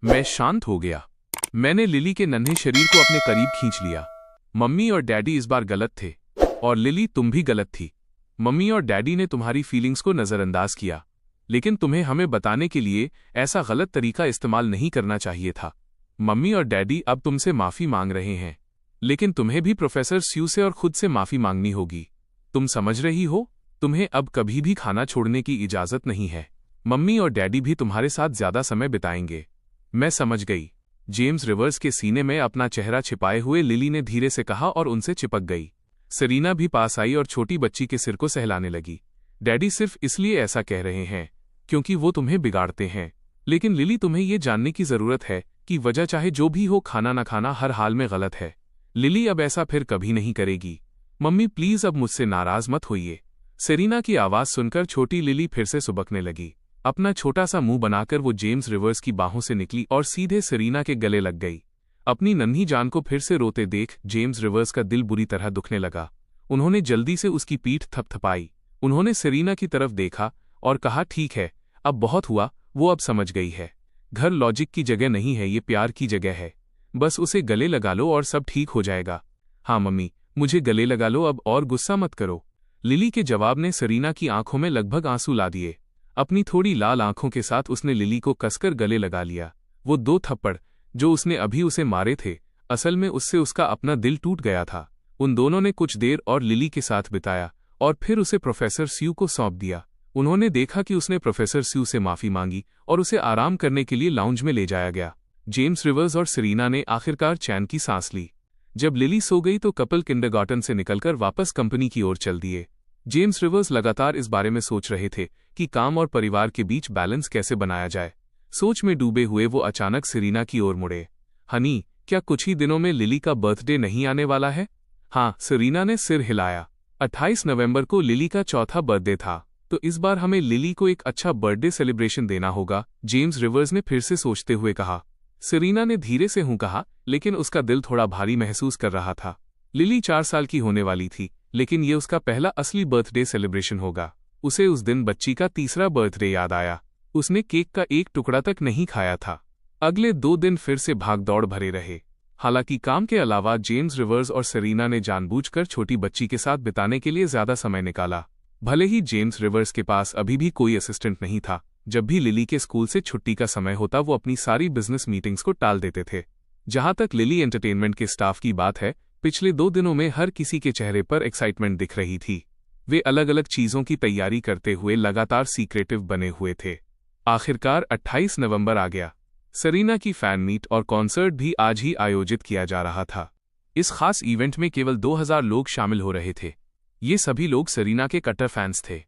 मैं शांत हो गया। मैंने लिली के नन्हे शरीर को अपने करीब खींच लिया। मम्मी और डैडी इस बार गलत थे, और लिली तुम भी गलत थी। मम्मी और डैडी ने तुम्हारी फीलिंग्स को नज़रअंदाज किया, लेकिन तुम्हें हमें बताने के लिए ऐसा गलत तरीका इस्तेमाल नहीं करना चाहिए था। मम्मी और डैडी अब तुमसे माफ़ी मांग रहे हैं, लेकिन तुम्हें भी प्रोफेसर स्यू से और खुद से माफ़ी मांगनी होगी। तुम समझ रही हो? तुम्हें अब कभी भी खाना छोड़ने की इजाज़त नहीं है। मम्मी और डैडी भी तुम्हारे साथ ज़्यादा समय बिताएंगे। मैं समझ गई। जेम्स रिवर्स के सीने में अपना चेहरा छिपाए हुए लिली ने धीरे से कहा और उनसे चिपक गई। सेरीना भी पास आई और छोटी बच्ची के सिर को सहलाने लगी। डैडी सिर्फ इसलिए ऐसा कह रहे हैं क्योंकि वो तुम्हें बिगाड़ते हैं, लेकिन लिली तुम्हें ये जानने की ज़रूरत है कि वजह चाहे जो भी हो, खाना न खाना हर हाल में गलत है। लिली अब ऐसा फिर कभी नहीं करेगी। मम्मी प्लीज़ अब मुझसे नाराज़ मत होइए। सेरीना की आवाज़ सुनकर छोटी लिली फिर से सुबकने लगी। अपना छोटा सा मुंह बनाकर वो जेम्स रिवर्स की बाहों से निकली और सीधे सेरीना के गले लग गई। अपनी नन्ही जान को फिर से रोते देख जेम्स रिवर्स का दिल बुरी तरह दुखने लगा। उन्होंने जल्दी से उसकी पीठ थपथपाई। उन्होंने सेरीना की तरफ देखा और कहा, ठीक है, अब बहुत हुआ। वो अब समझ गई है। घर लॉजिक की जगह नहीं है, ये प्यार की जगह है। बस उसे गले लगा लो और सब ठीक हो जाएगा। हाँ मम्मी, मुझे गले लगा लो अब, और गुस्सा मत करो। लिली के जवाब ने सेरीना की आंखों में लगभग आंसू ला दिए। अपनी थोड़ी लाल आंखों के साथ उसने लिली को कसकर गले लगा लिया। वो 2 थप्पड़ जो उसने अभी उसे मारे थे, असल में उससे उसका अपना दिल टूट गया था। उन दोनों ने कुछ देर और लिली के साथ बिताया और फिर उसे प्रोफेसर स्यू को सौंप दिया। उन्होंने देखा कि उसने प्रोफेसर स्यू से माफ़ी मांगी और उसे आराम करने के लिए लाउंज में ले जाया गया। जेम्स रिवर्स और सेरीना ने आखिरकार चैन की सांस ली। जब लिली सो गई तो कपल किंडरगार्टन से निकलकर वापस कंपनी की ओर चल दिए। जेम्स रिवर्स लगातार इस बारे में सोच रहे थे कि काम और परिवार के बीच बैलेंस कैसे बनाया जाए। सोच में डूबे हुए वो अचानक सेरीना की ओर मुड़े। हनी, क्या कुछ ही दिनों में लिली का बर्थडे नहीं आने वाला है? हाँ, सेरीना ने सिर हिलाया। 28 नवंबर को लिली का चौथा बर्थडे था, तो इस बार हमें लिली को एक अच्छा बर्थडे सेलिब्रेशन देना होगा, जेम्स रिवर्स ने फिर से सोचते हुए कहा। सेरीना ने धीरे से हूँ कहा, लेकिन उसका दिल थोड़ा भारी महसूस कर रहा था। लिली 4 साल की होने वाली थी, लेकिन ये उसका पहला असली बर्थडे सेलिब्रेशन होगा। उसे उस दिन बच्ची का तीसरा बर्थडे याद आया। उसने केक का एक टुकड़ा तक नहीं खाया था। अगले 2 दिन फिर से भागदौड़ भरे रहे। हालांकि काम के अलावा जेम्स रिवर्स और सेरीना ने जानबूझकर छोटी बच्ची के साथ बिताने के लिए ज्यादा समय निकाला। भले ही जेम्स रिवर्स के पास अभी भी कोई असिस्टेंट नहीं था, जब भी लिली के स्कूल से छुट्टी का समय होता वो अपनी सारी बिजनेस मीटिंग्स को टाल देते थे। जहां तक लिली एंटरटेनमेंट के स्टाफ की बात है, पिछले 2 दिनों में हर किसी के चेहरे पर एक्साइटमेंट दिख रही थी। वे अलग अलग चीजों की तैयारी करते हुए लगातार सीक्रेटिव बने हुए थे। आखिरकार 28 नवंबर आ गया। सेरीना की फैन मीट और कॉन्सर्ट भी आज ही आयोजित किया जा रहा था। इस खास इवेंट में केवल 2000 लोग शामिल हो रहे थे। ये सभी लोग सेरीना के कट्टर फैंस थे।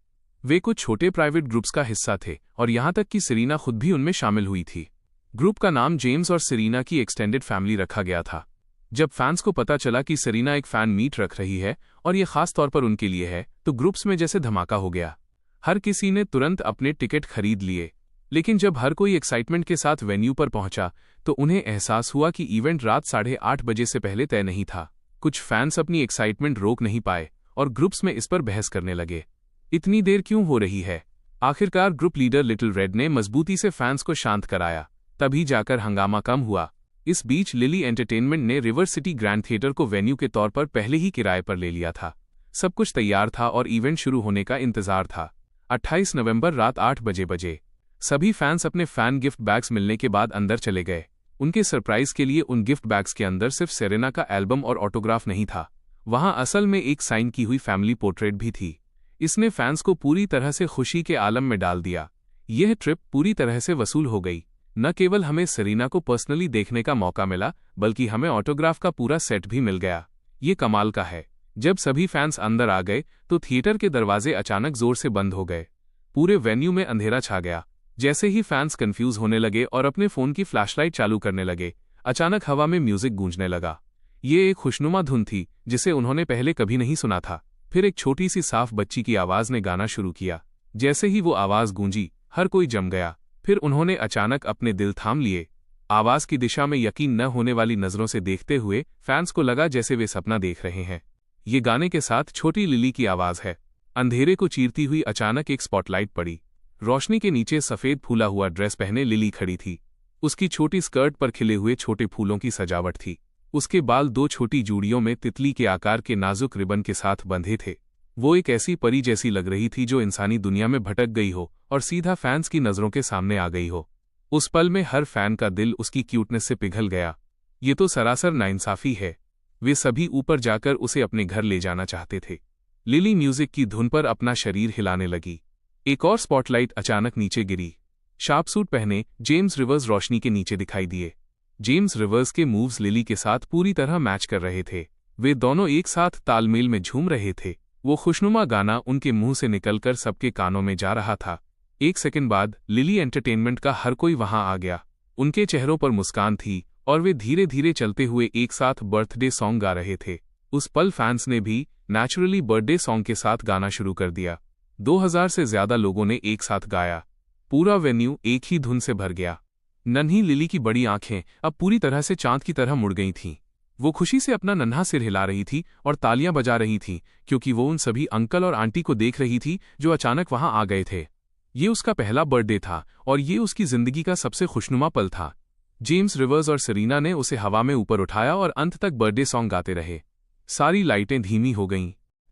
वे कुछ छोटे प्राइवेट ग्रुप्स का हिस्सा थे और यहां तक कि सेरीना खुद भी उनमें शामिल हुई थी। ग्रुप का नाम जेम्स और सेरीना की एक्सटेंडेड फैमिली रखा गया था। जब फैंस को पता चला कि सेरीना एक फैन मीट रख रही है और ये खास तौर पर उनके लिए है, तो ग्रुप्स में जैसे धमाका हो गया। हर किसी ने तुरंत अपने टिकट खरीद लिए। लेकिन जब हर कोई एक्साइटमेंट के साथ वेन्यू पर पहुंचा तो उन्हें एहसास हुआ कि इवेंट रात 8:30 बजे से पहले तय नहीं था। कुछ फैंस अपनी एक्साइटमेंट रोक नहीं पाए और ग्रुप्स में इस पर बहस करने लगे। इतनी देर क्यों हो रही है? आखिरकार ग्रुप लीडर लिटिल रेड ने मजबूती से फैंस को शांत कराया, तभी जाकर हंगामा कम हुआ। इस बीच लिली एंटरटेनमेंट ने रिवर सिटी ग्रैंड थिएटर को वेन्यू के तौर पर पहले ही किराए पर ले लिया था। सब कुछ तैयार था और इवेंट शुरू होने का इंतजार था। 28 नवंबर रात 8 बजे सभी फैंस अपने फैन गिफ्ट बैग्स मिलने के बाद अंदर चले गए। उनके सरप्राइज के लिए उन गिफ्ट बैग्स के अंदर सिर्फ सेरेना का एल्बम और ऑटोग्राफ नहीं था, वहां असल में एक साइन की हुई फैमिली पोर्ट्रेट भी थी। इसने फैंस को पूरी तरह से खुशी के आलम में डाल दिया। यह ट्रिप पूरी तरह से वसूल हो गई। न केवल हमें सेरीना को पर्सनली देखने का मौका मिला, बल्कि हमें ऑटोग्राफ का पूरा सेट भी मिल गया। ये कमाल का है। जब सभी फैंस अंदर आ गए तो थिएटर के दरवाजे अचानक जोर से बंद हो गए। पूरे वेन्यू में अंधेरा छा गया। जैसे ही फैंस कंफ्यूज होने लगे और अपने फोन की फ्लैशलाइट चालू करने लगे, अचानक हवा में म्यूजिक गूंजने लगा। ये एक खुशनुमा धुन थी जिसे उन्होंने पहले कभी नहीं सुना था। फिर एक छोटी सी साफ बच्ची की आवाज ने गाना शुरू किया। जैसे ही वो आवाज गूंजी, हर कोई जम गया। फिर उन्होंने अचानक अपने दिल थाम लिए। आवाज की दिशा में यकीन न होने वाली नजरों से देखते हुए फैंस को लगा जैसे वे सपना देख रहे हैं। ये गाने के साथ छोटी लिली की आवाज है। अंधेरे को चीरती हुई अचानक एक स्पॉटलाइट पड़ी। रोशनी के नीचे सफेद फूला हुआ ड्रेस पहने लिली खड़ी थी। उसकी छोटी स्कर्ट पर खिले हुए छोटे फूलों की सजावट थी। उसके बाल 2 छोटी जूड़ियों में तितली के आकार के नाजुक रिबन के साथ बंधे थे। वो एक ऐसी परी जैसी लग रही थी जो इंसानी दुनिया में भटक गई हो और सीधा फैंस की नज़रों के सामने आ गई हो। उस पल में हर फैन का दिल उसकी क्यूटनेस से पिघल गया। ये तो सरासर नाइंसाफी है। वे सभी ऊपर जाकर उसे अपने घर ले जाना चाहते थे। लिली म्यूजिक की धुन पर अपना शरीर हिलाने लगी। एक और स्पॉटलाइट अचानक नीचे गिरी। शार्प सूट पहने जेम्स रिवर्स रोशनी के नीचे दिखाई दिए। जेम्स रिवर्स के मूव्स लिली के साथ पूरी तरह मैच कर रहे थे। वे दोनों एक साथ तालमेल में झूम रहे थे। वो खुशनुमा गाना उनके मुंह से निकलकर सबके कानों में जा रहा था। एक सेकंड बाद लिली एंटरटेनमेंट का हर कोई वहां आ गया। उनके चेहरों पर मुस्कान थी और वे धीरे धीरे चलते हुए एक साथ बर्थडे सॉन्ग गा रहे थे। उस पल फैंस ने भी नेचुरली बर्थडे सॉन्ग के साथ गाना शुरू कर दिया। 2000 से ज्यादा लोगों ने एक साथ गाया। पूरा वेन्यू एक ही धुन से भर गया। नन्ही लिली की बड़ी आंखें अब पूरी तरह से चांद की तरह मुड़ गई थीं। वो खुशी से अपना नन्हा सिर हिला रही थी और तालियां बजा रही थी, क्योंकि वो उन सभी अंकल और आंटी को देख रही थी जो अचानक वहां आ गए थे। ये उसका पहला बर्थडे था और ये उसकी जिंदगी का सबसे खुशनुमा पल था। जेम्स रिवर्स और सेरीना ने उसे हवा में ऊपर उठाया और अंत तक बर्थडे सॉन्ग गाते रहे। सारी लाइटें धीमी हो गईं।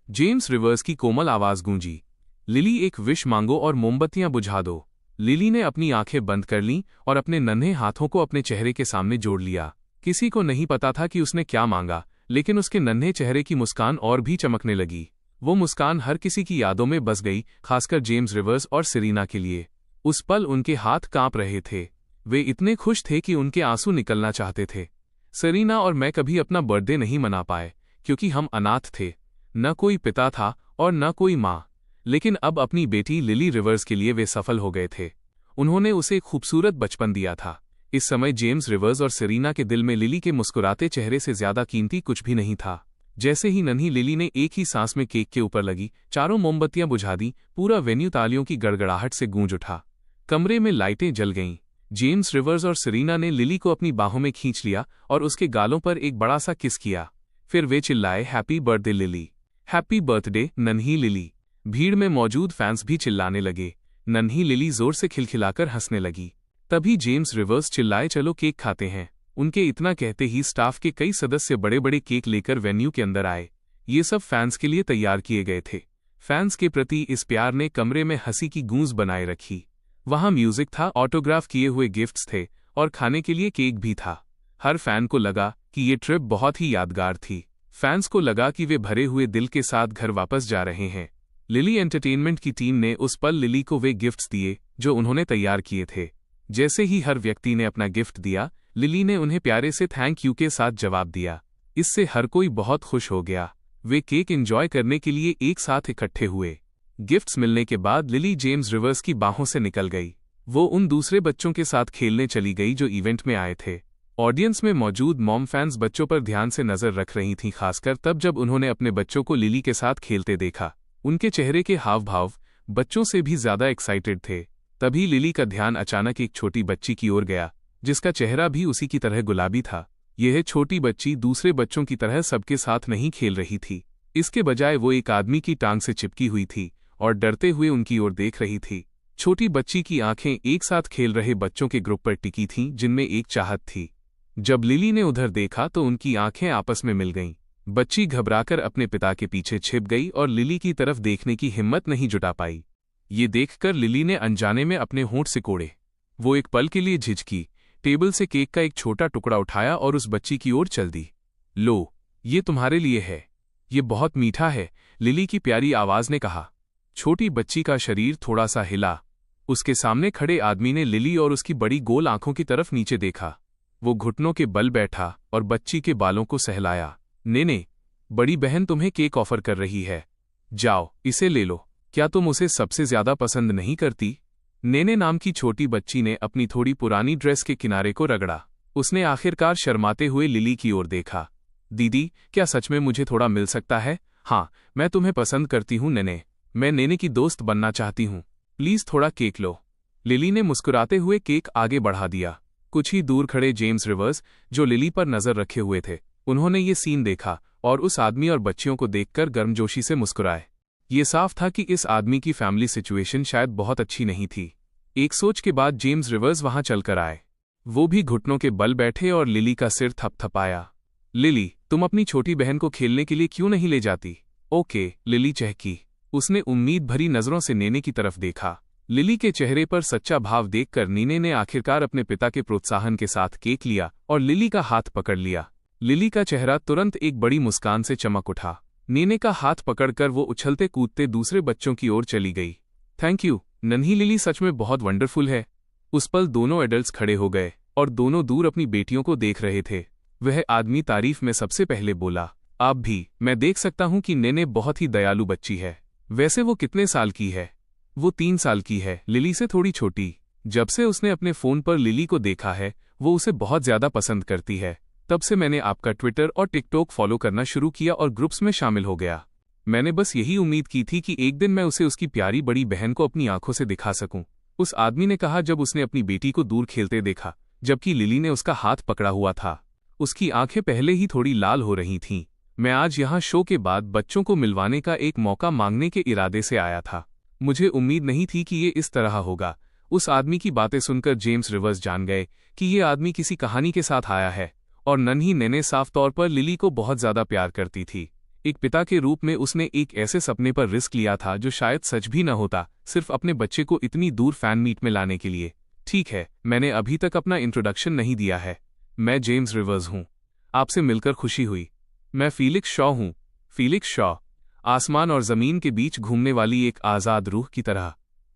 जेम्स रिवर्स की कोमल आवाज गूंजी, लिली एक विश मांगो और मोमबत्तियां बुझा दो। लिली ने अपनी आंखें बंद कर लीं और अपने नन्हे हाथों को अपने चेहरे के सामने जोड़ लिया। किसी को नहीं पता था कि उसने क्या मांगा, लेकिन उसके नन्हे चेहरे की मुस्कान और भी चमकने लगी। वो मुस्कान हर किसी की यादों में बस गई, खासकर जेम्स रिवर्स और सेरीना के लिए। उस पल उनके हाथ कांप रहे थे। वे इतने खुश थे कि उनके आंसू निकलना चाहते थे। सेरीना और मैं कभी अपना बर्थडे नहीं मना पाए, क्योंकि हम अनाथ थे। न कोई पिता था और न कोई माँ। लेकिन अब अपनी बेटी लिली रिवर्स के लिए वे सफल हो गए थे। उन्होंने उसे एक खूबसूरत बचपन दिया था। इस समय जेम्स रिवर्स और सेरीना के दिल में लिली के मुस्कुराते चेहरे से ज्यादा कीमती कुछ भी नहीं था। जैसे ही नन्ही लिली ने एक ही सांस में केक के ऊपर लगी, चारों मोमबत्तियां बुझा दी, पूरा वेन्यू तालियों की गड़गड़ाहट से गूंज उठा। कमरे में लाइटें जल गईं। जेम्स रिवर्स और सेरीना ने लिली को अपनी बाहों में खींच लिया और उसके गालों पर एक बड़ा सा किस किया। फिर वे चिल्लाए, happy birthday lily, happy birthday नन्ही लिली। भीड़ में मौजूद फैंस भी चिल्लाने लगे। नन्ही लिली जोर से खिलखिलाकर हंसने लगी। तभी जेम्स रिवर्स चिल्लाए, चलो केक खाते हैं। उनके इतना कहते ही स्टाफ के कई सदस्य बड़े बड़े केक लेकर वेन्यू के अंदर आए। ये सब फैंस के लिए तैयार किए गए थे। फैंस के प्रति इस प्यार ने कमरे में हंसी की गूंज बनाए रखी। वहां म्यूजिक था, ऑटोग्राफ किए हुए गिफ्ट्स थे और खाने के लिए केक भी था। हर फैन को लगा कि ये ट्रिप बहुत ही यादगार थी। फैंस को लगा कि वे भरे हुए दिल के साथ घर वापस जा रहे हैं। लिली एंटरटेनमेंट की टीम ने उस पल लिली को वे गिफ्ट्स दिए जो उन्होंने तैयार किए थे। जैसे ही हर व्यक्ति ने अपना गिफ्ट दिया, लिली ने उन्हें प्यारे से थैंक यू के साथ जवाब दिया। इससे हर कोई बहुत खुश हो गया। वे केक एंजॉय करने के लिए एक साथ इकट्ठे हुए। गिफ्ट्स मिलने के बाद लिली जेम्स रिवर्स की बाहों से निकल गई। वो उन दूसरे बच्चों के साथ खेलने चली गई जो इवेंट में आए थे। ऑडियंस में मौजूद मॉम फैंस बच्चों पर ध्यान से नजर रख रही थीं, खासकर तब जब उन्होंने अपने बच्चों को लिली के साथ खेलते देखा। उनके चेहरे के हाव भाव बच्चों से भी ज्यादा एक्साइटेड थे। तभी लिली का ध्यान अचानक एक छोटी बच्ची की ओर गया, जिसका चेहरा भी उसी की तरह गुलाबी था। यह छोटी बच्ची दूसरे बच्चों की तरह सबके साथ नहीं खेल रही थी। इसके बजाय वो एक आदमी की टांग से चिपकी हुई थी और डरते हुए उनकी ओर देख रही थी। छोटी बच्ची की आंखें एक साथ खेल रहे बच्चों के ग्रुप पर टिकी थीं, जिनमें एक चाहत थी। जब लिली ने उधर देखा तो उनकी आंखें आपस में मिल गईं। बच्ची घबराकर अपने पिता के पीछे छिप गई और लिली की तरफ देखने की हिम्मत नहीं जुटा पाई। ये देखकर लिली ने अनजाने में अपने होंठ सिकोड़े। वो एक पल के लिए झिझकी, टेबल से केक का एक छोटा टुकड़ा उठाया और उस बच्ची की ओर चल दी। लो, ये तुम्हारे लिए है। ये बहुत मीठा है, लिली की प्यारी आवाज ने कहा। छोटी बच्ची का शरीर थोड़ा सा हिला। उसके सामने खड़े आदमी ने लिली और उसकी बड़ी गोल आंखों की तरफ नीचे देखा। वो घुटनों के बल बैठा और बच्ची के बालों को सहलाया। नेने, बड़ी बहन तुम्हें केक ऑफर कर रही है। जाओ, इसे ले लो। क्या तुम उसे सबसे ज्यादा पसंद नहीं करती? नेने नाम की छोटी बच्ची ने अपनी थोड़ी पुरानी ड्रेस के किनारे को रगड़ा। उसने आखिरकार शर्माते हुए लिली की ओर देखा। दीदी, क्या सच में मुझे थोड़ा मिल सकता है? हाँ, मैं तुम्हें पसंद करती हूँ नेने। मैं नेने की दोस्त बनना चाहती हूँ। प्लीज थोड़ा केक लो। लिली ने मुस्कुराते हुए केक आगे बढ़ा दिया। कुछ ही दूर खड़े जेम्स रिवर्स, जो लिली पर नजर रखे हुए थे, उन्होंने ये सीन देखा और उस आदमी और बच्चियों को देखकर गर्मजोशी से मुस्कुराए। ये साफ था कि इस आदमी की फैमिली सिचुएशन शायद बहुत अच्छी नहीं थी। एक सोच के बाद जेम्स रिवर्स वहां चलकर आए। वो भी घुटनों के बल बैठे और लिली का सिर थपथपाया। लिली, तुम अपनी छोटी बहन को खेलने के लिए क्यों नहीं ले जाती? ओके, लिली चहकी। उसने उम्मीद भरी नजरों से नेने की तरफ देखा। लिली के चेहरे पर सच्चा भाव देखकर नीने ने आखिरकार अपने पिता के प्रोत्साहन के साथ केक लिया और लिली का हाथ पकड़ लिया। लिली का चेहरा तुरंत एक बड़ी मुस्कान से चमक उठा। नीने का हाथ पकड़कर वो उछलते कूदते दूसरे बच्चों की ओर चली गई। थैंक यू, नन्ही लिली सच में बहुत वंडरफुल है। उस पल दोनों एडल्ट्स खड़े हो गए और दोनों दूर अपनी बेटियों को देख रहे थे। वह आदमी तारीफ में सबसे पहले बोला, आप भी, मैं देख सकता हूं कि नेने बहुत ही दयालु बच्ची है। वैसे वो कितने साल की है? वो 3 साल की है, लिली से थोड़ी छोटी। जब से उसने अपने फोन पर लिली को देखा है, वो उसे बहुत ज्यादा पसंद करती है। तब से मैंने आपका ट्विटर और टिकटॉक फॉलो करना शुरू किया और ग्रुप्स में शामिल हो गया। मैंने बस यही उम्मीद की थी कि एक दिन मैं उसे उसकी प्यारी बड़ी बहन को अपनी आंखों से दिखा सकूं। उस आदमी ने कहा जब उसने अपनी बेटी को दूर खेलते देखा, जबकि लिली ने उसका हाथ पकड़ा हुआ था। उसकी आंखें पहले ही थोड़ी लाल हो रही थीं। मैं आज यहाँ शो के बाद बच्चों को मिलवाने का एक मौका मांगने के इरादे से आया था। मुझे उम्मीद नहीं थी कि ये इस तरह होगा। उस आदमी की बातें सुनकर जेम्स रिवर्स जान गए कि ये आदमी किसी कहानी के साथ आया है और नन्ही नेने साफ तौर पर लिली को बहुत ज्यादा प्यार करती थी। एक पिता के रूप में उसने एक ऐसे सपने पर रिस्क लिया था जो शायद सच भी न होता, सिर्फ अपने बच्चे को इतनी दूर फैन मीट में लाने के लिए। ठीक है, मैंने अभी तक अपना इंट्रोडक्शन नहीं दिया है। मैं जेम्स रिवर्स हूँ। आपसे मिलकर खुशी हुई। मैं फीलिक्स शॉ हूँ। फीलिक्स शॉ, आसमान और जमीन के बीच घूमने वाली एक आज़ाद रूह की तरह।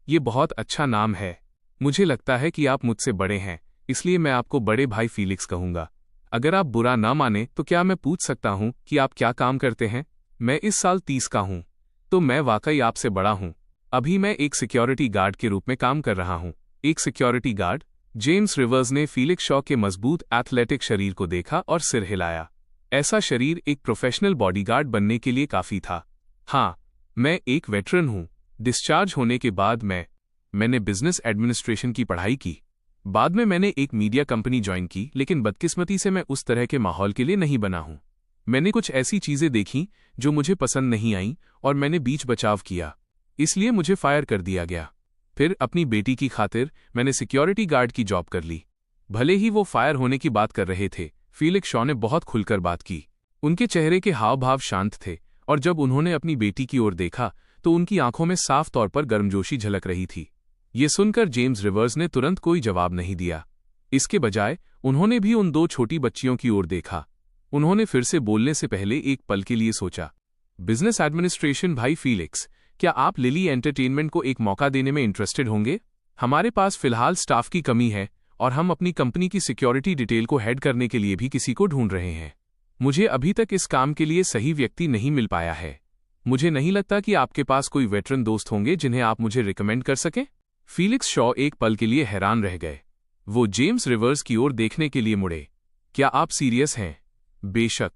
ये बहुत अच्छा नाम है। मुझे लगता है कि आप मुझसे बड़े हैं, इसलिए मैं आपको बड़े भाई फीलिक्स कहूँगा। अगर आप बुरा ना माने तो क्या मैं पूछ सकता हूँ कि आप क्या काम करते हैं? मैं इस साल 30 का हूँ। तो मैं वाकई आपसे बड़ा हूँ। अभी मैं एक सिक्योरिटी गार्ड के रूप में काम कर रहा हूँ। एक सिक्योरिटी गार्ड? जेम्स रिवर्स ने फीलिक्स शॉ के मजबूत एथलेटिक शरीर को देखा और सिर हिलाया। ऐसा शरीर एक प्रोफेशनल बॉडीगार्ड बनने के लिए काफी था। हाँ, मैं एक वेटरन हूँ। डिस्चार्ज होने के बाद मैंने बिजनेस एडमिनिस्ट्रेशन की पढ़ाई की। बाद में मैंने एक मीडिया कंपनी ज्वाइन की, लेकिन बदकिस्मती से मैं उस तरह के माहौल के लिए नहीं बना हूँ। मैंने कुछ ऐसी चीजें देखी जो मुझे पसंद नहीं आईं और मैंने बीच बचाव किया, इसलिए मुझे फायर कर दिया गया। फिर अपनी बेटी की खातिर मैंने सिक्योरिटी गार्ड की जॉब कर ली। भले ही वो फायर होने की बात कर रहे थे, फीलिक्स शॉ ने बहुत खुलकर बात की। उनके चेहरे के हाव भाव शांत थे और जब उन्होंने अपनी बेटी की ओर देखा तो उनकी आंखों में साफ तौर पर गर्मजोशी झलक रही थी। ये सुनकर जेम्स रिवर्स ने तुरंत कोई जवाब नहीं दिया। इसके बजाय उन्होंने भी उन 2 छोटी बच्चियों की ओर देखा। उन्होंने फिर से बोलने से पहले एक पल के लिए सोचा। बिजनेस एडमिनिस्ट्रेशन भाई फीलिक्स, क्या आप लिली एंटरटेनमेंट को एक मौका देने में इंटरेस्टेड होंगे? हमारे पास फिलहाल स्टाफ की कमी है और हम अपनी कंपनी की सिक्योरिटी डिटेल को हेड करने के लिए भी किसी को ढूंढ रहे हैं। मुझे अभी तक इस काम के लिए सही व्यक्ति नहीं मिल पाया है। मुझे नहीं लगता कि आपके पास कोई वेटरन दोस्त होंगे जिन्हें आप मुझे रिकमेंड कर सकें। फीलिक्स शॉ एक पल के लिए हैरान रह गए। वो जेम्स रिवर्स की ओर देखने के लिए मुड़े। क्या आप सीरियस हैं? बेशक,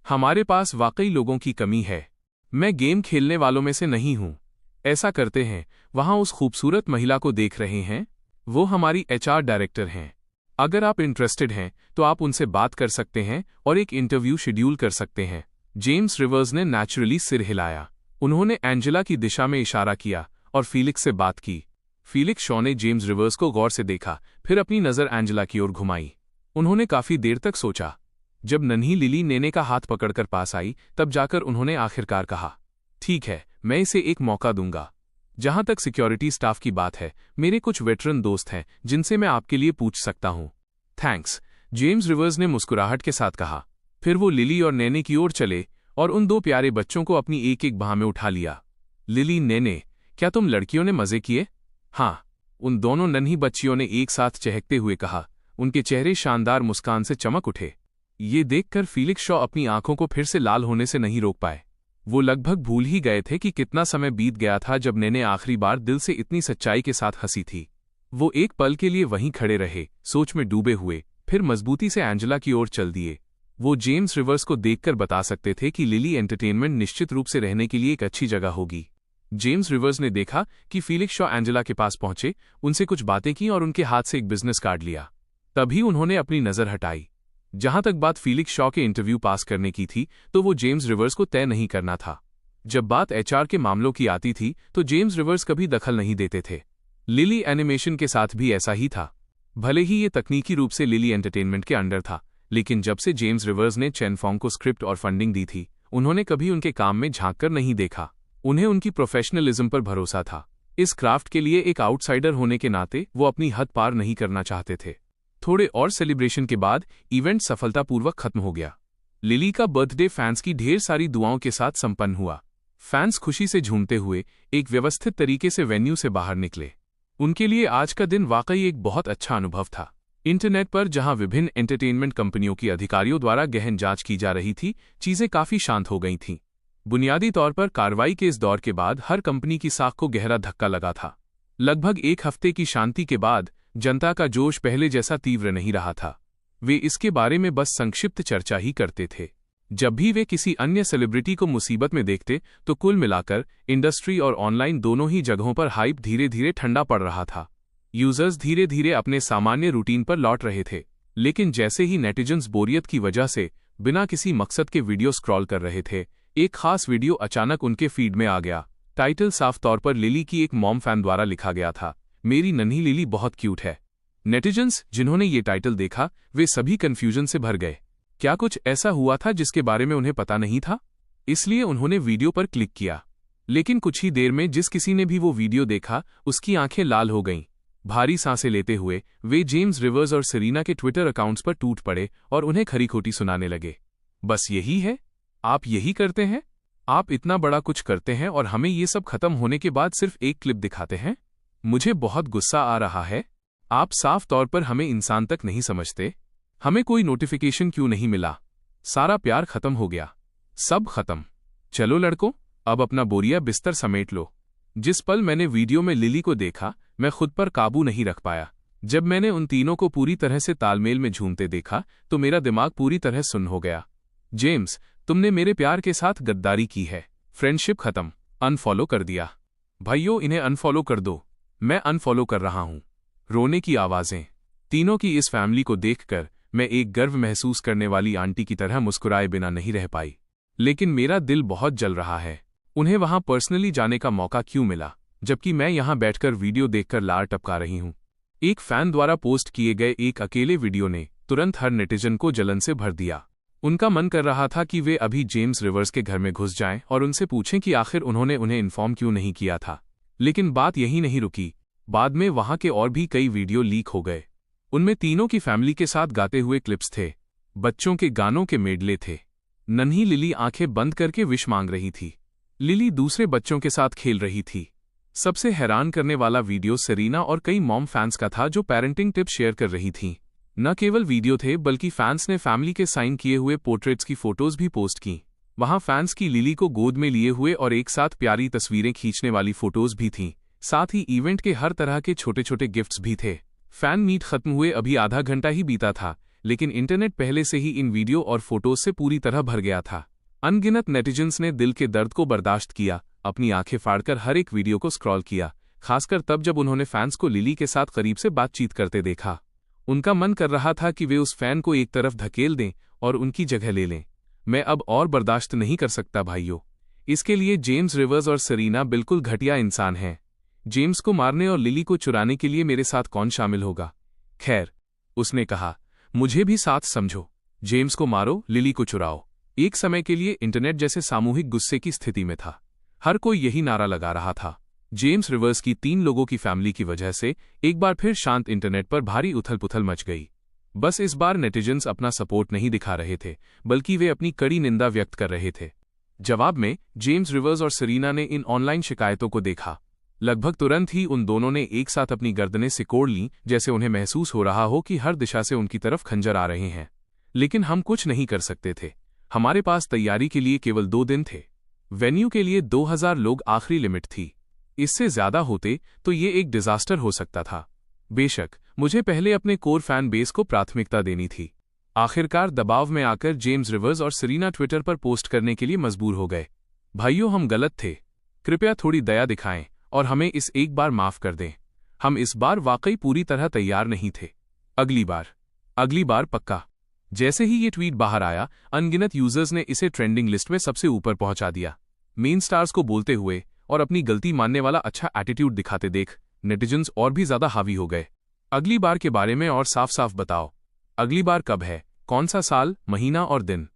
हमारे पास वाकई लोगों की कमी है। मैं गेम खेलने वालों में से नहीं हूं। ऐसा करते हैं, वहां उस खूबसूरत महिला को देख रहे हैं? वो हमारी एचआर डायरेक्टर हैं। अगर आप इंटरेस्टेड हैं तो आप उनसे बात कर सकते हैं और एक इंटरव्यू शेड्यूल कर सकते हैं। जेम्स रिवर्स ने नेचुरली सिर हिलाया। उन्होंने एंजेला की दिशा में इशारा किया और फीलिक्स से बात की। फीलिक्स शॉ ने जेम्स रिवर्स को गौर से देखा, फिर अपनी नज़र एंजेला की ओर घुमाई। उन्होंने काफी देर तक सोचा। जब नन्ही लिली नेने का हाथ पकड़कर पास आई, तब जाकर उन्होंने आखिरकार कहा, ठीक है, मैं इसे एक मौका दूंगा। जहां तक सिक्योरिटी स्टाफ की बात है, मेरे कुछ वेटरन दोस्त हैं जिनसे मैं आपके लिए पूछ सकता हूं। थैंक्स, जेम्स रिवर्स ने मुस्कुराहट के साथ कहा। फिर वो लिली और नेने की ओर चले और उन 2 प्यारे बच्चों को अपनी एक एक बाह में उठा लिया। लिली, नेने, क्या तुम लड़कियों ने मजे किए? हाँ, उन दोनों नन्ही बच्चियों ने एक साथ चहकते हुए कहा। उनके चेहरे शानदार मुस्कान से चमक उठे। ये देखकर फीलिक्स शॉ अपनी आंखों को फिर से लाल होने से नहीं रोक पाए। वो लगभग भूल ही गए थे कि कितना समय बीत गया था जब नेने आखिरी बार दिल से इतनी सच्चाई के साथ हंसी थी। वो एक पल के लिए वहीं खड़े रहे, सोच में डूबे हुए, फिर मजबूती से एंजेला की ओर चल दिए। वो जेम्स रिवर्स को देखकर बता सकते थे कि लिली एंटरटेनमेंट निश्चित रूप से रहने के लिए एक अच्छी जगह होगी। जेम्स रिवर्स ने देखा कि फीलिक्स शॉ एंजेला के पास पहुंचे, उनसे कुछ बातें की और उनके हाथ से एक बिजनेस कार्ड लिया। तभी उन्होंने अपनी नजर हटाई। जहां तक बात फीलिक्स शॉ के इंटरव्यू पास करने की थी, तो वो जेम्स रिवर्स को तय नहीं करना था। जब बात एचआर के मामलों की आती थी, तो जेम्स रिवर्स कभी दखल नहीं देते थे। लिली एनिमेशन के साथ भी ऐसा ही था। भले ही ये तकनीकी रूप से लिली एंटरटेनमेंट के अंडर था, लेकिन जब से जेम्स रिवर्स ने चेन फॉन्ग को स्क्रिप्ट और फंडिंग दी थी, उन्होंने कभी उनके काम में झांक कर नहीं देखा। उन्हें उनकी प्रोफेशनलिज्म पर भरोसा था। इस क्राफ्ट के लिए एक आउटसाइडर होने के नाते वो अपनी हद पार नहीं करना चाहते थे। थोड़े और सेलिब्रेशन के बाद इवेंट सफलतापूर्वक खत्म हो गया। लिली का बर्थडे फैंस की ढेर सारी दुआओं के साथ संपन्न हुआ। फैंस खुशी से झूमते हुए एक व्यवस्थित तरीके से वेन्यू से बाहर निकले। उनके लिए आज का दिन वाकई एक बहुत अच्छा अनुभव था। इंटरनेट पर जहां विभिन्न एंटरटेनमेंट कंपनियों की अधिकारियों द्वारा गहन जांच की जा रही थी, चीजें काफी शांत हो गई थीं। बुनियादी तौर पर कार्रवाई के इस दौर के बाद हर कंपनी की साख को गहरा धक्का लगा था। लगभग एक हफ्ते की शांति के बाद जनता का जोश पहले जैसा तीव्र नहीं रहा था। वे इसके बारे में बस संक्षिप्त चर्चा ही करते थे। जब भी वे किसी अन्य सेलिब्रिटी को मुसीबत में देखते तो कुल मिलाकर इंडस्ट्री और ऑनलाइन दोनों ही जगहों पर हाइप धीरे धीरे ठंडा पड़ रहा था। यूजर्स धीरे धीरे अपने सामान्य रूटीन पर लौट रहे थे, लेकिन जैसे ही नेटिजन्स बोरियत की वजह से बिना किसी मकसद के वीडियो स्क्रॉल कर रहे थे, एक खास वीडियो अचानक उनके फीड में आ गया। टाइटल साफ तौर पर लिली की एक मॉम फैन द्वारा लिखा गया था, मेरी नन्ही लिली बहुत क्यूट है। नेटिजन्स जिन्होंने ये टाइटल देखा, वे सभी कंफ्यूजन से भर गए। क्या कुछ ऐसा हुआ था जिसके बारे में उन्हें पता नहीं था? इसलिए उन्होंने वीडियो पर क्लिक किया। लेकिन कुछ ही देर में जिस किसी ने भी वो वीडियो देखा, उसकी आंखें लाल हो गईं। भारी सांसें लेते हुए वे जेम्स रिवर्स और सेरीना के ट्विटर अकाउंट्स पर टूट पड़े और उन्हें खरी खोटी सुनाने लगे। बस यही है? आप यही करते हैं? आप इतना बड़ा कुछ करते हैं और हमें ये सब खत्म होने के बाद सिर्फ एक क्लिप दिखाते हैं? मुझे बहुत गुस्सा आ रहा है। आप साफ तौर पर हमें इंसान तक नहीं समझते। हमें कोई नोटिफिकेशन क्यों नहीं मिला? सारा प्यार खत्म हो गया। सब खत्म। चलो लड़कों, अब अपना बोरिया बिस्तर समेट लो। जिस पल मैंने वीडियो में लिली को देखा, मैं खुद पर काबू नहीं रख पाया। जब मैंने उन तीनों को पूरी तरह से तालमेल में झूमते देखा तो मेरा दिमाग पूरी तरह सुन्न हो गया। जेम्स, तुमने मेरे प्यार के साथ गद्दारी की है। फ्रेंडशिप खत्म। अनफॉलो कर दिया। भाइयों, इन्हें अनफॉलो कर दो। मैं अनफॉलो कर रहा हूं। रोने की आवाजें। तीनों की इस फैमिली को देखकर मैं एक गर्व महसूस करने वाली आंटी की तरह मुस्कुराए बिना नहीं रह पाई। लेकिन मेरा दिल बहुत जल रहा है। उन्हें वहां पर्सनली जाने का मौका क्यों मिला, जबकि मैं यहां बैठकर वीडियो देखकर लार टपका रही हूं? एक फैन द्वारा पोस्ट किए गए एक अकेले वीडियो ने तुरंत हर नेटिजन को जलन से भर दिया। उनका मन कर रहा था कि वे अभी जेम्स रिवर्स के घर में घुस जाएं और उनसे पूछें कि आखिर उन्होंने उन्हें इन्फॉर्म क्यों नहीं किया था। लेकिन बात यही नहीं रुकी। बाद में वहां के और भी कई वीडियो लीक हो गए। उनमें तीनों की फैमिली के साथ गाते हुए क्लिप्स थे। बच्चों के गानों के मेडले थे। नन्ही लिली आंखें बंद करके विश मांग रही थी। लिली दूसरे बच्चों के साथ खेल रही थी। सबसे हैरान करने वाला वीडियो सेरीना और कई मॉम फैंस का था जो पेरेंटिंग टिप्स शेयर कर रही थीं। न केवल वीडियो थे, बल्कि फैंस ने फैमिली के साइन किए हुए पोर्ट्रेट्स की फोटोज भी पोस्ट की। वहां फैंस की लिली को गोद में लिए हुए और एक साथ प्यारी तस्वीरें खींचने वाली फोटोज भी थीं। साथ ही इवेंट के हर तरह के छोटे छोटे गिफ्ट्स भी थे। फैन मीट खत्म हुए अभी आधा घंटा ही बीता था, लेकिन इंटरनेट पहले से ही इन वीडियो और फोटोज से पूरी तरह भर गया था। अनगिनत नेटिजन्स ने दिल के दर्द को बर्दाश्त किया, अपनी आंखें फाड़कर हर एक वीडियो को स्क्रॉल किया, खासकर तब जब उन्होंने फैंस को लिली के साथ करीब से बातचीत करते देखा। उनका मन कर रहा था कि वे उस फैन को एक तरफ धकेल दें और उनकी जगह ले लें। मैं अब और बर्दाश्त नहीं कर सकता भाइयों। इसके लिए जेम्स रिवर्स और सेरीना बिल्कुल घटिया इंसान हैं। जेम्स को मारने और लिली को चुराने के लिए मेरे साथ कौन शामिल होगा? खैर, उसने कहा, मुझे भी साथ समझो। जेम्स को मारो, लिली को चुराओ। एक समय के लिए इंटरनेट जैसे सामूहिक गुस्से की स्थिति में था। हर कोई यही नारा लगा रहा था। जेम्स रिवर्स की 3 लोगों की फैमिली की वजह से एक बार फिर शांत इंटरनेट पर भारी उथल पुथल मच गई। बस इस बार नेटिजन्स अपना सपोर्ट नहीं दिखा रहे थे, बल्कि वे अपनी कड़ी निंदा व्यक्त कर रहे थे। जवाब में जेम्स रिवर्स और सेरीना ने इन ऑनलाइन शिकायतों को देखा। लगभग तुरंत ही उन दोनों ने एक साथ अपनी गर्दनें सिकोड़ लीं, जैसे उन्हें महसूस हो रहा हो कि हर दिशा से उनकी तरफ खंजर आ रहे हैं। लेकिन हम कुछ नहीं कर सकते थे। हमारे पास तैयारी के लिए केवल 2 दिन थे। वेन्यू के लिए 2000 लोग आखिरी लिमिट थी। इससे ज्यादा होते तो ये एक डिजास्टर हो सकता था। बेशक, मुझे पहले अपने कोर फैन बेस को प्राथमिकता देनी थी। आखिरकार दबाव में आकर जेम्स रिवर्स और सेरीना ट्विटर पर पोस्ट करने के लिए मजबूर हो गए। भाइयों, हम गलत थे। कृपया थोड़ी दया दिखाएं और हमें इस एक बार माफ कर दें। हम इस बार वाकई पूरी तरह तैयार नहीं थे। अगली बार पक्का। जैसे ही ये ट्वीट बाहर आया, अनगिनत यूजर्स ने इसे ट्रेंडिंग लिस्ट में सबसे ऊपर पहुंचा दिया। मेन स्टार्स को बोलते हुए और अपनी गलती मानने वाला अच्छा एटीट्यूड दिखाते देख नेटिजन्स और भी ज्यादा हावी हो गए। अगली बार के बारे में और साफ साफ बताओ। अगली बार कब है? कौन सा साल, महीना और दिन?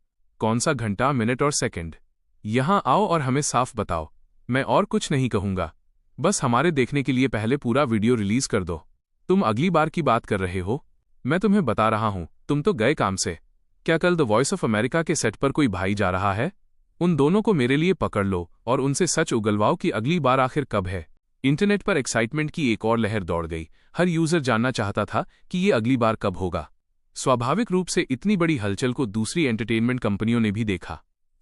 कौन सा घंटा, मिनट और सेकंड? यहां आओ और हमें साफ बताओ। मैं और कुछ नहीं कहूंगा, बस हमारे देखने के लिए पहले पूरा वीडियो रिलीज कर दो। तुम अगली बार की बात कर रहे हो? मैं तुम्हें बता रहा हूं, तुम तो गए काम से। क्या कल द वॉइस ऑफ अमेरिका के सेट पर कोई भाई जा रहा है? उन दोनों को मेरे लिए पकड़ लो और उनसे सच उगलवाओ कि अगली बार आखिर कब है। इंटरनेट पर एक्साइटमेंट की एक और लहर दौड़ गई। हर यूजर जानना चाहता था कि ये अगली बार कब होगा। स्वाभाविक रूप से इतनी बड़ी हलचल को दूसरी एंटरटेनमेंट कंपनियों ने भी देखा।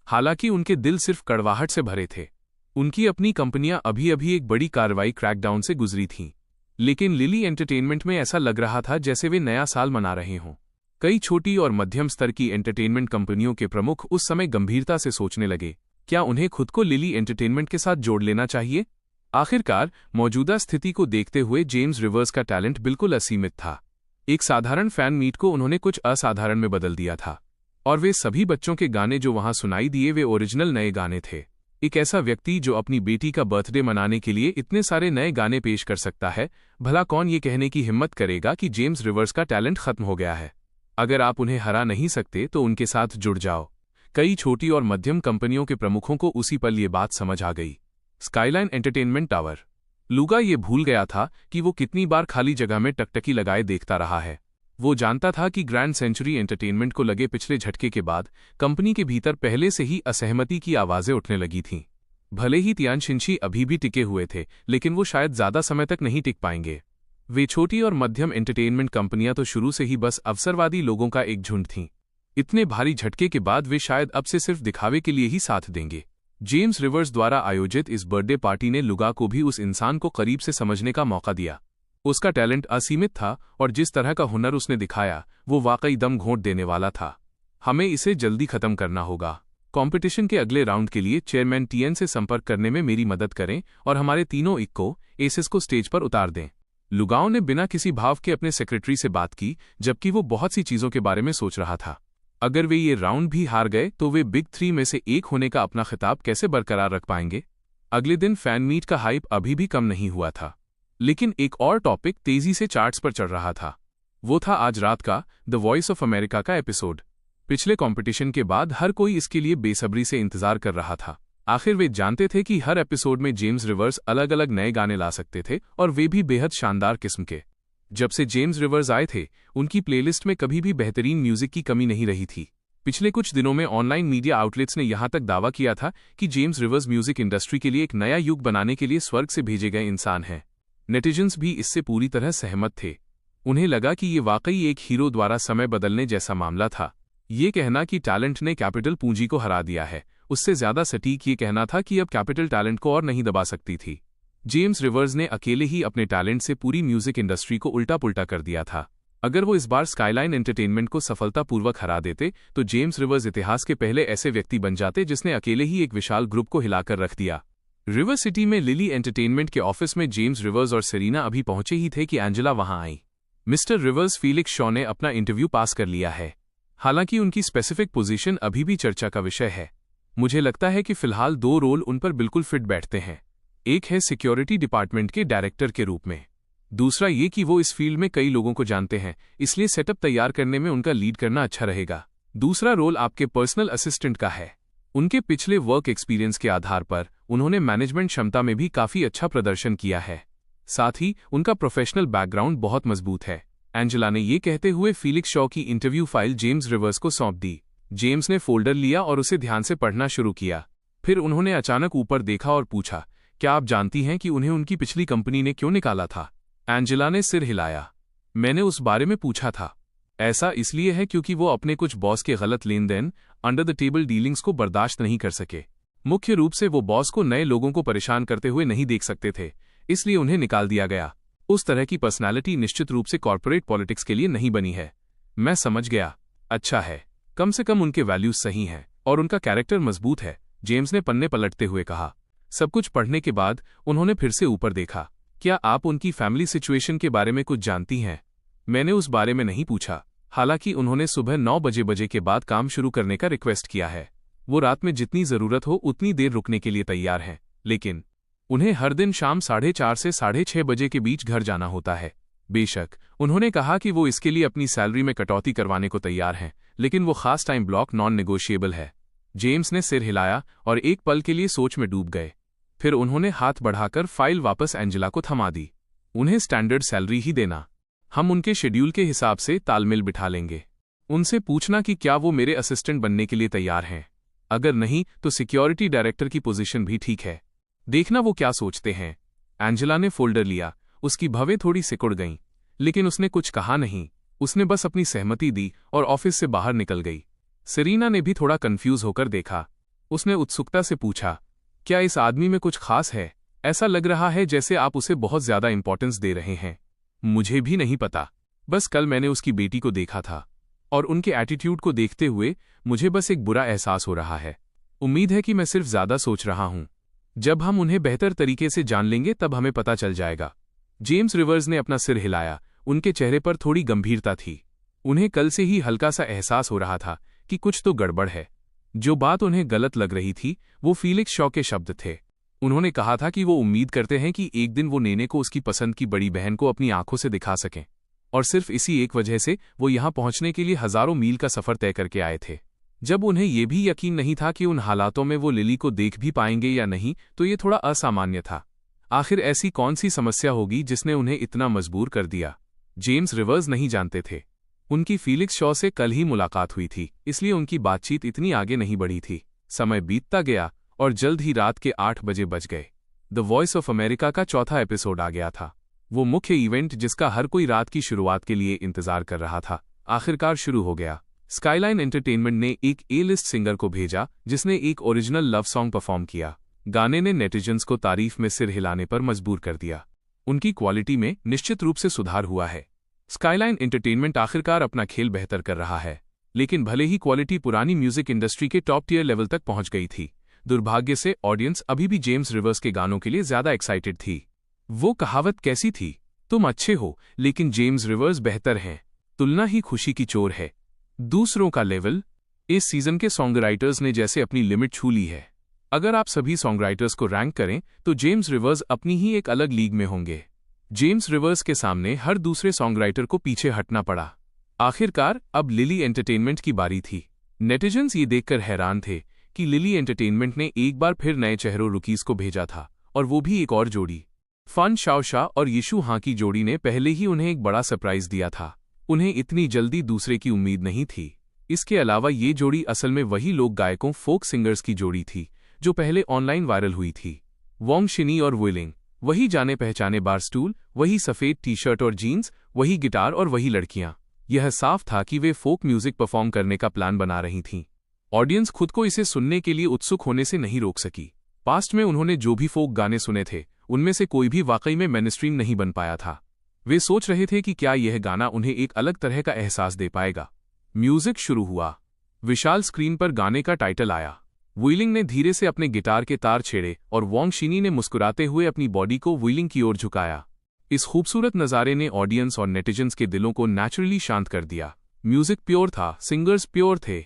हालांकि उनके दिल सिर्फ कड़वाहट से भरे थे। उनकी अपनी कंपनियां अभी अभी एक बड़ी कार्रवाई क्रैकडाउन से गुजरी थीं। लेकिन लिली एंटरटेनमेंट में ऐसा लग रहा था जैसे वे नया साल मना रहे हों। कई छोटी और मध्यम स्तर की एंटरटेनमेंट कंपनियों के प्रमुख उस समय गंभीरता से सोचने लगे, क्या उन्हें खुद को लिली एंटरटेनमेंट के साथ जोड़ लेना चाहिए? आखिरकार मौजूदा स्थिति को देखते हुए जेम्स रिवर्स का टैलेंट बिल्कुल असीमित था। एक साधारण फैन मीट को उन्होंने कुछ असाधारण में बदल दिया था, और वे सभी बच्चों के गाने जो वहां सुनाई दिए वे ओरिजिनल नए गाने थे। एक ऐसा व्यक्ति जो अपनी बेटी का बर्थडे मनाने के लिए इतने सारे नए गाने पेश कर सकता है, भला कौन ये कहने की हिम्मत करेगा कि जेम्स रिवर्स का टैलेंट खत्म हो गया है? अगर आप उन्हें हरा नहीं सकते तो उनके साथ जुड़ जाओ। कई छोटी और मध्यम कंपनियों के प्रमुखों को उसी पल ये बात समझ आ गई। Skyline entertainment tower. लुगा ये भूल गया था कि वो कितनी बार खाली जगह में टकटकी लगाए देखता रहा है। वो जानता था कि ग्रैंड सेंचुरी एंटरटेनमेंट को लगे पिछले झटके के बाद कंपनी के भीतर पहले से ही असहमति की आवाजें उठने लगी थीं। भले ही तियानशिंशी अभी भी टिके हुए थे, लेकिन वो शायद ज्यादा समय तक नहीं टिक पाएंगे। वे छोटी और मध्यम एंटरटेनमेंट कंपनियां तो शुरू से ही बस अवसरवादी लोगों का एक झुंड थीं। इतने भारी झटके के बाद वे शायद अब से सिर्फ दिखावे के लिए ही साथ देंगे। जेम्स रिवर्स द्वारा आयोजित इस बर्थडे पार्टी ने लुगा को भी उस इंसान को करीब से समझने का मौका दिया। उसका टैलेंट असीमित था और जिस तरह का हुनर उसने दिखाया वो वाकई दम घोंट देने वाला था। हमें इसे जल्दी खत्म करना होगा। कंपटीशन के अगले राउंड के लिए चेयरमैन टीएन से संपर्क करने में मेरी मदद करें और हमारे तीनों इक्को एसेस को स्टेज पर उतार दें। लुगाओं ने बिना किसी भाव के अपने सेक्रेटरी से बात की, जबकि वो बहुत सी चीजों के बारे में सोच रहा था। अगर वे ये राउंड भी हार गए तो वे बिग थ्री में से एक होने का अपना खिताब कैसे बरकरार रख पाएंगे? अगले दिन फैन मीट का हाइप अभी भी कम नहीं हुआ था, लेकिन एक और टॉपिक तेजी से चार्ट्स पर चढ़ रहा था। वो था आज रात का द वॉइस ऑफ अमेरिका का एपिसोड। पिछले कंपटीशन के बाद हर कोई इसके लिए बेसब्री से इंतजार कर रहा था। आखिर वे जानते थे कि हर एपिसोड में जेम्स रिवर्स अलग अलग नए गाने ला सकते थे, और वे भी बेहद शानदार किस्म के। जब से जेम्स रिवर्स आए थे, उनकी प्लेलिस्ट में कभी भी बेहतरीन म्यूजिक की कमी नहीं रही थी। पिछले कुछ दिनों में ऑनलाइन मीडिया आउटलेट्स ने यहां तक दावा किया था कि जेम्स रिवर्स म्यूजिक इंडस्ट्री के लिए एक नया युग बनाने के लिए स्वर्ग से भेजे गए इंसान हैं। नेटिजन्स भी इससे पूरी तरह सहमत थे। उन्हें लगा कि ये वाकई एक हीरो द्वारा समय बदलने जैसा मामला था। ये कहना कि टैलेंट ने कैपिटल पूंजी को हरा दिया है, उससे ज्यादा सटीक ये कहना था कि अब कैपिटल टैलेंट को और नहीं दबा सकती थी। जेम्स रिवर्स ने अकेले ही अपने टैलेंट से पूरी म्यूजिक इंडस्ट्री को उल्टा पुल्टा कर दिया था। अगर वो इस बार स्काईलाइन एंटरटेनमेंट को सफलतापूर्वक हरा देते तो जेम्स रिवर्स इतिहास के पहले ऐसे व्यक्ति बन जाते जिसने अकेले ही एक विशाल ग्रुप को हिलाकर रख दिया। रिवर सिटी में लिली एंटरटेनमेंट के ऑफिस में जेम्स रिवर्स और सेरीना अभी पहुंचे ही थे कि एंजेला वहां आई। मिस्टर रिवर्स, फीलिक्स शॉ ने अपना इंटरव्यू पास कर लिया है। हालांकि उनकी स्पेसिफिक पोजीशन अभी भी चर्चा का विषय है। मुझे लगता है कि फिलहाल 2 रोल उन पर बिल्कुल फिट बैठते हैं। एक है सिक्योरिटी डिपार्टमेंट के डायरेक्टर के रूप में, दूसरा ये कि वो इस फील्ड में कई लोगों को जानते हैं, इसलिए सेटअप तैयार करने में उनका लीड करना अच्छा रहेगा। दूसरा रोल आपके पर्सनल असिस्टेंट का है। उनके पिछले वर्क एक्सपीरियंस के आधार पर उन्होंने मैनेजमेंट क्षमता में भी काफी अच्छा प्रदर्शन किया है। साथ ही उनका प्रोफेशनल बैकग्राउंड बहुत मजबूत है। एंजेला ने ये कहते हुए फीलिक्स शॉ की इंटरव्यू फाइल जेम्स रिवर्स को सौंप दी। जेम्स ने फोल्डर लिया और उसे ध्यान से पढ़ना शुरू किया। फिर उन्होंने अचानक ऊपर देखा और पूछा, क्या आप जानती हैं कि उन्हें उनकी पिछली कंपनी ने क्यों निकाला था? एंजेला ने सिर हिलाया। मैंने उस बारे में पूछा था। ऐसा इसलिए है क्योंकि वो अपने कुछ बॉस के गलत लेन देन, अंडर द टेबल डीलिंग्स को बर्दाश्त नहीं कर सके। मुख्य रूप से वो बॉस को नए लोगों को परेशान करते हुए नहीं देख सकते थे, इसलिए उन्हें निकाल दिया गया। उस तरह की पर्सनालिटी निश्चित रूप से कॉर्पोरेट पॉलिटिक्स के लिए नहीं बनी है। मैं समझ गया। अच्छा है, कम से कम उनके वैल्यूज सही हैं और उनका कैरेक्टर मजबूत है, जेम्स ने पन्ने पलटते हुए कहा। सब कुछ पढ़ने के बाद उन्होंने फिर से ऊपर देखा। क्या आप उनकी फैमिली सिचुएशन के बारे में कुछ जानती हैं? मैंने उस बारे में नहीं पूछा। हालांकि उन्होंने सुबह 9 बजे के बाद काम शुरू करने का रिक्वेस्ट किया है। वो रात में जितनी जरूरत हो उतनी देर रुकने के लिए तैयार हैं, लेकिन उन्हें हर दिन शाम 4:30 से 6:30 बजे के बीच घर जाना होता है। बेशक उन्होंने कहा कि वो इसके लिए अपनी सैलरी में कटौती करवाने को तैयार हैं, लेकिन वो खास टाइम ब्लॉक नॉन नेगोशिएबल है। जेम्स ने सिर हिलाया और एक पल के लिए सोच में डूब गए। फिर उन्होंने हाथ बढ़ाकर फाइल वापस एंजेला को थमा दी। उन्हें स्टैंडर्ड सैलरी ही देना। हम उनके शेड्यूल के हिसाब से तालमेल बिठा लेंगे। उनसे पूछना कि क्या वो मेरे असिस्टेंट बनने के लिए तैयार हैं। अगर नहीं तो सिक्योरिटी डायरेक्टर की पोजीशन भी ठीक है। देखना वो क्या सोचते हैं। एंजेला ने फोल्डर लिया। उसकी भवें थोड़ी सिकुड़ गईं, लेकिन उसने कुछ कहा नहीं। उसने बस अपनी सहमति दी और ऑफिस से बाहर निकल गई। सेरीना ने भी थोड़ा कंफ्यूज होकर देखा। उसने उत्सुकता से पूछा, क्या इस आदमी में कुछ खास है? ऐसा लग रहा है जैसे आप उसे बहुत ज्यादा इंपॉर्टेंस दे रहे हैं। मुझे भी नहीं पता, बस कल मैंने उसकी बेटी को देखा था और उनके एटीट्यूड को देखते हुए मुझे बस एक बुरा एहसास हो रहा है। उम्मीद है कि मैं सिर्फ ज्यादा सोच रहा हूं। जब हम उन्हें बेहतर तरीके से जान लेंगे तब हमें पता चल जाएगा। जेम्स रिवर्स ने अपना सिर हिलाया। उनके चेहरे पर थोड़ी गंभीरता थी। उन्हें कल से ही हल्का सा एहसास हो रहा था कि कुछ तो गड़बड़ है। जो बात उन्हें गलत लग रही थी वो फीलिक्स शॉ के शब्द थे। उन्होंने कहा था कि वो उम्मीद करते हैं कि एक दिन वो नेने को उसकी पसंद की बड़ी बहन को अपनी आंखों से दिखा सकें, और सिर्फ इसी एक वजह से वो यहां पहुंचने के लिए हजारों मील का सफर तय करके आए थे। जब उन्हें ये भी यकीन नहीं था कि उन हालातों में वो लिली को देख भी पाएंगे या नहीं, तो ये थोड़ा असामान्य था। आखिर ऐसी कौन सी समस्या होगी जिसने उन्हें इतना मजबूर कर दिया? जेम्स रिवर्स नहीं जानते थे। उनकी फीलिक्स शॉ से कल ही मुलाकात हुई थी, इसलिए उनकी बातचीत इतनी आगे नहीं बढ़ी थी। समय बीतता गया और जल्द ही रात के 8 बजे बज गए। द वॉइस ऑफ अमेरिका का चौथा एपिसोड आ गया था। वो मुख्य इवेंट जिसका हर कोई रात की शुरुआत के लिए इंतजार कर रहा था, आखिरकार शुरू हो गया। स्काईलाइन एंटरटेनमेंट ने एक ए-लिस्ट सिंगर को भेजा जिसने एक ओरिजिनल लव सॉन्ग परफॉर्म किया। गाने ने नेटिजन्स को तारीफ में सिर हिलाने पर मजबूर कर दिया। उनकी क्वालिटी में निश्चित रूप से सुधार हुआ है। स्काईलाइन एंटरटेनमेंट आखिरकार अपना खेल बेहतर कर रहा है, लेकिन भले ही क्वालिटी पुरानी म्यूजिक इंडस्ट्री के टॉप टियर लेवल तक पहुंच गई थी, दुर्भाग्य से ऑडियंस अभी भी जेम्स रिवर्स के गानों के लिए ज्यादा एक्साइटेड थी। वो कहावत कैसी थी, तुम अच्छे हो लेकिन जेम्स रिवर्स बेहतर हैं। तुलना ही खुशी की चोर है। दूसरों का लेवल। इस सीजन के सॉन्ग राइटर्स ने जैसे अपनी लिमिट छू ली है। अगर आप सभी सॉन्ग राइटर्स को रैंक करें तो जेम्स रिवर्स अपनी ही एक अलग लीग में होंगे। जेम्स रिवर्स के सामने हर दूसरे सॉन्ग राइटर को पीछे हटना पड़ा। आखिरकार अब लिली एंटरटेनमेंट की बारी थी। नेटिजन्स ये देखकर हैरान थे कि लिली एंटरटेनमेंट ने एक बार फिर नए चेहरों रुकीज को भेजा था, और वो भी एक और जोड़ी। फन शाओशा और यीशु हां की जोड़ी ने पहले ही उन्हें एक बड़ा सरप्राइज दिया था। उन्हें इतनी जल्दी दूसरे की उम्मीद नहीं थी। इसके अलावा ये जोड़ी असल में वही लोक गायकों फोक सिंगर्स की जोड़ी थी जो पहले ऑनलाइन वायरल हुई थी। वोंग शिनी और वुइलिंग, वही जाने पहचाने बारस्टूल, वही सफेद टी शर्ट और जीन्स, वही गिटार और वही लड़कियां। यह साफ था कि वे फोक म्यूजिक परफॉर्म करने का प्लान बना रही थीं। ऑडियंस खुद को इसे सुनने के लिए उत्सुक होने से नहीं रोक सकी। पास्ट में उन्होंने जो भी फोक गाने सुने थे उनमें से कोई भी वाकई में मेनस्ट्रीम नहीं बन पाया था। वे सोच रहे थे कि क्या यह गाना उन्हें एक अलग तरह का एहसास दे पाएगा। म्यूजिक शुरू हुआ। विशाल स्क्रीन पर गाने का टाइटल आया। वुइलिंग ने धीरे से अपने गिटार के तार छेड़े और वोंग शिनी ने मुस्कुराते हुए अपनी बॉडी को वुइलिंग की ओर झुकाया। इस खूबसूरत नज़ारे ने ऑडियंस और नेटिजन्स के दिलों को नेचुरली शांत कर दिया। म्यूजिक प्योर था, सिंगर्स प्योर थे,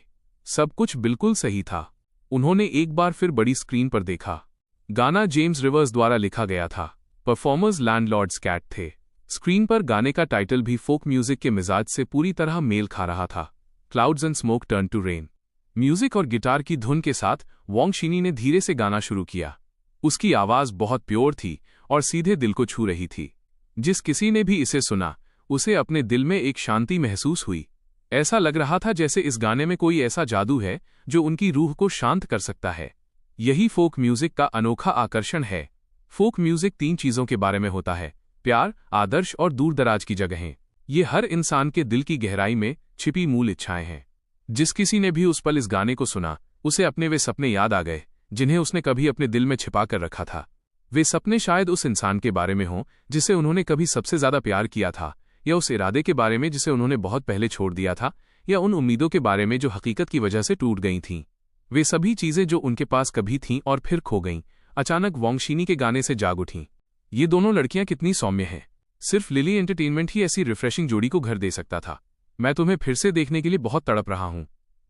सब कुछ बिल्कुल सही था। उन्होंने एक बार फिर बड़ी स्क्रीन पर देखा। गाना जेम्स रिवर्स द्वारा लिखा गया था। परफॉर्मर्स लैंडलॉर्ड्स कैट थे। स्क्रीन पर गाने का टाइटल भी फोक म्यूजिक के मिजाज से पूरी तरह मेल खा रहा था। Clouds and smoke turn to rain. Music और गिटार की धुन के साथ वोंग शिनी ने धीरे से गाना शुरू किया। उसकी आवाज बहुत प्योर थी और सीधे दिल को छू रही थी। जिस किसी ने भी इसे सुना उसे अपने दिल में एक शांति महसूस हुई। ऐसा लग रहा था जैसे इस गाने में कोई ऐसा जादू है जो उनकी रूह को शांत कर सकता है। यही फोक म्यूजिक का अनोखा आकर्षण है। फोक म्यूजिक 3 चीजों के बारे में होता है: प्यार, आदर्श और दूर दराज की जगहें। ये हर इंसान के दिल की गहराई में छिपी मूल इच्छाएं हैं। जिस किसी ने भी उस पल इस गाने को सुना उसे अपने वे सपने याद आ गए जिन्हें उसने कभी अपने दिल में छिपा कर रखा था। वे सपने शायद उस इंसान के बारे में हों जिसे उन्होंने कभी सबसे ज्यादा प्यार किया था, या उस इरादे के बारे में जिसे उन्होंने बहुत पहले छोड़ दिया था, या उन उम्मीदों के बारे में जो हकीकत की वजह से टूट गई थीं। वे सभी चीजें जो उनके पास कभी थीं और फिर खो गईं, अचानक वोंग शिनी के गाने से जाग उठीं। ये दोनों लड़कियां कितनी सौम्य हैं। सिर्फ लिली एंटरटेनमेंट ही ऐसी रिफ्रेशिंग जोड़ी को घर दे सकता था। मैं तुम्हें फिर से देखने के लिए बहुत तड़प रहा हूं।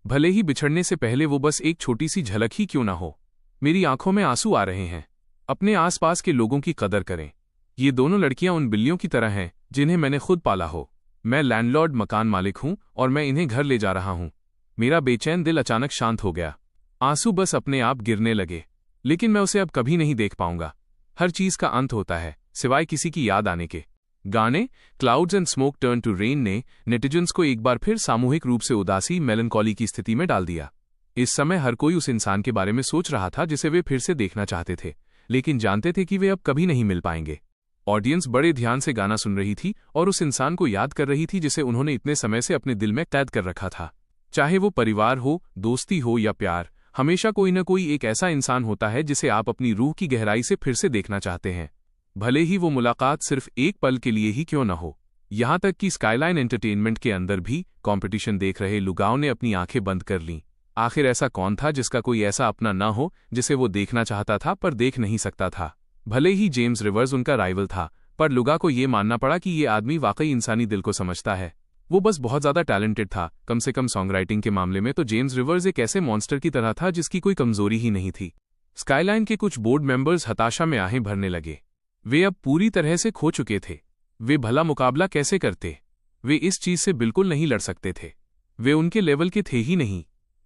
भले ही बिछड़ने से पहले वो बस एक छोटी सी झलक ही क्यों ना हो। मेरी आंखों में आंसू आ रहे हैं। अपने आसपास के लोगों की कदर करें। ये दोनों लड़कियां उन बिल्लियों की तरह हैं जिन्हें मैंने खुद पाला हो। मैं लैंडलॉर्ड मकान मालिक हूं और मैं इन्हें घर ले जा रहा हूं। मेरा बेचैन दिल अचानक शांत हो गया। आंसू बस अपने आप गिरने लगे। लेकिन मैं उसे अब कभी नहीं देख पाऊंगा। हर चीज का अंत होता है, सिवाय किसी की याद आने के। गाने clouds and smoke turn to rain ने नेटिजन्स को एक बार फिर सामूहिक रूप से उदासी मेलनकॉली की स्थिति में डाल दिया। इस समय हर कोई उस इंसान के बारे में सोच रहा था जिसे वे फिर से देखना चाहते थे, लेकिन जानते थे कि वे अब कभी नहीं मिल पाएंगे। ऑडियंस बड़े ध्यान से गाना सुन रही थी और उस इंसान को याद कर रही थी जिसे उन्होंने इतने समय से अपने दिल में कैद कर रखा था। चाहे वो परिवार हो, दोस्ती हो या प्यार, हमेशा कोई न कोई एक ऐसा इंसान होता है जिसे आप अपनी रूह की गहराई से फिर से देखना चाहते हैं, भले ही वो मुलाकात सिर्फ एक पल के लिए ही क्यों न हो। यहां तक कि स्काईलाइन एंटरटेनमेंट के अंदर भी कॉम्पिटिशन देख रहे लुगाओं ने अपनी आंखें बंद कर लीं। आखिर ऐसा कौन था जिसका कोई ऐसा अपना न हो जिसे वो देखना चाहता था पर देख नहीं सकता था। भले ही जेम्स रिवर्स उनका राइवल था, पर लुगा को ये मानना पड़ा कि ये आदमी वाकई इंसानी दिल को समझता है। वो बस बहुत ज्यादा टैलेंटेड था। कम से कम सॉन्ग राइटिंग के मामले में तो जेम्स रिवर्स एक ऐसे मॉन्स्टर की तरह था जिसकी कोई कमजोरी ही नहीं थी। स्काईलाइन के कुछ बोर्ड मेंबर्स हताशा में आहें भरने लगे। वे अब पूरी तरह से खो चुके थे। वे भला मुकाबला कैसे करते? वे इस चीज से बिल्कुल नहीं लड़ सकते थे। वे उनके लेवल के थे ही नहीं।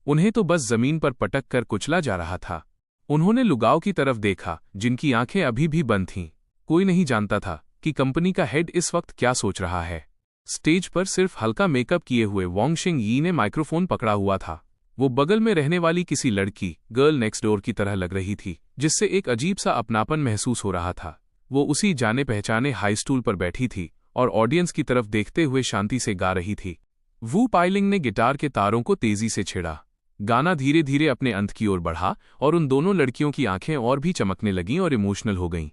उन्हें तो बस जमीन पर पटक कर कुचला जा रहा था। उन्होंने लुगाओं की तरफ देखा, जिनकी आंखें अभी भी बंद थीं। कोई नहीं जानता था कि कंपनी का हेड इस वक्त क्या सोच रहा है। स्टेज पर सिर्फ हल्का मेकअप किए हुए वॉन्ग शिंग यी ने माइक्रोफोन पकड़ा हुआ था। वो बगल में रहने वाली किसी लड़की, गर्ल नेक्स्ट डोर की तरह लग रही थी, जिससे एक अजीब सा अपनापन महसूस हो रहा था। वो उसी जाने पहचाने हाई स्टूल पर बैठी थी और ऑडियंस की तरफ देखते हुए शांति से गा रही थी। वू पाइलिंग ने गिटार के तारों को तेजी से छेड़ा। गाना धीरे धीरे अपने अंत की ओर बढ़ा और उन दोनों लड़कियों की आंखें और भी चमकने लगीं और इमोशनल हो गईं।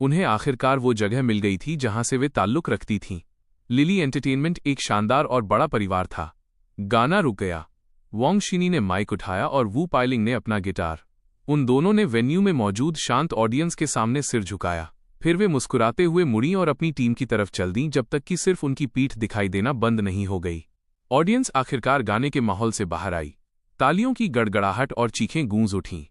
उन्हें आखिरकार वो जगह मिल गई थी जहां से वे ताल्लुक रखती थीं। लिली एंटरटेनमेंट एक शानदार और बड़ा परिवार था। गाना रुक गया। वॉन्ग शिनी ने माइक उठाया और वू पाइलिंग ने अपना गिटार। उन दोनों ने वेन्यू में मौजूद शांत ऑडियंस के सामने सिर झुकाया। फिर वे मुस्कुराते हुए मुड़ी और अपनी टीम की तरफ चल दीं जब तक कि सिर्फ उनकी पीठ दिखाई देना बंद नहीं हो गई। ऑडियंस आखिरकार गाने के माहौल से बाहर आई। तालियों की गड़गड़ाहट और चीखें गूंज उठीं।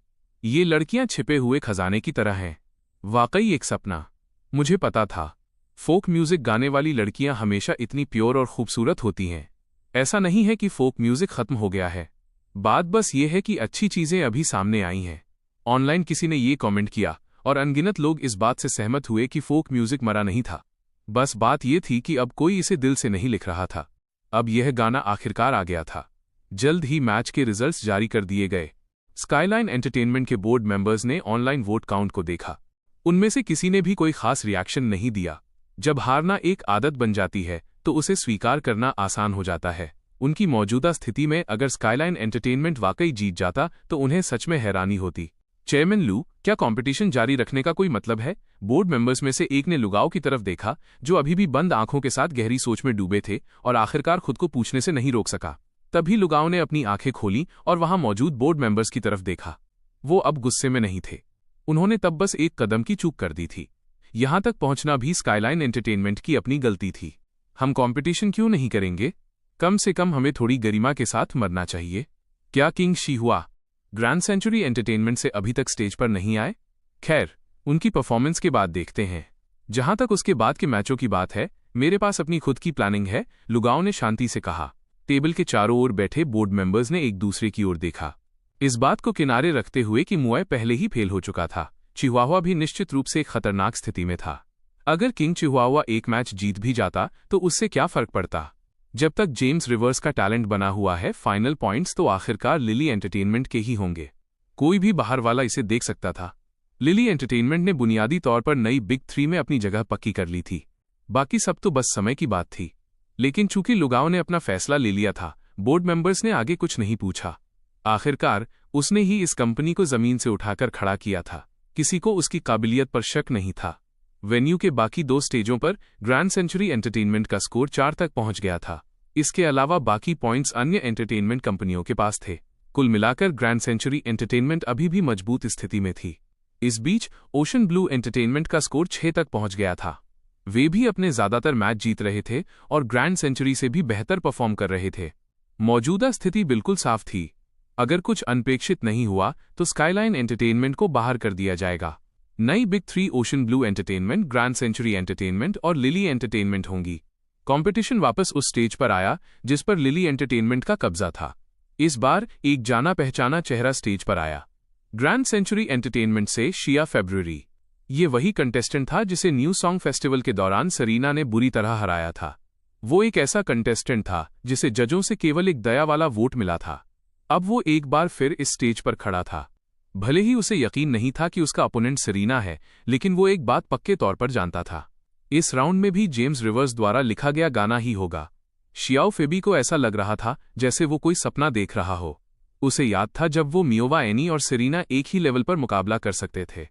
ये लड़कियां छिपे हुए खजाने की तरह हैं। वाकई एक सपना। मुझे पता था, फोक म्यूजिक गाने वाली लड़कियां हमेशा इतनी प्योर और खूबसूरत होती हैं। ऐसा नहीं है कि फोक म्यूजिक खत्म हो गया है। बात बस ये है कि अच्छी चीजें अभी सामने आई हैं। ऑनलाइन किसी ने ये कमेंट किया और अनगिनत लोग इस बात से सहमत हुए कि फोक म्यूजिक मरा नहीं था। बस बात यह थी कि अब कोई इसे दिल से नहीं लिख रहा था। अब यह गाना आखिरकार आ गया था। जल्द ही मैच के रिजल्ट्स जारी कर दिए गए। स्काईलाइन एंटरटेनमेंट के बोर्ड मेंबर्स ने ऑनलाइन वोट काउंट को देखा। उनमें से किसी ने भी कोई खास रिएक्शन नहीं दिया। जब हारना एक आदत बन जाती है तो उसे स्वीकार करना आसान हो जाता है। उनकी मौजूदा स्थिति में अगर स्काईलाइन एंटरटेनमेंट वाकई जीत जाता तो उन्हें सच में हैरानी होती। चेयरमैन लू, क्या कंपटीशन जारी रखने का कोई मतलब है? बोर्ड मेंबर्स में से एक ने लुगाओं की तरफ देखा, जो अभी भी बंद आंखों के साथ गहरी सोच में डूबे थे और आखिरकार खुद को पूछने से नहीं रोक सका। तभी लुगाओं ने अपनी आंखें खोलीं और वहां मौजूद बोर्ड मेंबर्स की तरफ देखा। वो अब गुस्से में नहीं थे। उन्होंने तब बस एक कदम की चूक कर दी थी। यहां तक पहुंचना भी स्काईलाइन एंटरटेनमेंट की अपनी गलती थी। हम कंपटीशन क्यों नहीं करेंगे? कम से कम हमें थोड़ी गरिमा के साथ मरना चाहिए। क्या किंग शिहुआ ग्रैंड सेंचुरी एंटरटेनमेंट से अभी तक स्टेज पर नहीं आए? खैर, उनकी परफॉर्मेंस के बाद देखते हैं। जहां तक उसके बाद के मैचों की बात है, मेरे पास अपनी खुद की प्लानिंग है, लुगाओं ने शांति से कहा। टेबल के चारों ओर बैठे बोर्ड मेंबर्स ने एक दूसरे की ओर देखा, इस बात को किनारे रखते हुए कि मुए पहले ही फेल हो चुका था। चिहुआहुआ भी निश्चित रूप से एक खतरनाक स्थिति में था। अगर किंग चिहुआहुआ एक मैच जीत भी जाता तो उससे क्या फर्क पड़ता? जब तक जेम्स रिवर्स का टैलेंट बना हुआ है, फाइनल पॉइंट्स तो आखिरकार लिली एंटरटेनमेंट के ही होंगे। कोई भी बाहर वाला इसे देख सकता था। लिली एंटरटेनमेंट ने बुनियादी तौर पर नई बिग 3 में अपनी जगह पक्की कर ली थी। बाकी सब तो बस समय की बात थी। लेकिन चूंकि लुगाओं ने अपना फैसला ले लिया था, बोर्ड मेंबर्स ने आगे कुछ नहीं पूछा। आखिरकार उसने ही इस कंपनी को जमीन से उठाकर खड़ा किया था। किसी को उसकी काबिलियत पर शक नहीं था। वेन्यू के बाकी 2 स्टेजों पर ग्रैंड सेंचुरी एंटरटेनमेंट का स्कोर 4 तक पहुंच गया था। इसके अलावा बाकी पॉइंट्स अन्य एंटरटेनमेंट कंपनियों के पास थे। कुल मिलाकर ग्रैंड सेंचुरी एंटरटेनमेंट अभी भी मजबूत स्थिति में थी। इस बीच ओशन ब्लू एंटरटेनमेंट का स्कोर 6 तक पहुंच गया था। वे भी अपने ज्यादातर मैच जीत रहे थे और ग्रैंड सेंचुरी से भी बेहतर परफॉर्म कर रहे थे। मौजूदा स्थिति बिल्कुल साफ थी। अगर कुछ अनपेक्षित नहीं हुआ तो स्काईलाइन एंटरटेनमेंट को बाहर कर दिया जाएगा। नई big 3 Ocean Blue Entertainment, Grand Century Entertainment और लिली एंटरटेनमेंट होंगी। कंपटीशन वापस उस स्टेज पर आया जिस पर लिली एंटरटेनमेंट का कब्जा था। इस बार एक जाना पहचाना चेहरा स्टेज पर आया। ग्रैंड सेंचुरी एंटरटेनमेंट से शिया फरवरी। ये वही कंटेस्टेंट था जिसे न्यू सॉन्ग फेस्टिवल के दौरान सरीना ने बुरी तरह हराया था। वो एक ऐसा कंटेस्टेंट था जिसे जजों से केवल एक दया वाला वोट मिला था। अब वो एक बार फिर इस स्टेज पर खड़ा था। भले ही उसे यकीन नहीं था कि उसका अपोनेंट सरीना है, लेकिन वो एक बात पक्के तौर पर जानता था, इस राउंड में भी जेम्स रिवर्स द्वारा लिखा गया गाना ही होगा। शियाओ फेबी को ऐसा लग रहा था जैसे वो कोई सपना देख रहा हो। उसे याद था जब वो मियोवा एनी और सरीना एक ही लेवल पर मुकाबला कर सकते थे,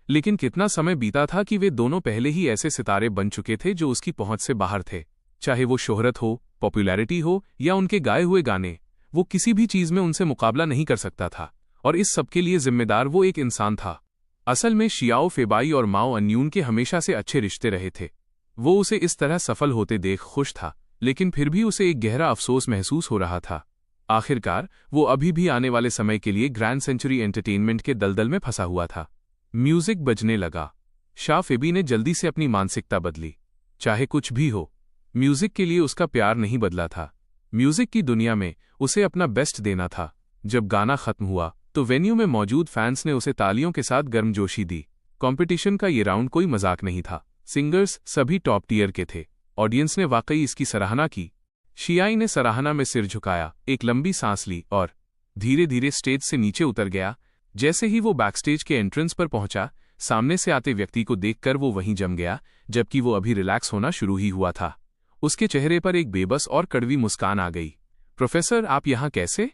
लेकिन कितना समय बीता था कि वे दोनों पहले ही ऐसे सितारे बन चुके थे जो उसकी पहुंच से बाहर थे। चाहे वो शोहरत हो, पॉपुलैरिटी हो या उनके गाए हुए गाने, वो किसी भी चीज में उनसे मुकाबला नहीं कर सकता था, और इस सबके लिए जिम्मेदार वो एक इंसान था। असल में शियाओ फेबाई और माओ अन्यून के हमेशा से अच्छे रिश्ते रहे थे। वो उसे इस तरह सफल होते देख खुश था, लेकिन फिर भी उसे एक गहरा अफसोस महसूस हो रहा था। आखिरकार वो अभी भी आने वाले समय के लिए ग्रैंड सेंचुरी एंटरटेनमेंट के दलदल में फंसा हुआ था। म्यूजिक बजने लगा। शाह फेबी ने जल्दी से अपनी मानसिकता बदली। चाहे कुछ भी हो, म्यूजिक के लिए उसका प्यार नहीं बदला था। म्यूजिक की दुनिया में उसे अपना बेस्ट देना था। जब गाना खत्म हुआ तो वेन्यू में मौजूद फैंस ने उसे तालियों के साथ गर्मजोशी दी। कंपटीशन का ये राउंड कोई मजाक नहीं था। सिंगर्स सभी टॉप टियर के थे। ऑडियंस ने वाकई इसकी सराहना की। शियाई ने सराहना में सिर झुकाया, एक लंबी सांस ली और धीरे धीरे स्टेज से नीचे उतर गया। जैसे ही वो बैकस्टेज के एंट्रेंस पर पहुंचा, सामने से आते व्यक्ति को देखकर वो वहीं जम गया, जबकि वो अभी रिलैक्स होना शुरू ही हुआ था। उसके चेहरे पर एक बेबस और कड़वी मुस्कान आ गई। प्रोफेसर, आप यहाँ कैसे?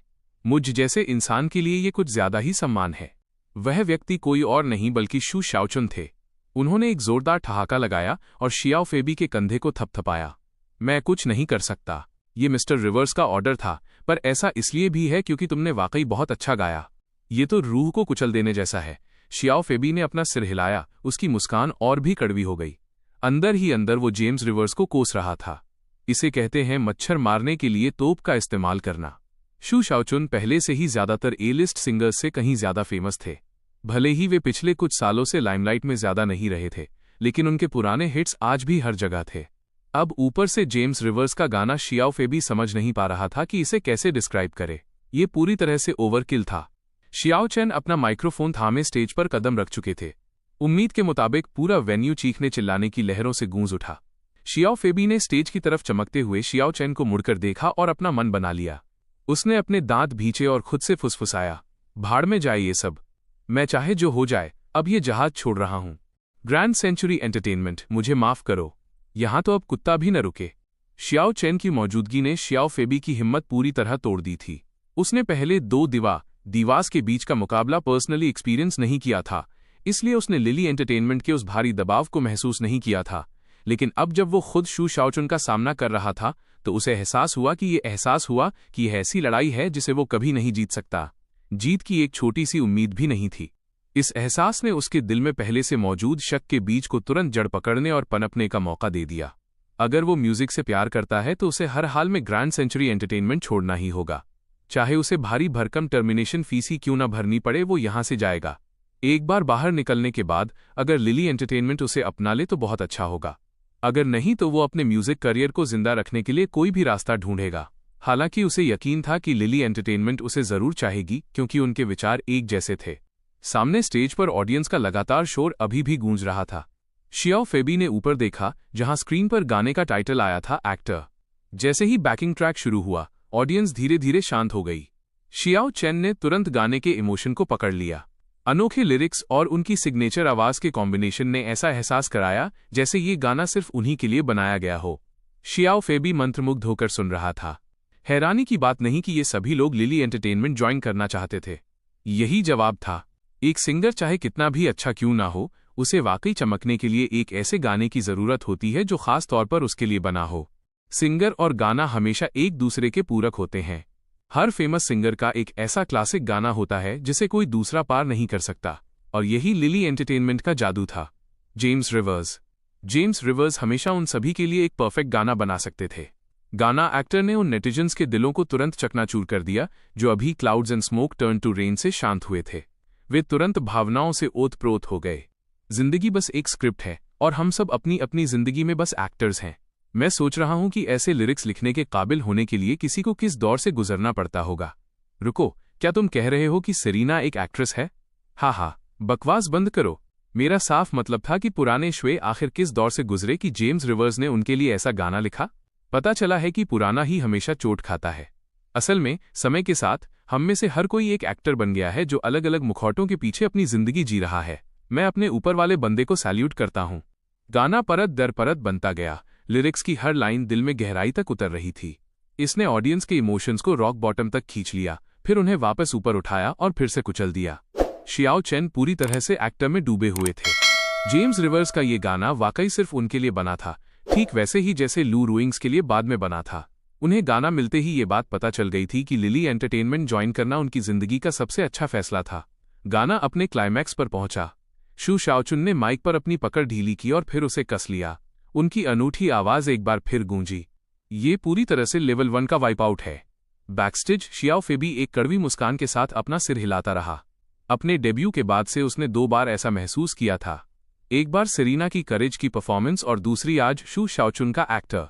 मुझ जैसे इंसान के लिए ये कुछ ज्यादा ही सम्मान है। वह व्यक्ति कोई और नहीं बल्कि शू शाओचुन थे। उन्होंने एक जोरदार ठहाका लगाया और शियाओ फेबी के कंधे को थपथपाया। मैं कुछ नहीं कर सकता, ये मिस्टर रिवर्स का ऑर्डर था, पर ऐसा इसलिए भी है क्योंकि तुमने वाकई बहुत अच्छा गाया। ये तो रूह को कुचल देने जैसा है। शियाओ फेबी ने अपना सिर हिलाया, उसकी मुस्कान और भी कड़वी हो गई। अंदर ही अंदर वो जेम्स रिवर्स को कोस रहा था। इसे कहते हैं मच्छर मारने के लिए तोप का इस्तेमाल करना। शू शाओचुन पहले से ही ज्यादातर ए लिस्ट सिंगर्स से कहीं ज्यादा फेमस थे। भले ही वे पिछले कुछ सालों से लाइमलाइट में ज्यादा नहीं रहे थे, लेकिन उनके पुराने हिट्स आज भी हर जगह थे। अब ऊपर से जेम्स रिवर्स का गाना शियाओ फेबी समझ नहीं पा रहा था कि इसे कैसे डिस्क्राइब करे। ये पूरी तरह से ओवरकिल था। शियाओ चैन अपना माइक्रोफोन थामे स्टेज पर कदम रख चुके थे। उम्मीद के मुताबिक पूरा वेन्यू चीखने चिल्लाने की लहरों से गूंज उठा। शियाओ फेबी ने स्टेज की तरफ चमकते हुए शियाओ चैन को मुड़कर देखा और अपना मन बना लिया। उसने अपने दांत भींचे और खुद से फुसफुसाया, भाड़ में जाए ये सब, मैं चाहे जो हो जाए, अब ये जहाज छोड़ रहा हूं। ग्रैंड सेंचुरी एंटरटेनमेंट, मुझे माफ करो, यहां तो अब कुत्ता भी न रुके। शियाओ चैन की मौजूदगी ने शियाओ फेबी की हिम्मत पूरी तरह तोड़ दी थी। उसने पहले दो दीवास के बीच का मुकाबला पर्सनली एक्सपीरियंस नहीं किया था, इसलिए उसने लिली एंटरटेनमेंट के उस भारी दबाव को महसूस नहीं किया था। लेकिन अब जब वो खुद शू शाओचुन का सामना कर रहा था, तो उसे एहसास हुआ कि यह ऐसी लड़ाई है जिसे वो कभी नहीं जीत सकता। जीत की एक छोटी सी उम्मीद भी नहीं थी। इस एहसास ने उसके दिल में पहले से मौजूद शक के बीज को तुरंत जड़ पकड़ने और पनपने का मौका दे दिया। अगर वो म्यूजिक से प्यार करता है तो उसे हर हाल में ग्रैंड सेंचुरी एंटरटेनमेंट छोड़ना ही होगा। चाहे उसे भारी भरकम टर्मिनेशन फीस ही क्यों न भरनी पड़े, वो यहां से जाएगा। एक बार बाहर निकलने के बाद अगर लिली एंटरटेनमेंट उसे अपना ले तो बहुत अच्छा होगा। अगर नहीं तो वो अपने म्यूजिक करियर को जिंदा रखने के लिए कोई भी रास्ता ढूंढेगा। हालांकि उसे यकीन था कि लिली एंटरटेनमेंट उसे जरूर चाहेगी, क्योंकि उनके विचार एक जैसे थे। सामने स्टेज पर ऑडियंस का लगातार शोर अभी भी गूंज रहा था। शियाओ फेबी ने ऊपर देखा, जहां स्क्रीन पर गाने का टाइटल आया था, एक्टर। जैसे ही बैकिंग ट्रैक शुरू हुआ, ऑडियंस धीरे धीरे शांत हो गई। शियाओ चैन ने तुरंत गाने के इमोशन को पकड़ लिया। अनोखे लिरिक्स और उनकी सिग्नेचर आवाज के कॉम्बिनेशन ने ऐसा एहसास कराया जैसे ये गाना सिर्फ उन्हीं के लिए बनाया गया हो। शियाओ फेबी मंत्रमुग्ध होकर सुन रहा था। हैरानी की बात नहीं कि ये सभी लोग लिली एंटरटेनमेंट ज्वाइन करना चाहते थे। यही जवाब था। एक सिंगर चाहे कितना भी अच्छा क्यों ना हो, उसे वाकई चमकने के लिए एक ऐसे गाने की जरूरत होती है जो खास तौर पर उसके लिए बना हो। सिंगर और गाना हमेशा एक दूसरे के पूरक होते हैं। हर फेमस सिंगर का एक ऐसा क्लासिक गाना होता है जिसे कोई दूसरा पार नहीं कर सकता, और यही लिली एंटरटेनमेंट का जादू था। जेम्स रिवर्स हमेशा उन सभी के लिए एक परफेक्ट गाना बना सकते थे। गाना एक्टर ने उन नेटिजन्स के दिलों को तुरंत चकनाचूर कर दिया जो अभी clouds and smoke turn to rain से शांत हुए थे। वे तुरंत भावनाओं से ओत-प्रोत हो गए। जिंदगी बस एक स्क्रिप्ट है और हम सब अपनी अपनी जिंदगी में बस एक्टर्स हैं। मैं सोच रहा हूं कि ऐसे लिरिक्स लिखने के काबिल होने के लिए किसी को किस दौर से गुजरना पड़ता होगा। रुको, क्या तुम कह रहे हो कि सेरीना एक एक्ट्रेस है? हाँ, बकवास बंद करो। मेरा साफ मतलब था कि पुराने श्वे आखिर किस दौर से गुजरे कि जेम्स रिवर्स ने उनके लिए ऐसा गाना लिखा। पता चला है कि पुराना ही हमेशा चोट खाता है। असल में समय के साथ हम में से हर कोई एक एक्टर बन गया है जो अलग अलग मुखौटों के पीछे अपनी जिंदगी जी रहा है। मैं अपने ऊपर वाले बंदे को सैल्यूट करता हूं। गाना परत दर परत बनता गया, लिरिक्स की हर लाइन दिल में गहराई तक उतर रही थी। इसने ऑडियंस के इमोशंस को रॉक बॉटम तक खींच लिया, फिर उन्हें वापस ऊपर उठाया और फिर से कुचल दिया। शियाओ चेन पूरी तरह से एक्टर में डूबे हुए थे। जेम्स रिवर्स का ये गाना वाकई सिर्फ उनके लिए बना था, ठीक वैसे ही जैसे लू रूइंग्स के लिए बाद में बना था। उन्हें गाना मिलते ही ये बात पता चल गई थी कि लिली एंटरटेनमेंट ज्वाइन करना उनकी जिंदगी का सबसे अच्छा फैसला था। गाना अपने क्लाइमैक्स पर पहुंचा। शू शाओचुन ने माइक पर अपनी पकड़ ढीली की और फिर उसे कस लिया। उनकी अनूठी आवाज एक बार फिर गूंजी। ये पूरी तरह से लेवल 1 का वाइप आउट है। बैकस्टेज शियाओ फेबी एक कड़वी मुस्कान के साथ अपना सिर हिलाता रहा। अपने डेब्यू के बाद से उसने 2 बार ऐसा महसूस किया था, एक बार सेरीना की करेज की परफॉर्मेंस और दूसरी आज शू शाओचुन का एक्टर।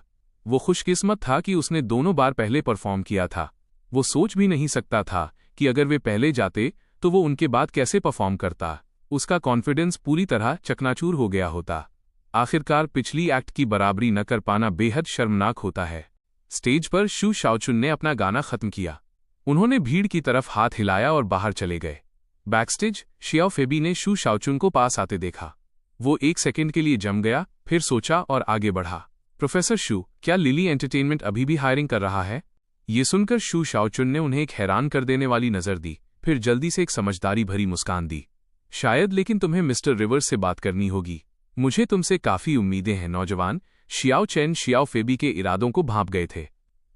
वो खुशकिस्मत था कि उसने दोनों बार पहले परफॉर्म किया था। वो सोच भी नहीं सकता था कि अगर वे पहले जाते तो वो उनके बाद कैसे परफॉर्म करता। उसका कॉन्फिडेंस पूरी तरह चकनाचूर हो गया होता। आखिरकार पिछली एक्ट की बराबरी न कर पाना बेहद शर्मनाक होता है। स्टेज पर शू शाओचुन ने अपना गाना खत्म किया। उन्होंने भीड़ की तरफ हाथ हिलाया और बाहर चले गए। बैकस्टेज शियाओ फेबी ने शू शाओचुन को पास आते देखा। वो 1 सेकंड के लिए जम गया, फिर सोचा और आगे बढ़ा। प्रोफेसर शू, क्या लिली एंटरटेनमेंट अभी भी हायरिंग कर रहा है? ये सुनकर शू शाओचुन ने उन्हें एक हैरान कर देने वाली नजर दी, फिर जल्दी से एक समझदारी भरी मुस्कान दी। शायद, लेकिन तुम्हें मिस्टर रिवर्स से बात करनी होगी। मुझे तुमसे काफी उम्मीदें हैं नौजवान। शियाओ चेन शियाओ फेबी के इरादों को भांप गए थे।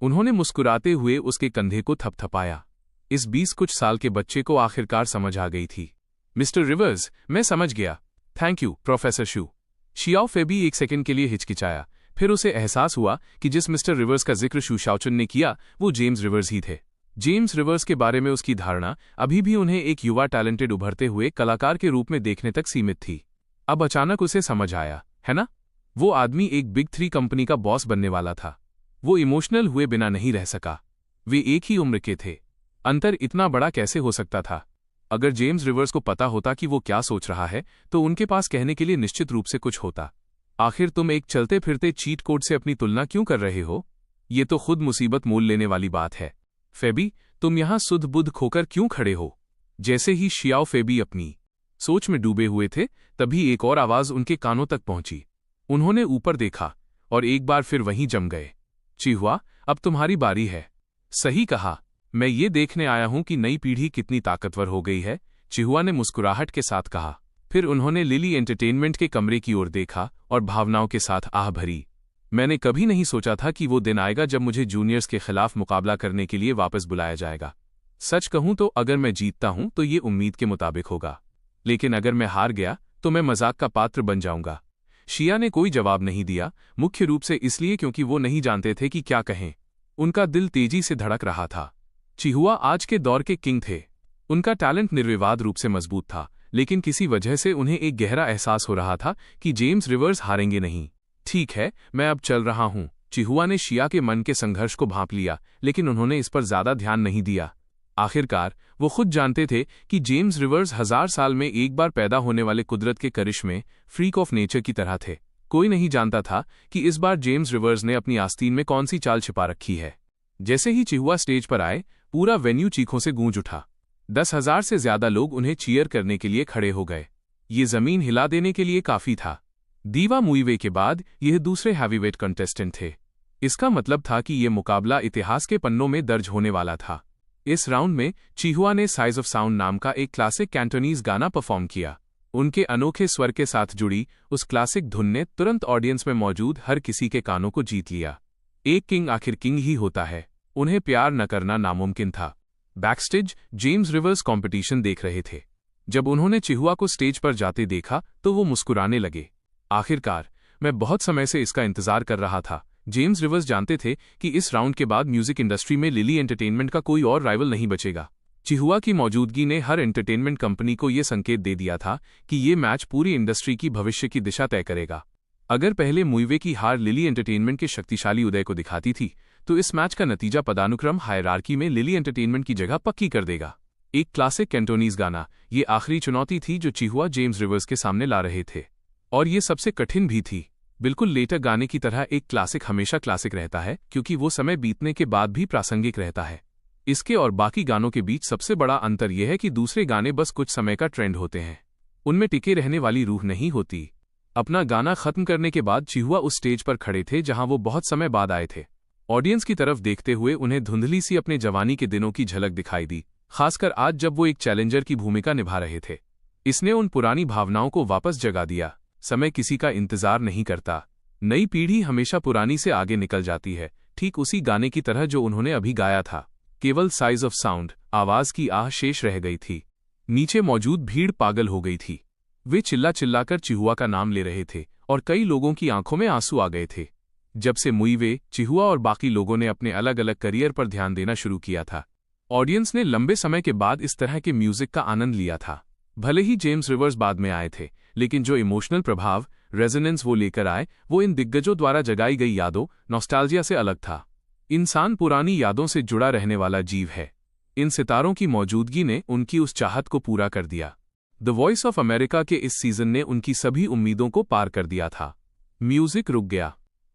उन्होंने मुस्कुराते हुए उसके कंधे को थपथपाया। इस 20 कुछ साल के बच्चे को आखिरकार समझ आ गई थी। मिस्टर रिवर्स, मैं समझ गया। Thank you professor shoe. Xiao फेबी 1 second के लिए हिचकिचाया, फिर उसे एहसास हुआ कि जिस मिस्टर रिवर्स का जिक्र शू शाओचुन ने किया वो जेम्स रिवर्स ही थे। जेम्स रिवर्स के बारे में उसकी धारणा अभी भी उन्हें एक युवा टैलेंटेड उभरते हुए कलाकार के रूप में देखने तक सीमित थी। अब अचानक उसे समझ आया, है ना? वो आदमी एक बिग 3 कंपनी का बॉस बनने वाला था। वो इमोशनल हुए बिना नहीं रह सका। वे एक ही उम्र के थे। अंतर इतना बड़ा कैसे हो सकता था? अगर जेम्स रिवर्स को पता होता कि वो क्या सोच रहा है तो उनके पास कहने के लिए निश्चित रूप से कुछ होता। आखिर तुम एक चलते फिरते चीट कोड से अपनी तुलना क्यों कर रहे हो? ये तो खुद मुसीबत मोल लेने वाली बात है। फेबी, तुम यहां सुध बुध खोकर क्यों खड़े हो? जैसे ही शियाओ फेबी अपनी सोच में डूबे हुए थे, तभी एक और आवाज उनके कानों तक पहुंची। उन्होंने ऊपर देखा और एक बार फिर वहीं जम गए। चिहुआ, अब तुम्हारी बारी है। सही कहा, मैं ये देखने आया हूं कि नई पीढ़ी कितनी ताकतवर हो गई है, चिहुआ ने मुस्कुराहट के साथ कहा। फिर उन्होंने लिली एंटरटेनमेंट के कमरे की ओर देखा और भावनाओं के साथ आह भरी। मैंने कभी नहीं सोचा था कि वो दिन आएगा जब मुझे जूनियर्स के खिलाफ मुकाबला करने के लिए वापस बुलाया जाएगा। सच कहूं तो अगर मैं जीतता हूं तो ये उम्मीद के मुताबिक होगा, लेकिन अगर मैं हार गया तो मैं मजाक का पात्र बन जाऊंगा। शिया ने कोई जवाब नहीं दिया, मुख्य रूप से इसलिए क्योंकि वो नहीं जानते थे कि क्या कहें। उनका दिल तेजी से धड़क रहा था। चिहुआ आज के दौर के किंग थे। उनका टैलेंट निर्विवाद रूप से मजबूत था, लेकिन किसी वजह से उन्हें एक गहरा एहसास हो रहा था कि जेम्स रिवर्स हारेंगे नहीं। ठीक है, मैं अब चल रहा हूं। चिहुआ ने शिया के मन के संघर्ष को भांप लिया, लेकिन उन्होंने इस पर ज्यादा ध्यान नहीं दिया। आखिरकार वो खुद जानते थे कि जेम्स रिवर्स 1000 साल में एक बार पैदा होने वाले कुदरत के करिश्मे, फ्रीक ऑफ नेचर की तरह थे। कोई नहीं जानता था कि इस बार जेम्स रिवर्स ने अपनी आस्तीन में कौन सी चाल छिपा रखी है। जैसे ही चिहुआ स्टेज पर आए, पूरा वेन्यू चीखों से गूंज उठा। 10,000 से ज्यादा लोग उन्हें चीयर करने के लिए खड़े हो गए। ये जमीन हिला देने के लिए काफी था। दीवा मुइवे के बाद यह दूसरे हैवीवेट कंटेस्टेंट थे। इसका मतलब था कि यह मुकाबला इतिहास के पन्नों में दर्ज होने वाला था। इस राउंड में चिहुआ ने साइज ऑफ साउंड नाम का एक क्लासिक कैंटोनीज गाना परफॉर्म किया। उनके अनोखे स्वर के साथ जुड़ी उस क्लासिक धुन ने तुरंत ऑडियंस में मौजूद हर किसी के कानों को जीत लिया। एक किंग आखिर किंग ही होता है, उन्हें प्यार न करना नामुमकिन था। बैकस्टेज जेम्स रिवर्स कंपटीशन देख रहे थे। जब उन्होंने चिहुआ को स्टेज पर जाते देखा तो वो मुस्कुराने लगे। आखिरकार, मैं बहुत समय से इसका इंतजार कर रहा था। जेम्स रिवर्स जानते थे कि इस राउंड के बाद म्यूजिक इंडस्ट्री में लिली एंटरटेनमेंट का कोई और राइवल नहीं बचेगा। चिहुआ की मौजूदगी ने हर एंटरटेनमेंट कंपनी को यह संकेत दे दिया था कि ये मैच पूरी इंडस्ट्री की भविष्य की दिशा तय करेगा। अगर पहले मुइवे की हार लिली एंटरटेनमेंट के शक्तिशाली उदय को दिखाती थी, तो इस मैच का नतीजा पदानुक्रम हायरार्की में लिली एंटरटेनमेंट की जगह पक्की कर देगा। एक क्लासिक कैंटोनीज गाना, ये आखिरी चुनौती थी जो चिहुआ जेम्स रिवर्स के सामने ला रहे थे, और ये सबसे कठिन भी थी। बिल्कुल लेटर गाने की तरह एक क्लासिक हमेशा क्लासिक रहता है, क्योंकि वो समय बीतने के बाद भी प्रासंगिक रहता है। इसके और बाकी गानों के बीच सबसे बड़ा अंतर यह है कि दूसरे गाने बस कुछ समय का ट्रेंड होते हैं, उनमें टिके रहने वाली रूह नहीं होती। अपना गाना खत्म करने के बाद चिहुआ उस स्टेज पर खड़े थे जहां वो बहुत समय बाद आए थे। ऑडियंस की तरफ देखते हुए उन्हें धुंधली सी अपने जवानी के दिनों की झलक दिखाई दी, खासकर आज जब वो एक चैलेंजर की भूमिका निभा रहे थे। इसने उन पुरानी भावनाओं को वापस जगा दिया। समय किसी का इंतजार नहीं करता, नई पीढ़ी हमेशा पुरानी से आगे निकल जाती है, ठीक उसी गाने की तरह जो उन्होंने अभी गाया था। केवल साइज ऑफ साउंड, आवाज की आह शेष रह गई थी। नीचे मौजूद भीड़ पागल हो गई थी। वे चिल्ला चिल्लाकर चिहुआ का नाम ले रहे थे और कई लोगों की आंखों में आंसू आ गए थे। जब से मुइवे, चिहुआ और बाकी लोगों ने अपने अलग अलग करियर पर ध्यान देना शुरू किया था, ऑडियंस ने लंबे समय के बाद इस तरह के म्यूजिक का आनंद लिया था। भले ही जेम्स रिवर्स बाद में आए थे, लेकिन जो इमोशनल प्रभाव, रेजोनेंस वो लेकर आए, वो इन दिग्गजों द्वारा जगाई गई यादों, नॉस्टैल्जिया से अलग था। इंसान पुरानी यादों से जुड़ा रहने वाला जीव है। इन सितारों की मौजूदगी ने उनकी उस चाहत को पूरा कर दिया। द वॉइस ऑफ अमेरिका के इस सीजन ने उनकी सभी उम्मीदों को पार कर दिया था। म्यूजिक रुक गया।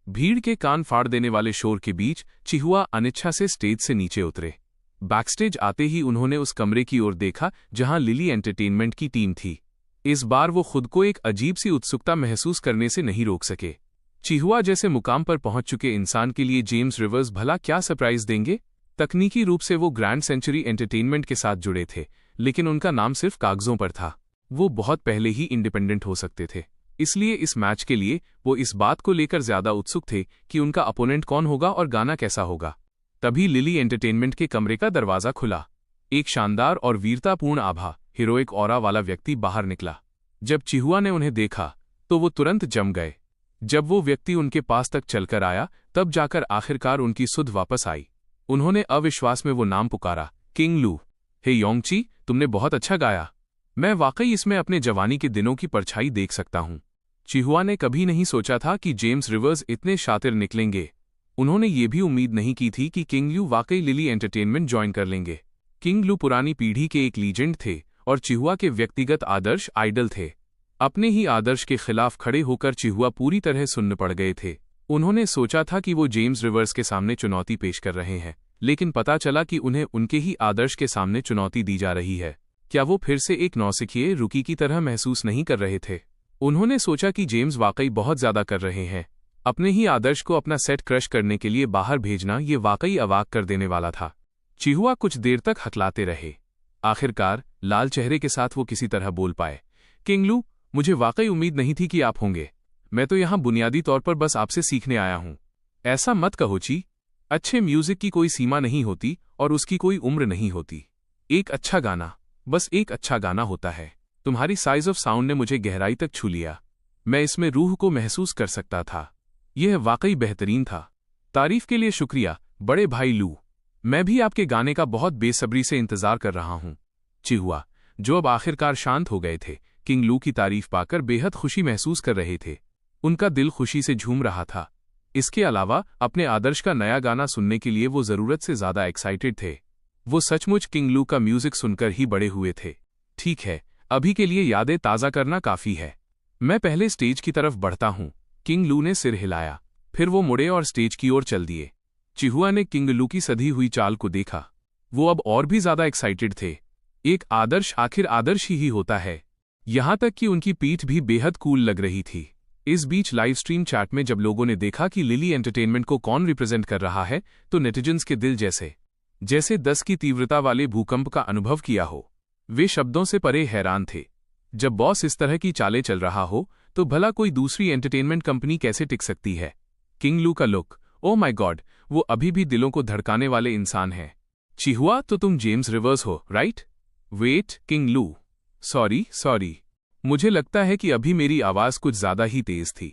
भीड़ के कान फाड़ देने वाले शोर के बीच चिहुआ अनिच्छा से स्टेज से नीचे उतरे। बैकस्टेज आते ही उन्होंने उस कमरे की ओर देखा जहां लिली एंटरटेनमेंट की टीम थी। इस बार वो खुद को एक अजीब सी उत्सुकता महसूस करने से नहीं रोक सके। चिहुआ जैसे मुकाम पर पहुंच चुके इंसान के लिए जेम्स रिवर्स भला क्या सरप्राइज देंगे? तकनीकी रूप से वो ग्रैंड सेंचुरी एंटरटेनमेंट के साथ जुड़े थे, लेकिन उनका नाम सिर्फ कागजों पर था। वो बहुत पहले ही इंडिपेंडेंट हो सकते थे। इसलिए इस मैच के लिए वो इस बात को लेकर ज्यादा उत्सुक थे कि उनका अपोनेंट कौन होगा और गाना कैसा होगा। तभी लिली एंटरटेनमेंट के कमरे का दरवाजा खुला। एक शानदार और वीरतापूर्ण आभा, हीरोइक ऑरा वाला व्यक्ति बाहर निकला। जब चिहुआ ने उन्हें देखा तो वो तुरंत जम गए। जब वो व्यक्ति उनके पास तक चलकर आया, तब जाकर आखिरकार उनकी सुध वापस आई। उन्होंने अविश्वास में वो नाम पुकारा, किंग लू। हे योंगची, तुमने बहुत अच्छा गाया। मैं वाकई इसमें अपने जवानी के दिनों की परछाई देख सकता हूं। चिहुआ ने कभी नहीं सोचा था कि जेम्स रिवर्स इतने शातिर निकलेंगे। उन्होंने ये भी उम्मीद नहीं की थी कि किंग लू वाकई लिली एंटरटेनमेंट ज्वाइन कर लेंगे। किंग लू पुरानी पीढ़ी के एक लीजेंड थे और चिहुआ के व्यक्तिगत आदर्श आइडल थे। अपने ही आदर्श के खिलाफ खड़े होकर चिहुआ पूरी तरह सुन्न पड़ गए थे। उन्होंने सोचा था कि वो जेम्स रिवर्स के सामने चुनौती पेश कर रहे हैं, लेकिन पता चला कि उन्हें उनके ही आदर्श के सामने चुनौती दी जा रही है। क्या वो फिर से एक नौसिखिए रुकी की तरह महसूस नहीं कर रहे थे? उन्होंने सोचा कि जेम्स वाकई बहुत ज्यादा कर रहे हैं। अपने ही आदर्श को अपना सेट क्रश करने के लिए बाहर भेजना ये वाकई अवाक कर देने वाला था। चिहुआ कुछ देर तक हकलाते रहे। आखिरकार लाल चेहरे के साथ वो किसी तरह बोल पाए, किंग लू, मुझे वाकई उम्मीद नहीं थी कि आप होंगे। मैं तो यहाँ बुनियादी तौर पर बस आपसे सीखने आया हूँ। ऐसा मत कहो ची। अच्छे म्यूजिक की कोई सीमा नहीं होती और उसकी कोई उम्र नहीं होती। एक अच्छा गाना, बस एक अच्छा गाना होता है। तुम्हारी साइज ऑफ साउंड ने मुझे गहराई तक छू लिया। मैं इसमें रूह को महसूस कर सकता था। यह वाकई बेहतरीन था। तारीफ के लिए शुक्रिया बड़े भाई लू। मैं भी आपके गाने का बहुत बेसब्री से इंतजार कर रहा हूँ। चिहुआ, जो अब आखिरकार शांत हो गए थे, किंग लू की तारीफ पाकर बेहद खुशी महसूस कर रहे थे। उनका दिल खुशी से झूम रहा था। इसके अलावा अपने आदर्श का नया गाना सुनने के लिए वो जरूरत से ज्यादा एक्साइटेड थे। वो सचमुच किंग लू का म्यूजिक सुनकर ही बड़े हुए थे। ठीक है, अभी के लिए यादें ताज़ा करना काफी है। मैं पहले स्टेज की तरफ बढ़ता हूँ। किंग लू ने सिर हिलाया। फिर वो मुड़े और स्टेज की ओर चल दिए। चिहुआ ने किंग लू की सधी हुई चाल को देखा। वो अब और भी ज्यादा एक्साइटेड थे। एक आदर्श आखिर आदर्श ही होता है। यहां तक कि उनकी पीठ भी बेहद कूल लग रही थी। इस बीच लाइव स्ट्रीम चैट में जब लोगों ने देखा कि लिली एंटरटेनमेंट को कौन रिप्रेजेंट कर रहा है, तो नेटिजन्स के दिल जैसे 10 की तीव्रता वाले भूकंप का अनुभव किया हो। वे शब्दों से परे हैरान थे। जब बॉस इस तरह की चालें चल रहा हो, तो भला कोई दूसरी एंटरटेनमेंट कंपनी कैसे टिक सकती है? किंग लू का लुक, ओ माय गॉड, वो अभी भी दिलों को धड़काने वाले इंसान हैं। चिहुआ, तो तुम जेम्स रिवर्स हो, राइट? वेट, किंग लू, सॉरी, मुझे लगता है कि अभी मेरी आवाज कुछ ज्यादा ही तेज थी।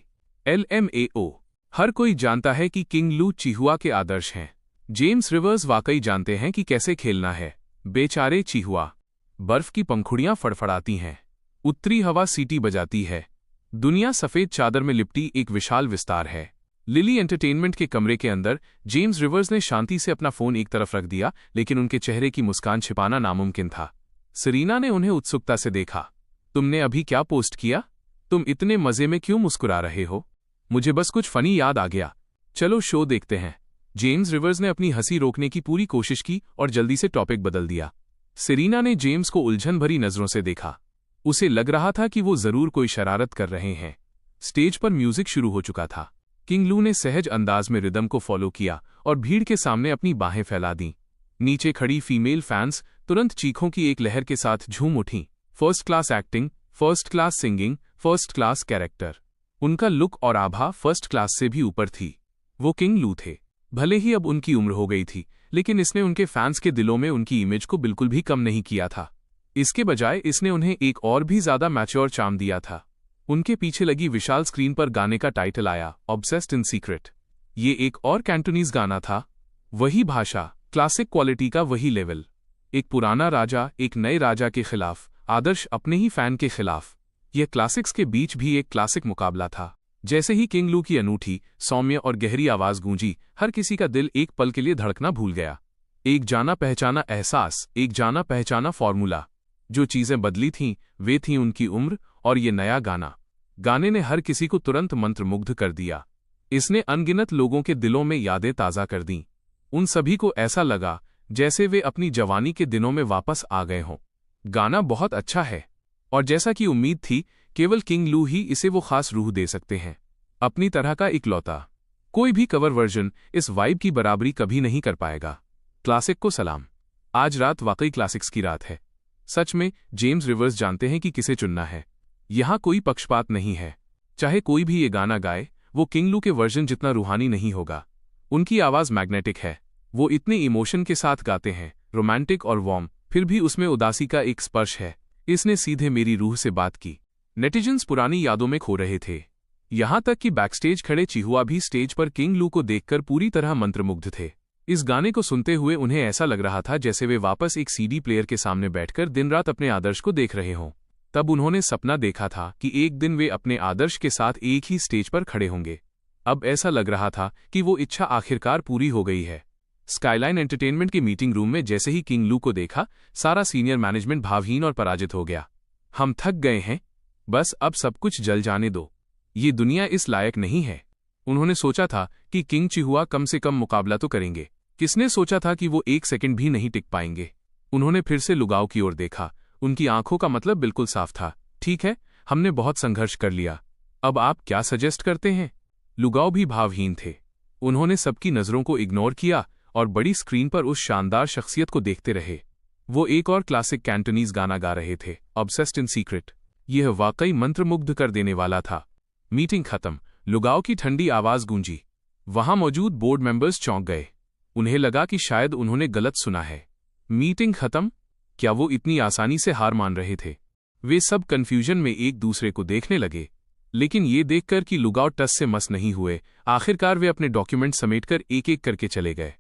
LMAO, हर कोई जानता है कि किंग लू चिहुआ के आदर्श हैं। जेम्स रिवर्स वाकई जानते हैं कि कैसे खेलना है। बेचारे चिहुआ। बर्फ की पंखुड़ियां फड़फड़ाती हैं। उत्तरी हवा सीटी बजाती है। दुनिया सफेद चादर में लिपटी एक विशाल विस्तार है। लिली एंटरटेनमेंट के कमरे के अंदर जेम्स रिवर्स ने शांति से अपना फोन एक तरफ रख दिया, लेकिन उनके चेहरे की मुस्कान छिपाना नामुमकिन था। सेरेना ने उन्हें उत्सुकता से देखा। तुमने अभी क्या पोस्ट किया? तुम इतने मजे में क्यों मुस्कुरा रहे हो? मुझे बस कुछ फनी याद आ गया। चलो शो देखते हैं। जेम्स रिवर्स ने अपनी हंसी रोकने की पूरी कोशिश की और जल्दी से टॉपिक बदल दिया। सेरेना ने जेम्स को उलझन भरी नजरों से देखा। उसे लग रहा था कि वो जरूर कोई शरारत कर रहे हैं। स्टेज पर म्यूजिक शुरू हो चुका था। किंग लू ने सहज अंदाज में रिदम को फॉलो किया और भीड़ के सामने अपनी बाहें फैला दी। नीचे खड़ी फीमेल फैंस तुरंत चीखों की एक लहर के साथ झूम उठीं। First class acting, first class singing, first class character. उनका लुक और आभा फर्स्ट क्लास से भी ऊपर थी। वो किंग लू थे। भले ही अब उनकी उम्र हो गई थी, लेकिन इसने उनके फैंस के दिलों में उनकी इमेज को बिल्कुल भी कम नहीं किया था। इसके बजाय इसने उन्हें एक और भी ज्यादा मैच्योर चार्म दिया था। उनके पीछे लगी विशाल स्क्रीन पर गाने का टाइटल आया, ऑब्सेस्ड इन सीक्रेट। ये एक और कैंटोनीज गाना था। वही भाषा, क्लासिक क्वालिटी का वही लेवल। एक पुराना राजा एक नए राजा के खिलाफ, आदर्श अपने ही फैन के खिलाफ। यह क्लासिक्स के बीच भी एक क्लासिक मुकाबला था। जैसे ही किंग लू की अनूठी, सौम्य और गहरी आवाज गूंजी, हर किसी का दिल एक पल के लिए धड़कना भूल गया। एक जाना पहचाना एहसास, एक जाना पहचाना फॉर्मूला। जो चीजें बदली थीं, वे थीं उनकी उम्र और ये नया गाना। गाने ने हर किसी को तुरंत मंत्रमुग्ध कर दिया। इसने अनगिनत लोगों के दिलों में यादें ताज़ा कर दीं। उन सभी को ऐसा लगा जैसे वे अपनी जवानी के दिनों में वापस आ गए हों। गाना बहुत अच्छा है, और जैसा कि उम्मीद थी, केवल किंग लू ही इसे वो खास रूह दे सकते हैं। अपनी तरह का इकलौता। कोई भी कवर वर्जन इस वाइब की बराबरी कभी नहीं कर पाएगा। क्लासिक को सलाम। आज रात वाकई क्लासिक्स की रात है। सच में जेम्स रिवर्स जानते हैं कि किसे चुनना है। यहां कोई पक्षपात नहीं है। चाहे कोई भी ये गाना गाए, वो किंग लू के वर्जन जितना रूहानी नहीं होगा। उनकी आवाज मैग्नेटिक है। वो इतने इमोशन के साथ गाते हैं, रोमांटिक और वार्म, फिर भी उसमें उदासी का एक स्पर्श है। इसने सीधे मेरी रूह से बात की। नेटिजन्स पुरानी यादों में खो रहे थे। यहां तक कि बैकस्टेज खड़े चिहुआ भी स्टेज पर किंग लू को देखकर पूरी तरह मंत्रमुग्ध थे। इस गाने को सुनते हुए उन्हें ऐसा लग रहा था जैसे वे वापस एक सीडी प्लेयर के सामने बैठकर दिन रात अपने आदर्श को देख रहे हों। तब उन्होंने सपना देखा था कि एक दिन वे अपने आदर्श के साथ एक ही स्टेज पर खड़े होंगे। अब ऐसा लग रहा था कि वो इच्छा आखिरकार पूरी हो गई है। स्काईलाइन एंटरटेनमेंट की मीटिंग रूम में जैसे ही किंग लू को देखा, सारा सीनियर मैनेजमेंट भावहीन और पराजित हो गया। हम थक गए हैं, बस अब सब कुछ जल जाने दो। ये दुनिया इस लायक नहीं है। उन्होंने सोचा था कि किंग चिहुआ कम से कम मुकाबला तो करेंगे। किसने सोचा था कि वो एक सेकंड भी नहीं टिक पाएंगे। उन्होंने फिर से लुगाव की ओर देखा। उनकी आंखों का मतलब बिल्कुल साफ था। ठीक है, हमने बहुत संघर्ष कर लिया। अब आप क्या सजेस्ट करते हैं? लुगाव भी भावहीन थे। उन्होंने सबकी नजरों को इग्नोर किया और बड़ी स्क्रीन पर उस शानदार शख्सियत को देखते रहे। वो एक और क्लासिक कैंटोनीज गाना गा रहे थे, ऑब्सेस्ड इन सीक्रेट। यह वाकई मंत्रमुग्ध कर देने वाला था। मीटिंग खत्म। लुगाव की ठंडी आवाज गूंजी। वहां मौजूद बोर्ड मेंबर्स चौंक गए। उन्हें लगा कि शायद उन्होंने गलत सुना है। मीटिंग खत्म? क्या वो इतनी आसानी से हार मान रहे थे? वे सब कंफ्यूजन में एक दूसरे को देखने लगे, लेकिन ये देखकर कि लुगाव टस से मस नहीं हुए, आखिरकार वे अपने डॉक्यूमेंट समेटकर एक एक करके चले गए।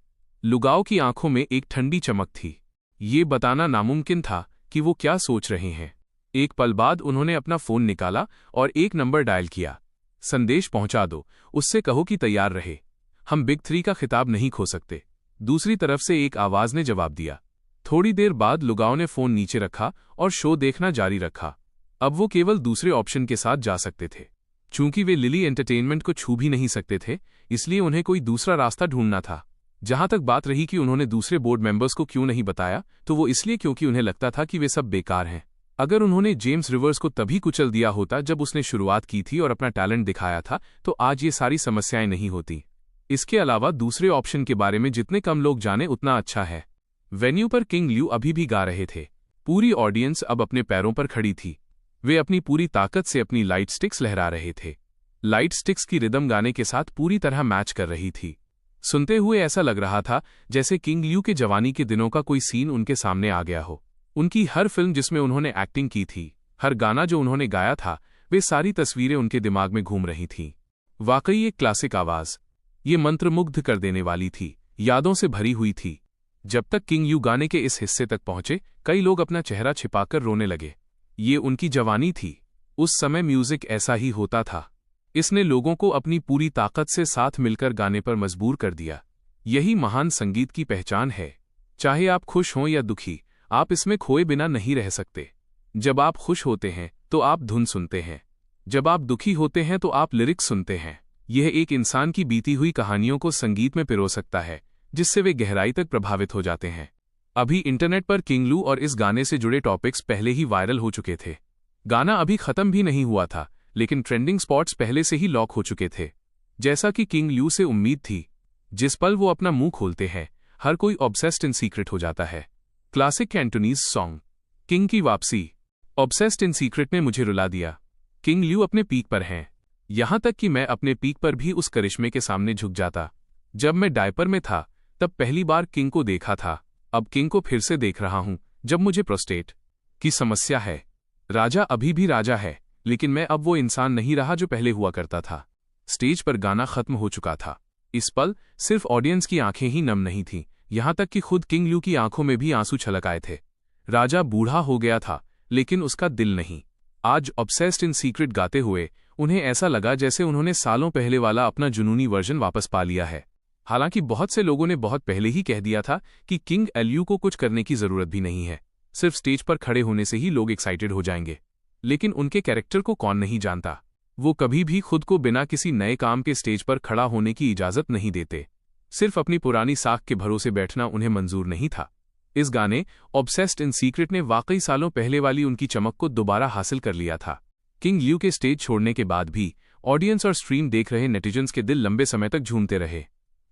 लुगाव की आंखों में एक ठंडी चमक थी। ये बताना नामुमकिन था कि वो क्या सोच रहे हैं। एक पल बाद उन्होंने अपना फोन निकाला और एक नंबर डायल किया। संदेश पहुंचा दो, उससे कहो कि तैयार रहे। हम बिग 3 का खिताब नहीं खो सकते। दूसरी तरफ से एक आवाज ने जवाब दिया। थोड़ी देर बाद लुगाव ने फोन नीचे रखा और शो देखना जारी रखा। अब वो केवल दूसरे ऑप्शन के साथ जा सकते थे। चूंकि वे लिली एंटरटेनमेंट को छू भी नहीं सकते थे, इसलिए उन्हें कोई दूसरा रास्ता ढूंढना था। जहां तक बात रही कि उन्होंने दूसरे बोर्ड मेंबर्स को क्यों नहीं बताया, तो वो इसलिए क्योंकि उन्हें लगता था कि वे सब बेकार हैं। अगर उन्होंने जेम्स रिवर्स को तभी कुचल दिया होता जब उसने शुरुआत की थी और अपना टैलेंट दिखाया था, तो आज ये सारी समस्याएं नहीं होती। इसके अलावा दूसरे ऑप्शन के बारे में जितने कम लोग जाने उतना अच्छा है। वेन्यू पर किंग लू अभी भी गा रहे थे। पूरी ऑडियंस अब अपने पैरों पर खड़ी थी। वे अपनी पूरी ताकत से अपनी लाइट स्टिक्स लहरा रहे थे। लाइट स्टिक्स की रिदम गाने के साथ पूरी तरह मैच कर रही थी। सुनते हुए ऐसा लग रहा था जैसे किंग लू के जवानी के दिनों का कोई सीन उनके सामने आ गया हो। उनकी हर फिल्म जिसमें उन्होंने एक्टिंग की थी, हर गाना जो उन्होंने गाया था, वे सारी तस्वीरें उनके दिमाग में घूम रही थीं। वाकई एक क्लासिक आवाज। ये मंत्रमुग्ध कर देने वाली थी, यादों से भरी हुई थी। जब तक किंग यू गाने के इस हिस्से तक पहुंचे, कई लोग अपना चेहरा छिपाकर रोने लगे। ये उनकी जवानी थी। उस समय म्यूजिक ऐसा ही होता था। इसने लोगों को अपनी पूरी ताकत से साथ मिलकर गाने पर मजबूर कर दिया। यही महान संगीत की पहचान है। चाहे आप खुश हों या दुखी, आप इसमें खोए बिना नहीं रह सकते। जब आप खुश होते हैं तो आप धुन सुनते हैं, जब आप दुखी होते हैं तो आप लिरिक्स सुनते हैं। यह एक इंसान की बीती हुई कहानियों को संगीत में पिरो सकता है, जिससे वे गहराई तक प्रभावित हो जाते हैं। अभी इंटरनेट पर किंग लू और इस गाने से जुड़े टॉपिक्स पहले ही वायरल हो चुके थे। गाना अभी खत्म भी नहीं हुआ था, लेकिन ट्रेंडिंग स्पॉट्स पहले से ही लॉक हो चुके थे। जैसा कि किंग लू से उम्मीद थी, जिस पल वो अपना मुंह खोलते हैं, हर कोई ऑब्सेस्ड इन सीक्रेट हो जाता है। क्लासिक कैंटोनीज सॉन्ग किंग की वापसी। ऑब्सेस्ड इन सीक्रेट ने मुझे रुला दिया। किंग लू अपने पीक पर हैं, यहां तक कि मैं अपने पीक पर भी उस करिश्मे के सामने झुक जाता। जब मैं डायपर में था तब पहली बार किंग को देखा था। अब किंग को फिर से देख रहा हूं जब मुझे प्रोस्टेट की समस्या है। राजा अभी भी राजा है, लेकिन मैं अब वो इंसान नहीं रहा जो पहले हुआ करता था। स्टेज पर गाना खत्म हो चुका था। इस पल सिर्फ ऑडियंस की आंखें ही नम नहीं थीं, यहां तक कि खुद किंग लू की आंखों में भी आंसू छलक आए थे। राजा बूढ़ा हो गया था, लेकिन उसका दिल नहीं। आज ऑब्सेस्ड इन सीक्रेट गाते हुए उन्हें ऐसा लगा जैसे उन्होंने सालों पहले वाला अपना जुनूनी वर्जन वापस पा लिया है। हालांकि बहुत से लोगों ने बहुत पहले ही कह दिया था कि किंग एलयू को कुछ करने की जरूरत भी नहीं है, सिर्फ स्टेज पर खड़े होने से ही लोग एक्साइटेड हो जाएंगे। लेकिन उनके कैरेक्टर को कौन नहीं जानता। वो कभी भी खुद को बिना किसी नए काम के स्टेज पर खड़ा होने की इजाजत नहीं देते। सिर्फ अपनी पुरानी साख के भरोसे बैठना उन्हें मंजूर नहीं था। इस गाने ऑब्सेस्ड इन सीक्रेट ने वाकई सालों पहले वाली उनकी चमक को दोबारा हासिल कर लिया था। किंग ल्यू के स्टेज छोड़ने के बाद भी ऑडियंस और स्ट्रीम देख रहे नेटिजन्स के दिल लंबे समय तक झूमते रहे।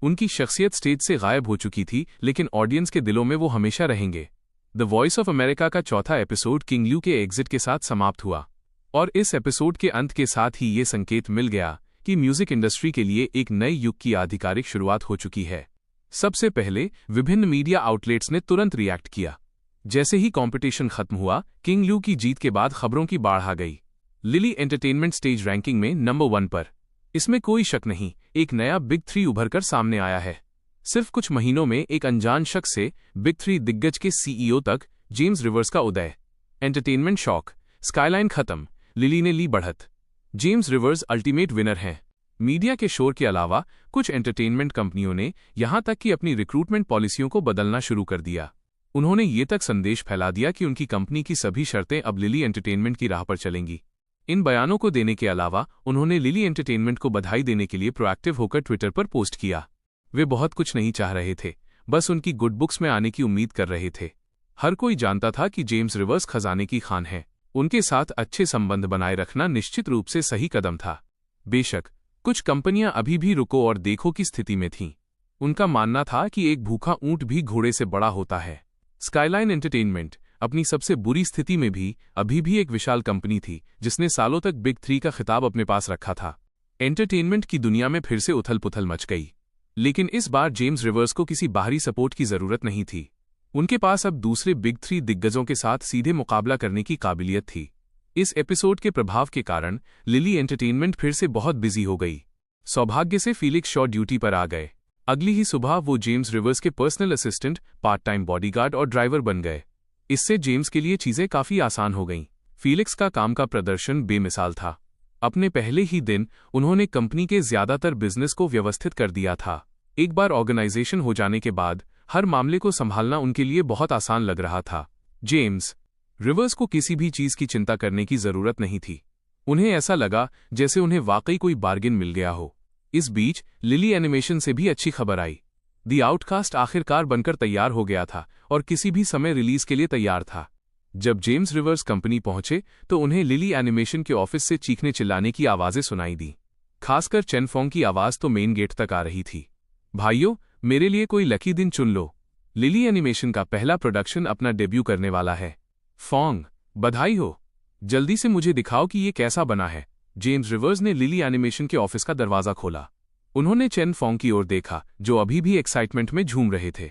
उनकी शख्सियत स्टेज से गायब हो चुकी थी, लेकिन ऑडियंस के दिलों में वो हमेशा रहेंगे। द वॉइस ऑफ अमेरिका का चौथा एपिसोड किंग ल्यू के एग्जिट के साथ समाप्त हुआ, और इस एपिसोड के अंत के साथ ही ये संकेत मिल गया कि म्यूजिक इंडस्ट्री के लिए एक नए युग की आधिकारिक शुरुआत हो चुकी है। सबसे पहले विभिन्न मीडिया आउटलेट्स ने तुरंत रिएक्ट किया। जैसे ही कंपटीशन खत्म हुआ, किंग ल्यू की जीत के बाद खबरों की बाढ़ आ गई। लिली एंटरटेनमेंट स्टेज रैंकिंग में नंबर 1 पर। इसमें कोई शक नहीं, एक नया बिग 3 उभर कर सामने आया है। सिर्फ कुछ महीनों में एक अनजान शख्स से बिग 3 दिग्गज के सीईओ तक जेम्स रिवर्स का उदय। एंटरटेनमेंट शॉक, स्काईलाइन खत्म, लिली ने ली बढ़त। जेम्स रिवर्स अल्टीमेट विनर हैं। मीडिया के शोर के अलावा कुछ एंटरटेनमेंट कंपनियों ने यहां तक कि अपनी रिक्रूटमेंट पॉलिसियों को बदलना शुरू कर दिया। उन्होंने ये तक संदेश फैला दिया कि उनकी कंपनी की सभी शर्तें अब लिली एंटरटेनमेंट की राह पर चलेंगी। इन बयानों को देने के अलावा उन्होंने लिली एंटरटेनमेंट को बधाई देने के लिए प्रोएक्टिव होकर ट्विटर पर पोस्ट किया। वे बहुत कुछ नहीं चाह रहे थे, बस उनकी गुड बुक्स में आने की उम्मीद कर रहे थे। हर कोई जानता था कि जेम्स रिवर्स खजाने की खान है। उनके साथ अच्छे संबंध बनाए रखना निश्चित रूप से सही कदम था। बेशक कुछ कंपनियां अभी भी रुको और देखो की स्थिति में थीं। उनका मानना था कि एक भूखा ऊंट भी घोड़े से बड़ा होता है। स्काईलाइन एंटरटेनमेंट अपनी सबसे बुरी स्थिति में भी अभी भी एक विशाल कंपनी थी, जिसने सालों तक बिग 3 का खिताब अपने पास रखा था। एंटरटेनमेंट की दुनिया में फिर से उथल पुथल मच गई, लेकिन इस बार जेम्स रिवर्स को किसी बाहरी सपोर्ट की जरूरत नहीं थी। उनके पास अब दूसरे बिग 3 दिग्गजों के साथ सीधे मुकाबला करने की काबिलियत थी। इस एपिसोड के प्रभाव के कारण लिली एंटरटेनमेंट फिर से बहुत बिजी हो गई। सौभाग्य से फीलिक्स शॉ ड्यूटी पर आ गए। अगली ही सुबह वो जेम्स रिवर्स के personal assistant, part time bodyguard और ड्राइवर बन गए। इससे जेम्स के लिए चीजें काफी आसान हो गईं। फीलिक्स का काम का प्रदर्शन बेमिसाल था। अपने पहले ही दिन उन्होंने कंपनी के ज्यादातर बिजनेस को व्यवस्थित कर दिया था। एक बार ऑर्गेनाइजेशन हो जाने के बाद हर मामले को संभालना उनके लिए बहुत आसान लग रहा था। जेम्स रिवर्स को किसी भी चीज की चिंता करने की जरूरत नहीं थी। उन्हें ऐसा लगा जैसे उन्हें वाकई कोई बार्गेन मिल गया हो। इस बीच लिली एनिमेशन से भी अच्छी खबर आई। द आउटकास्ट आखिरकार बनकर तैयार हो गया था और किसी भी समय रिलीज के लिए तैयार था। जब जेम्स रिवर्स कंपनी पहुंचे तो उन्हें लिली एनिमेशन के ऑफिस से चीखने चिल्लाने की आवाजें सुनाई दी। खासकर चेन फोंग की आवाज तो मेन गेट तक आ रही थी। भाइयों, मेरे लिए कोई लकी दिन चुन लो। लिली एनिमेशन का पहला प्रोडक्शन अपना डेब्यू करने वाला है। फोंग, बधाई हो। जल्दी से मुझे दिखाओ कि ये कैसा बना है। जेम्स रिवर्स ने लिली एनिमेशन के ऑफिस का दरवाजा खोला। उन्होंने चेन फोंग की ओर देखा, जो अभी भी एक्साइटमेंट में झूम रहे थे।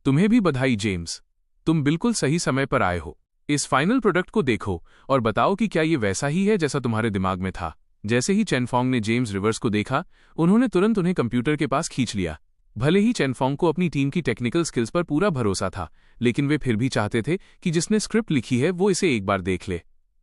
तुम्हें भी बधाई जेम्स, तुम बिल्कुल सही समय पर आए हो। इस फाइनल प्रोडक्ट को देखो और बताओ कि क्या ये वैसा ही है जैसा तुम्हारे दिमाग में था। जैसे ही चेन फोंग ने जेम्स रिवर्स को देखा, उन्होंने तुरंत उन्हें कंप्यूटर के पास खींच लिया। भले ही चेनफोंग को अपनी टीम की टेक्निकल स्किल्स पर पूरा भरोसा था, लेकिन वे फिर भी चाहते थे कि जिसने स्क्रिप्ट लिखी है वो इसे एक बार देख ले।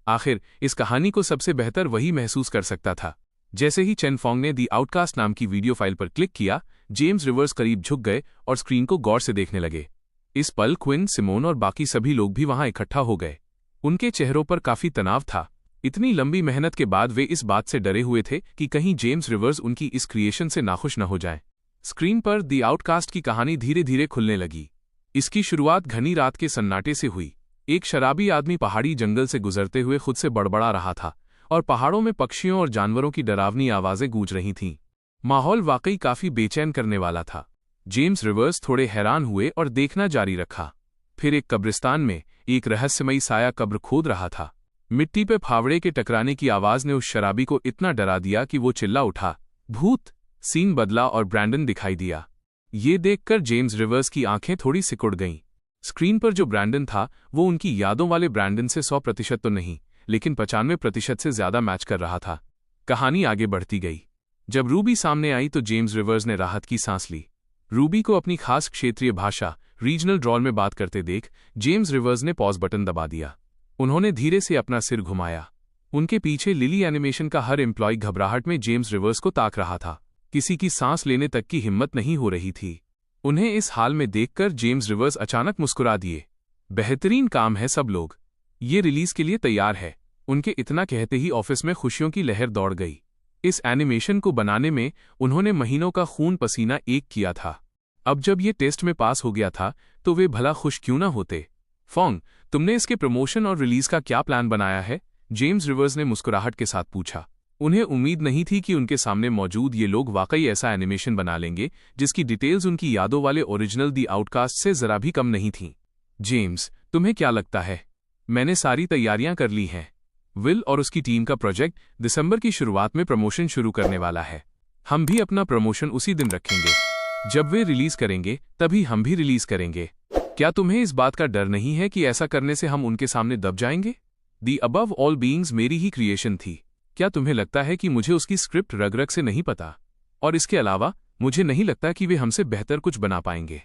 आखिर इस कहानी को सबसे बेहतर वही महसूस कर सकता था। जैसे ही चेनफोंग ने दी आउटकास्ट नाम की वीडियो फाइल पर क्लिक किया, जेम्स रिवर्स करीब झुक गए और स्क्रीन को गौर से देखने लगे। इस पल क्विन, सिमोन और बाकी सभी लोग भी वहां इकट्ठा हो गए। उनके चेहरों पर काफी तनाव था। इतनी लंबी मेहनत के बाद वे इस बात से डरे हुए थे कि कहीं जेम्स रिवर्स उनकी इस क्रिएशन से नाखुश न हो जाएं। स्क्रीन पर दी आउटकास्ट की कहानी धीरे धीरे खुलने लगी। इसकी शुरुआत घनी रात के सन्नाटे से हुई। एक शराबी आदमी पहाड़ी जंगल से गुजरते हुए खुद से बड़बड़ा रहा था और पहाड़ों में पक्षियों और जानवरों की डरावनी आवाजें गूंज रही थीं। माहौल वाकई काफी बेचैन करने वाला था। जेम्स रिवर्स थोड़े हैरान हुए और देखना जारी रखा। फिर एक कब्रिस्तान में एक रहस्यमयी साया कब्र खोद रहा था। मिट्टी पे फावड़े के टकराने की आवाज ने उस शराबी को इतना डरा दिया कि वो चिल्ला उठा, भूत! सीन बदला और ब्रैंडन दिखाई दिया। ये देखकर जेम्स रिवर्स की आंखें थोड़ी सिकुड़ गईं। स्क्रीन पर जो ब्रैंडन था वो उनकी यादों वाले ब्रैंडन से 100% तो नहीं, लेकिन 95% से ज्यादा मैच कर रहा था। कहानी आगे बढ़ती गई। जब रूबी सामने आई तो जेम्स रिवर्स ने राहत की सांस ली। रूबी को अपनी खास क्षेत्रीय भाषा रीजनल ड्रॉल में बात करते देख जेम्स रिवर्स ने पॉज बटन दबा दिया। उन्होंने धीरे से अपना सिर घुमाया। उनके पीछे लिली एनिमेशन का हर एम्प्लॉय घबराहट में जेम्स रिवर्स को ताक रहा था। किसी की सांस लेने तक की हिम्मत नहीं हो रही थी। उन्हें इस हाल में देखकर जेम्स रिवर्स अचानक मुस्कुरा दिए। बेहतरीन काम है सब लोग, ये रिलीज के लिए तैयार है। उनके इतना कहते ही ऑफिस में खुशियों की लहर दौड़ गई। इस एनिमेशन को बनाने में उन्होंने महीनों का खून पसीना एक किया था। अब जब ये टेस्ट में पास हो गया था तो वे भला खुश क्यों न होते। फोंग, तुमने इसके प्रमोशन और रिलीज का क्या प्लान बनाया है? जेम्स रिवर्स ने मुस्कुराहट के साथ पूछा। उन्हें उम्मीद नहीं थी कि उनके सामने मौजूद ये लोग वाकई ऐसा एनिमेशन बना लेंगे जिसकी डिटेल्स उनकी यादों वाले ओरिजिनल दी आउटकास्ट से जरा भी कम नहीं थीं। जेम्स, तुम्हें क्या लगता है? मैंने सारी तैयारियां कर ली हैं। विल और उसकी टीम का प्रोजेक्ट दिसंबर की शुरुआत में प्रमोशन शुरू करने वाला है। हम भी अपना प्रमोशन उसी दिन रखेंगे। जब वे रिलीज करेंगे तभी हम भी रिलीज करेंगे। क्या तुम्हें इस बात का डर नहीं है कि ऐसा करने से हम उनके सामने दब जाएंगे? दी अबव ऑल बीइंग्स मेरी ही क्रिएशन थी। क्या तुम्हें लगता है कि मुझे उसकी स्क्रिप्ट रग रग से नहीं पता? और इसके अलावा मुझे नहीं लगता कि वे हमसे बेहतर कुछ बना पाएंगे।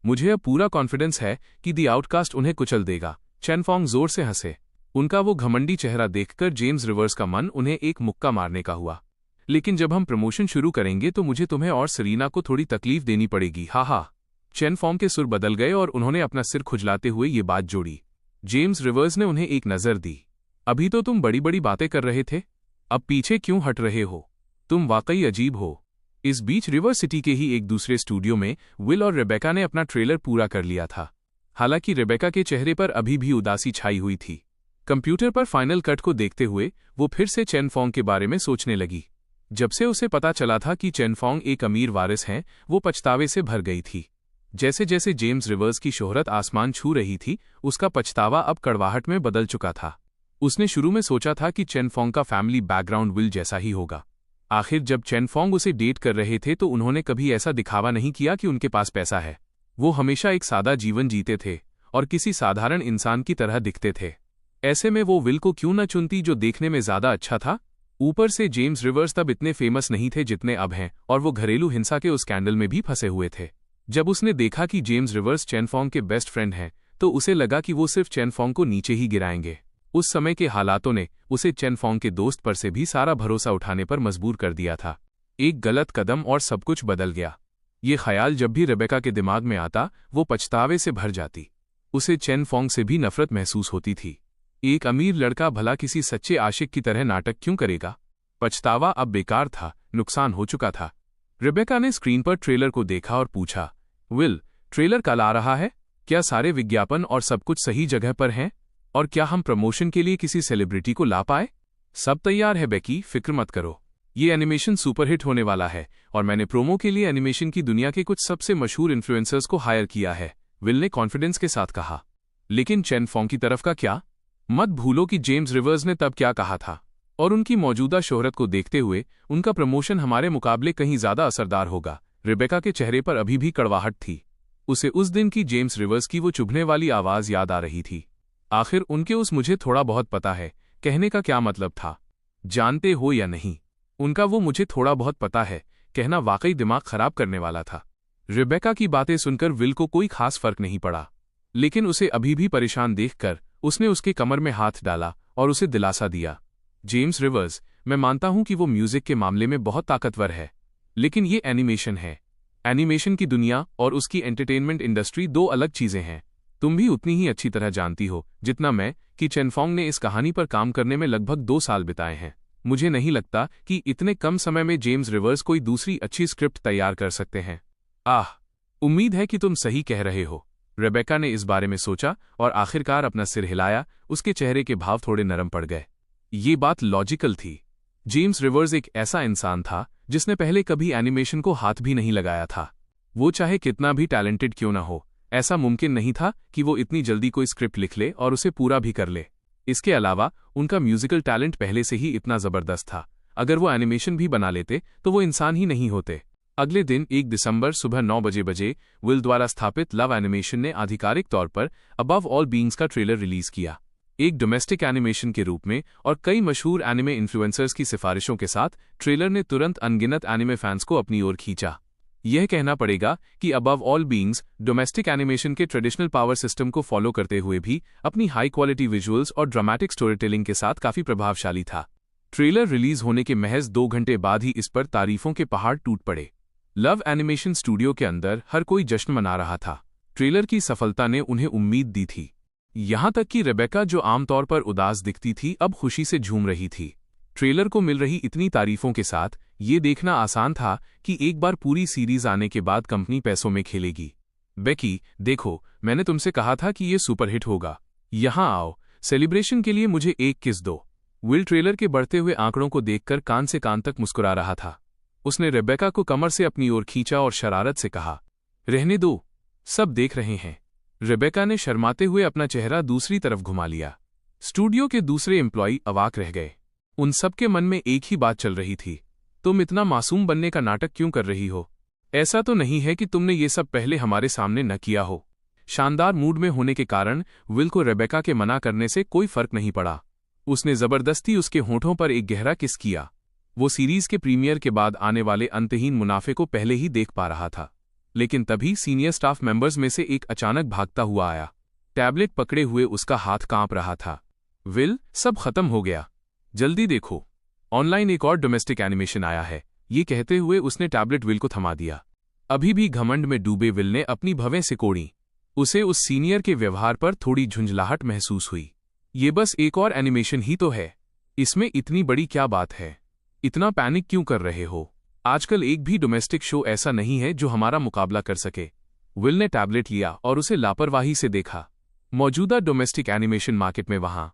मुझे अब पूरा कॉन्फिडेंस है कि दी आउटकास्ट उन्हें कुचल देगा। चेनफोंग जोर से हंसे। उनका वो घमंडी चेहरा देखकर जेम्स रिवर्स का मन उन्हें एक मुक्का मारने का हुआ। लेकिन जब हम प्रमोशन शुरू करेंगे तो मुझे तुम्हें और सरीना को थोड़ी तकलीफ देनी पड़ेगी। हा हा। चेनफोंग के सुर बदल गए और उन्होंने अपना सिर खुजलाते हुए ये बात जोड़ी। जेम्स रिवर्स ने उन्हें एक नजर दी। अभी तो तुम बड़ी बड़ी बातें कर रहे थे, अब पीछे क्यों हट रहे हो? तुम वाकई अजीब हो। इस बीच रिवर सिटी के ही एक दूसरे स्टूडियो में विल और रेबेका ने अपना ट्रेलर पूरा कर लिया था। हालांकि रेबेका के चेहरे पर अभी भी उदासी छाई हुई थी। कंप्यूटर पर फाइनल कट को देखते हुए वो फिर से चेनफोंग के बारे में सोचने लगी। जब से उसे पता चला था कि चेनफोंग एक अमीर वारिस हैं, वो पछतावे से भर गई थी। जैसे जैसे जेम्स रिवर्स की शोहरत आसमान छू रही थी, उसका पछतावा अब कड़वाहट में बदल चुका था। उसने शुरू में सोचा था कि चेनफोंग का फैमिली बैकग्राउंड विल जैसा ही होगा। आखिर जब चेनफोंग उसे डेट कर रहे थे तो उन्होंने कभी ऐसा दिखावा नहीं किया कि उनके पास पैसा है। वो हमेशा एक सादा जीवन जीते थे और किसी साधारण इंसान की तरह दिखते थे। ऐसे में वो विल को क्यों न चुनती, जो देखने में ज्यादा अच्छा था। ऊपर से जेम्स रिवर्स तब इतने फेमस नहीं थे जितने अब हैं, और वो घरेलू हिंसा के उस स्कैंडल में भी फंसे हुए थे। जब उसने देखा कि जेम्स रिवर्स चेनफोंग के बेस्ट फ्रेंड हैं, तो उसे लगा कि वो सिर्फ चेनफोंग को नीचे ही गिराएंगे। उस समय के हालातों ने उसे चेनफोंग के दोस्त पर से भी सारा भरोसा उठाने पर मजबूर कर दिया था। एक गलत कदम और सब कुछ बदल गया। ये ख्याल जब भी रेबेका के दिमाग में आता, वो पछतावे से भर जाती। उसे चेनफोंग से भी नफरत महसूस होती थी। एक अमीर लड़का भला किसी सच्चे आशिक की तरह नाटक क्यों करेगा? पछतावा अब बेकार था, नुकसान हो चुका था। रेबेका ने स्क्रीन पर ट्रेलर को देखा और पूछा, विल, ट्रेलर कल आ रहा है? क्या सारे विज्ञापन और सब कुछ सही जगह पर हैं? और क्या हम प्रमोशन के लिए किसी सेलिब्रिटी को ला पाए? सब तैयार है बेकी, फिक्र मत करो। ये एनिमेशन सुपरहिट होने वाला है और मैंने प्रोमो के लिए एनिमेशन की दुनिया के कुछ सबसे मशहूर इन्फ्लुएंसर्स को हायर किया है, विल ने कॉन्फिडेंस के साथ कहा। लेकिन चेनफोंग की तरफ का क्या? मत भूलो कि जेम्स रिवर्स ने तब क्या कहा था, और उनकी मौजूदा शोहरत को देखते हुए उनका प्रमोशन हमारे मुकाबले कहीं ज्यादा असरदार होगा। रेबेका के चेहरे पर अभी भी कड़वाहट थी। उसे उस दिन की जेम्स रिवर्स की वो चुभने वाली आवाज याद आ रही थी। आखिर उनके उस मुझे थोड़ा बहुत पता है कहने का क्या मतलब था? जानते हो या नहीं, उनका वो मुझे थोड़ा बहुत पता है कहना वाकई दिमाग खराब करने वाला था। रिबेका की बातें सुनकर विल को कोई खास फर्क नहीं पड़ा, लेकिन उसे अभी भी परेशान देखकर उसने उसके कमर में हाथ डाला और उसे दिलासा दिया। जेम्स रिवर्स, मैं मानता हूं कि वो म्यूजिक के मामले में बहुत ताकतवर है, लेकिन ये एनिमेशन है। एनिमेशन की दुनिया और उसकी एंटरटेनमेंट इंडस्ट्री दो अलग चीजें हैं। तुम भी उतनी ही अच्छी तरह जानती हो जितना मैं कि चेनफोंग ने इस कहानी पर काम करने में लगभग 2 साल बिताए हैं। मुझे नहीं लगता कि इतने कम समय में जेम्स रिवर्स कोई दूसरी अच्छी स्क्रिप्ट तैयार कर सकते हैं। आह, उम्मीद है कि तुम सही कह रहे हो। रेबेका ने इस बारे में सोचा और आखिरकार अपना सिर हिलाया। उसके चेहरे के भाव थोड़े नरम पड़ गए। ये बात लॉजिकल थी। जेम्स रिवर्स एक ऐसा इंसान था जिसने पहले कभी एनिमेशन को हाथ भी नहीं लगाया था। वो चाहे कितना भी टैलेंटेड क्यों ना हो, ऐसा मुमकिन नहीं था कि वो इतनी जल्दी कोई स्क्रिप्ट लिख ले और उसे पूरा भी कर ले। इसके अलावा उनका म्यूजिकल टैलेंट पहले से ही इतना जबरदस्त था। अगर वो एनिमेशन भी बना लेते तो वो इंसान ही नहीं होते। अगले दिन 1 दिसंबर सुबह 9 बजे विल द्वारा स्थापित लव एनिमेशन ने आधिकारिक तौर पर अबव ऑल बीइंग्स का ट्रेलर रिलीज किया। एक डोमेस्टिक एनिमेशन के रूप में और कई मशहूर एनिमे इन्फ्लुएंसर्स की सिफारिशों के साथ ट्रेलर ने तुरंत अनगिनत एनिमे फैंस को अपनी ओर खींचा। यह कहना पड़ेगा कि above all beings domestic animation के ट्रेडिशनल पावर सिस्टम को फॉलो करते हुए भी अपनी हाई क्वालिटी विजुअल्स और ड्रामेटिक स्टोरी टेलिंग के साथ काफी प्रभावशाली था। ट्रेलर रिलीज होने के महज 2 घंटे बाद ही इस पर तारीफों के पहाड़ टूट पड़े। लव एनिमेशन स्टूडियो के अंदर हर कोई जश्न मना रहा था। ट्रेलर की सफलता ने उन्हें उम्मीद दी थी। यहां तक कि रेबेका, जो आमतौर पर उदास दिखती थी, अब खुशी से झूम रही थी। ट्रेलर को मिल रही इतनी तारीफों के साथ ये देखना आसान था कि एक बार पूरी सीरीज आने के बाद कंपनी पैसों में खेलेगी। बेकी, देखो, मैंने तुमसे कहा था कि ये सुपरहिट होगा। यहां आओ, सेलिब्रेशन के लिए मुझे एक किस दो। विल ट्रेलर के बढ़ते हुए आंकड़ों को देखकर कान से कान तक मुस्कुरा रहा था। उसने रेबेका को कमर से अपनी ओर खींचा और शरारत से कहा, रहने दो, सब देख रहे हैं। रेबेका ने शर्माते हुए अपना चेहरा दूसरी तरफ घुमा लिया। स्टूडियो के दूसरे एम्प्लॉई अवाक रह गए। उन सबके मन में एक ही बात चल रही थी, तुम इतना मासूम बनने का नाटक क्यों कर रही हो? ऐसा तो नहीं है कि तुमने ये सब पहले हमारे सामने न किया हो। शानदार मूड में होने के कारण विल को रेबेका के मना करने से कोई फर्क नहीं पड़ा। उसने जबरदस्ती उसके होठों पर एक गहरा किस किया। वो सीरीज के प्रीमियर के बाद आने वाले अंतहीन मुनाफे को पहले ही देख पा रहा था। लेकिन तभी सीनियर स्टाफ मेंबर्स में से एक अचानक भागता हुआ आया। टैबलेट पकड़े हुए उसका हाथ कांप रहा था। विल, सब खत्म हो गया, जल्दी देखो, ऑनलाइन एक और डोमेस्टिक एनिमेशन आया है। ये कहते हुए उसने टैबलेट विल को थमा दिया। अभी भी घमंड में डूबे विल ने अपनी भवें सिकोड़ी। उसे उस सीनियर के व्यवहार पर थोड़ी झुंझलाहट महसूस हुई। ये बस एक और एनिमेशन ही तो है, इसमें इतनी बड़ी क्या बात है? इतना पैनिक क्यों कर रहे हो? आजकल एक भी डोमेस्टिक शो ऐसा नहीं है जो हमारा मुकाबला कर सके। विल ने टैबलेट लिया और उसे लापरवाही से देखा। मौजूदा डोमेस्टिक एनिमेशन मार्केट में वहां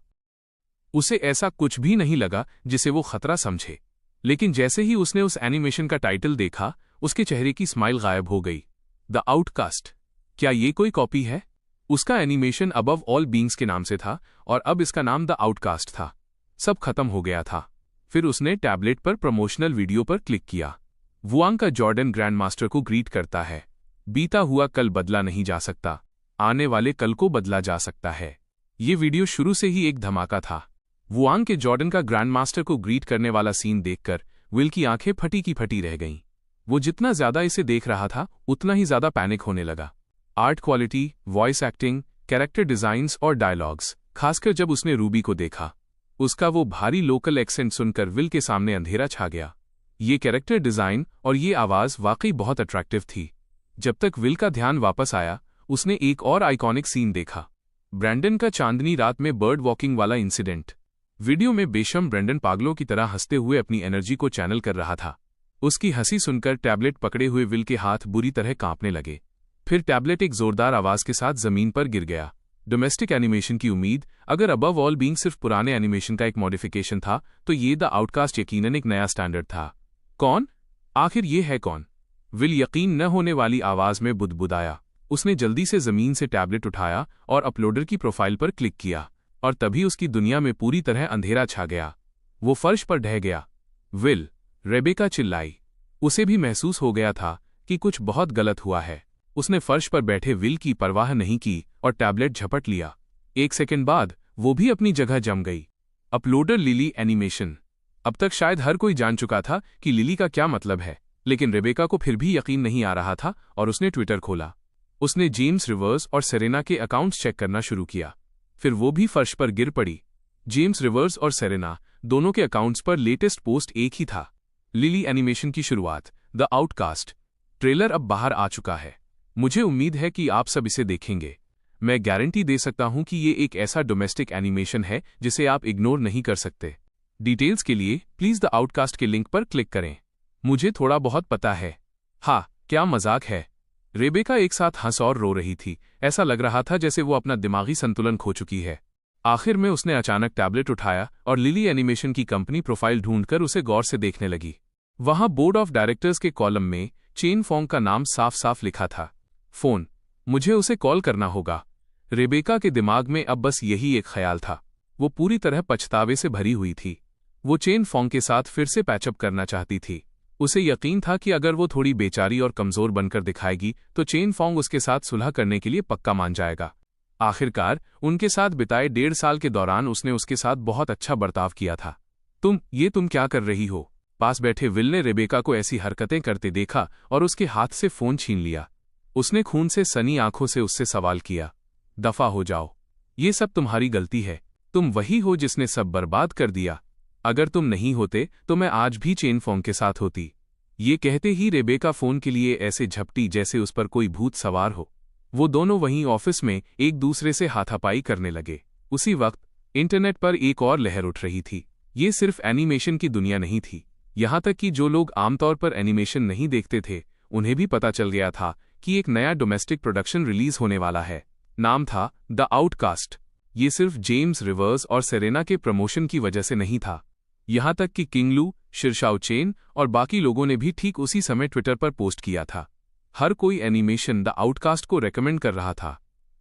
उसे ऐसा कुछ भी नहीं लगा जिसे वो खतरा समझे। लेकिन जैसे ही उसने उस एनिमेशन का टाइटल देखा, उसके चेहरे की स्माइल गायब हो गई। द आउटकास्ट, क्या ये कोई कॉपी है? उसका एनिमेशन अबव ऑल बीइंग्स के नाम से था और अब इसका नाम द आउटकास्ट था। सब खत्म हो गया था। फिर उसने टैबलेट पर प्रमोशनल वीडियो पर क्लिक किया। वुआंग का जॉर्डन ग्रैंड मास्टर को ग्रीट करता है। बीता हुआ कल बदला नहीं जा सकता, आने वाले कल को बदला जा सकता है। ये वीडियो शुरू से ही एक धमाका था। वुआंग के जॉर्डन का ग्रैंड मास्टर को ग्रीट करने वाला सीन देखकर विल की आंखें फटी की फटी रह गईं। वो जितना ज्यादा इसे देख रहा था, उतना ही ज्यादा पैनिक होने लगा। Art quality, voice acting, character designs और डायलॉग्स, खासकर जब उसने रूबी को देखा, उसका वो भारी लोकल एक्सेंट सुनकर विल के सामने अंधेरा छा गया। ये कैरेक्टर डिजाइन और ये आवाज वाकई बहुत अट्रैक्टिव थी। जब तक विल का ध्यान वापस आया, उसने एक और आइकॉनिक सीन देखा, ब्रैंडन का चांदनी रात में बर्ड वॉकिंग वाला इंसिडेंट। वीडियो में बेशम ब्रैंडन पागलों की तरह हंसते हुए अपनी एनर्जी को चैनल कर रहा था। उसकी हंसी सुनकर टैबलेट पकड़े हुए विल के हाथ बुरी तरह कांपने लगे। फिर टैबलेट एक जोरदार आवाज के साथ जमीन पर गिर गया। डोमेस्टिक एनिमेशन की उम्मीद, अगर अबव ऑल बीइंग सिर्फ पुराने एनिमेशन का एक मॉडिफिकेशन था, तो ये द आउटकास्ट यकीनन एक नया स्टैंडर्ड था। कौन? आखिर ये है कौन? विल यकीन न होने वाली आवाज में बुदबुदाया। उसने जल्दी से जमीन से टैबलेट उठाया और अपलोडर की प्रोफाइल पर क्लिक किया, और तभी उसकी दुनिया में पूरी तरह अंधेरा छा गया। वो फर्श पर ढह गया। विल, रेबेका चिल्लाई। उसे भी महसूस हो गया था कि कुछ बहुत गलत हुआ है। उसने फर्श पर बैठे विल की परवाह नहीं की और टैबलेट झपट लिया। 1 सेकंड बाद वो भी अपनी जगह जम गई। Uploader lily animation. अब तक शायद हर कोई जान चुका था कि लिली का क्या मतलब है, लेकिन रेबेका को फिर भी यकीन नहीं आ रहा था और उसने ट्विटर खोला। उसने जेम्स रिवर्स और सेरेना के अकाउंट्स चेक करना शुरू किया। फिर वो भी फर्श पर गिर पड़ी। जेम्स रिवर्स और सेरेना दोनों के अकाउंट्स पर लेटेस्ट पोस्ट एक ही था। लिली एनिमेशन की शुरुआत, द आउटकास्ट। ट्रेलर अब बाहर आ चुका है। मुझे उम्मीद है कि आप सब इसे देखेंगे। मैं गारंटी दे सकता हूं कि ये एक ऐसा डोमेस्टिक एनिमेशन है जिसे आप इग्नोर नहीं कर सकते। डिटेल्स के लिए प्लीज द आउटकास्ट के लिंक पर क्लिक करें। मुझे थोड़ा बहुत पता है। हाँ, क्या मजाक है। रेबेका एक साथ हंस और रो रही थी। ऐसा लग रहा था जैसे वो अपना दिमागी संतुलन खो चुकी है। आखिर में उसने अचानक टैबलेट उठाया और लिली एनिमेशन की कंपनी प्रोफाइल ढूंढकर उसे गौर से देखने लगी। वहां बोर्ड ऑफ डायरेक्टर्स के कॉलम में चेन फोंग का नाम साफ साफ लिखा था। फोन, मुझे उसे कॉल करना होगा। रेबेका के दिमाग में अब बस यही एक ख्याल था। वो पूरी तरह पछतावे से भरी हुई थी। वो चेन फोंग के साथ फिर से पैचअप करना चाहती थी। उसे यकीन था कि अगर वो थोड़ी बेचारी और कमजोर बनकर दिखाएगी तो चेन फोंग उसके साथ सुलह करने के लिए पक्का मान जाएगा। आखिरकार उनके साथ बिताए 1.5 साल के दौरान उसने उसके साथ बहुत अच्छा बर्ताव किया था। तुम क्या कर रही हो? पास बैठे विल ने रेबेका को ऐसी हरकतें करते देखा और उसके हाथ से फोन छीन लिया। उसने खून से सनी आंखों से उससे सवाल किया, दफा हो जाओ। ये सब तुम्हारी गलती है। तुम वही हो जिसने सब बर्बाद कर दिया। अगर तुम नहीं होते तो मैं आज भी चेन फोंग के साथ होती। ये कहते ही रेबेका फोन के लिए ऐसे झपटी जैसे उस पर कोई भूत सवार हो। वो दोनों वहीं ऑफिस में एक दूसरे से हाथापाई करने लगे। उसी वक्त इंटरनेट पर एक और लहर उठ रही थी। ये सिर्फ एनिमेशन की दुनिया नहीं थी। यहां तक कि जो लोग आमतौर पर एनिमेशन नहीं देखते थे उन्हें भी पता चल गया था कि एक नया डोमेस्टिक प्रोडक्शन रिलीज होने वाला है। नाम था द आउटकास्ट। ये सिर्फ जेम्स रिवर्स और सेरेना के प्रमोशन की वजह से नहीं था। यहां तक कि किंगलू, शिरशाओ चेन और बाकी लोगों ने भी ठीक उसी समय ट्विटर पर पोस्ट किया था। हर कोई एनिमेशन द आउटकास्ट को रेकमेंड कर रहा था।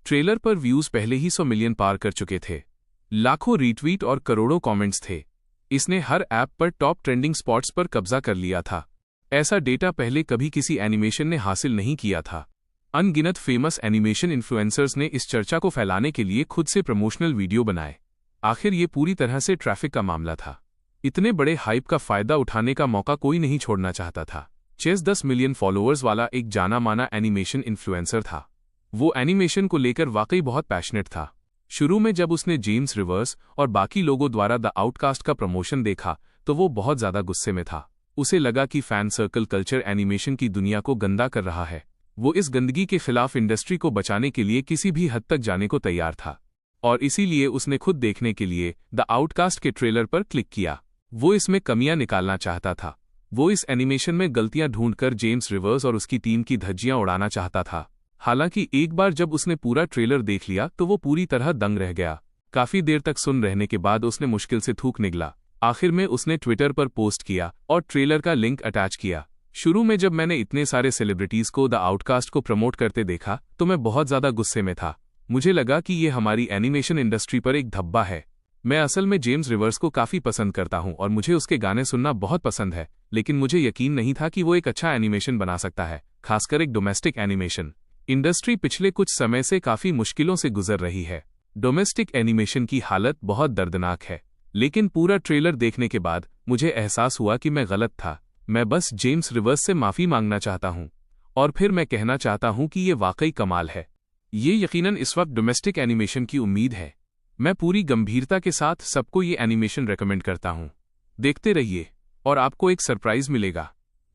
ट्रेलर पर व्यूज पहले ही 100 मिलियन पार कर चुके थे। लाखों रीट्वीट और करोड़ों कमेंट्स थे। इसने हर ऐप पर टॉप ट्रेंडिंग स्पॉट्स पर कब्जा कर लिया था। ऐसा डेटा पहले कभी किसी एनिमेशन ने हासिल नहीं किया था। अनगिनत फेमस एनिमेशन इन्फ्लुएंसर्स ने इस चर्चा को फैलाने के लिए खुद से प्रमोशनल वीडियो बनाए। आखिर ये पूरी तरह से ट्रैफिक का मामला था। इतने बड़े हाइप का फायदा उठाने का मौका कोई नहीं छोड़ना चाहता था। चेस 10 मिलियन फॉलोअर्स वाला एक जाना माना एनिमेशन इन्फ्लुएंसर था। वो एनिमेशन को लेकर वाकई बहुत पैशनेट था। शुरू में जब उसने जेम्स रिवर्स और बाकी लोगों द्वारा द आउटकास्ट का प्रमोशन देखा तो वो बहुत ज्यादा गुस्से में था। उसे लगा कि फैन सर्कल कल्चर एनिमेशन की दुनिया को गंदा कर रहा है। वो इस गंदगी के खिलाफ इंडस्ट्री को बचाने के लिए किसी भी हद तक जाने को तैयार था और इसीलिए उसने खुद देखने के लिए द आउटकास्ट के ट्रेलर पर क्लिक किया। वो इसमें कमियां निकालना चाहता था। वो इस एनिमेशन में गलतियां ढूंढकर जेम्स रिवर्स और उसकी टीम की धज्जियां उड़ाना चाहता था। हालांकि एक बार जब उसने पूरा ट्रेलर देख लिया तो वो पूरी तरह दंग रह गया। काफी देर तक सुन रहने के बाद उसने मुश्किल से थूक निगला। आखिर में उसने ट्विटर पर पोस्ट किया और ट्रेलर का लिंक अटैच किया। शुरू में जब मैंने इतने सारे सेलिब्रिटीज को द आउटकास्ट को प्रमोट करते देखा तो मैं बहुत ज्यादा गुस्से में था। मुझे लगा कि ये हमारी एनिमेशन इंडस्ट्री पर एक धब्बा है। मैं असल में जेम्स रिवर्स को काफी पसंद करता हूं और मुझे उसके गाने सुनना बहुत पसंद है, लेकिन मुझे यकीन नहीं था कि वो एक अच्छा एनिमेशन बना सकता है, खासकर एक डोमेस्टिक एनिमेशन। इंडस्ट्री पिछले कुछ समय से काफी मुश्किलों से गुजर रही है। डोमेस्टिक एनिमेशन की हालत बहुत दर्दनाक है। लेकिन पूरा ट्रेलर देखने के बाद मुझे एहसास हुआ कि मैं गलत था। मैं बस जेम्स रिवर्स से माफी मांगना चाहता हूं और फिर मैं कहना चाहता हूं कि ये वाकई कमाल है। ये यकीनन इस वक्त डोमेस्टिक एनिमेशन की उम्मीद है। मैं पूरी गंभीरता के साथ सबको ये एनिमेशन रेकमेंड करता हूं। देखते रहिए और आपको एक सरप्राइज मिलेगा।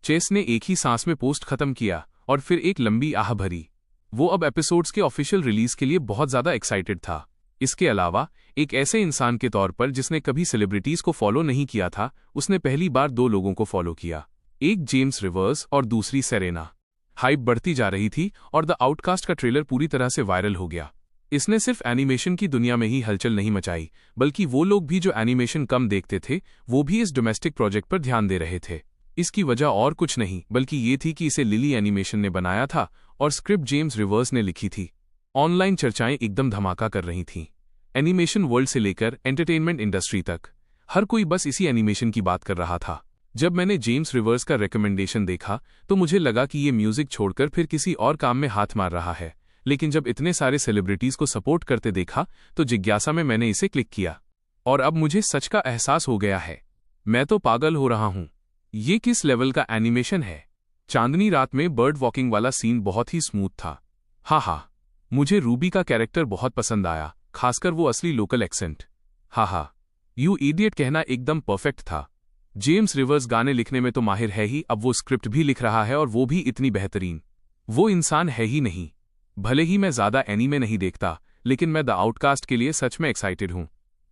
चेस ने एक ही सांस में पोस्ट खत्म किया और फिर एक लंबी आह भरी। वो अब एपिसोड्स के ऑफिशियल रिलीज के लिए बहुत ज्यादा एक्साइटेड था। इसके अलावा एक ऐसे इंसान के तौर पर जिसने कभी सेलिब्रिटीज को फॉलो नहीं किया था, उसने पहली बार 2 लोगों को फॉलो किया, एक जेम्स रिवर्स और दूसरी सेरेना। हाइप बढ़ती जा रही थी और द आउटकास्ट का ट्रेलर पूरी तरह से वायरल हो गया। इसने सिर्फ एनिमेशन की दुनिया में ही हलचल नहीं मचाई, बल्कि वो लोग भी जो एनिमेशन कम देखते थे वो भी इस डोमेस्टिक प्रोजेक्ट पर ध्यान दे रहे थे। इसकी वजह और कुछ नहीं बल्कि ये थी कि इसे लिली एनिमेशन ने बनाया था और स्क्रिप्ट जेम्स रिवर्स ने लिखी थी। ऑनलाइन चर्चाएं एकदम धमाका कर रही थीं। एनिमेशन वर्ल्ड से लेकर एंटरटेनमेंट इंडस्ट्री तक हर कोई बस इसी एनिमेशन की बात कर रहा था। जब मैंने जेम्स रिवर्स का रिकमेंडेशन देखा तो मुझे लगा कि ये म्यूजिक छोड़कर फिर किसी और काम में हाथ मार रहा है, लेकिन जब इतने सारे सेलिब्रिटीज को सपोर्ट करते देखा तो जिज्ञासा में मैंने इसे क्लिक किया और अब मुझे सच का एहसास हो गया है। मैं तो पागल हो रहा हूं। ये किस लेवल का एनिमेशन है। चांदनी रात में बर्ड वॉकिंग वाला सीन बहुत ही स्मूथ था। हाँ, मुझे रूबी का कैरेक्टर बहुत पसंद आया, खासकर वो असली लोकल एक्सेंट। हाँ, यू इडियट कहना एकदम परफेक्ट था। जेम्स रिवर्स गाने लिखने में तो माहिर है ही, अब वो स्क्रिप्ट भी लिख रहा है और वो भी इतनी बेहतरीन। वो इंसान है ही नहीं। भले ही मैं ज्यादा एनीमे नहीं देखता, लेकिन मैं द आउटकास्ट के लिए सच में एक्साइटेड हूं।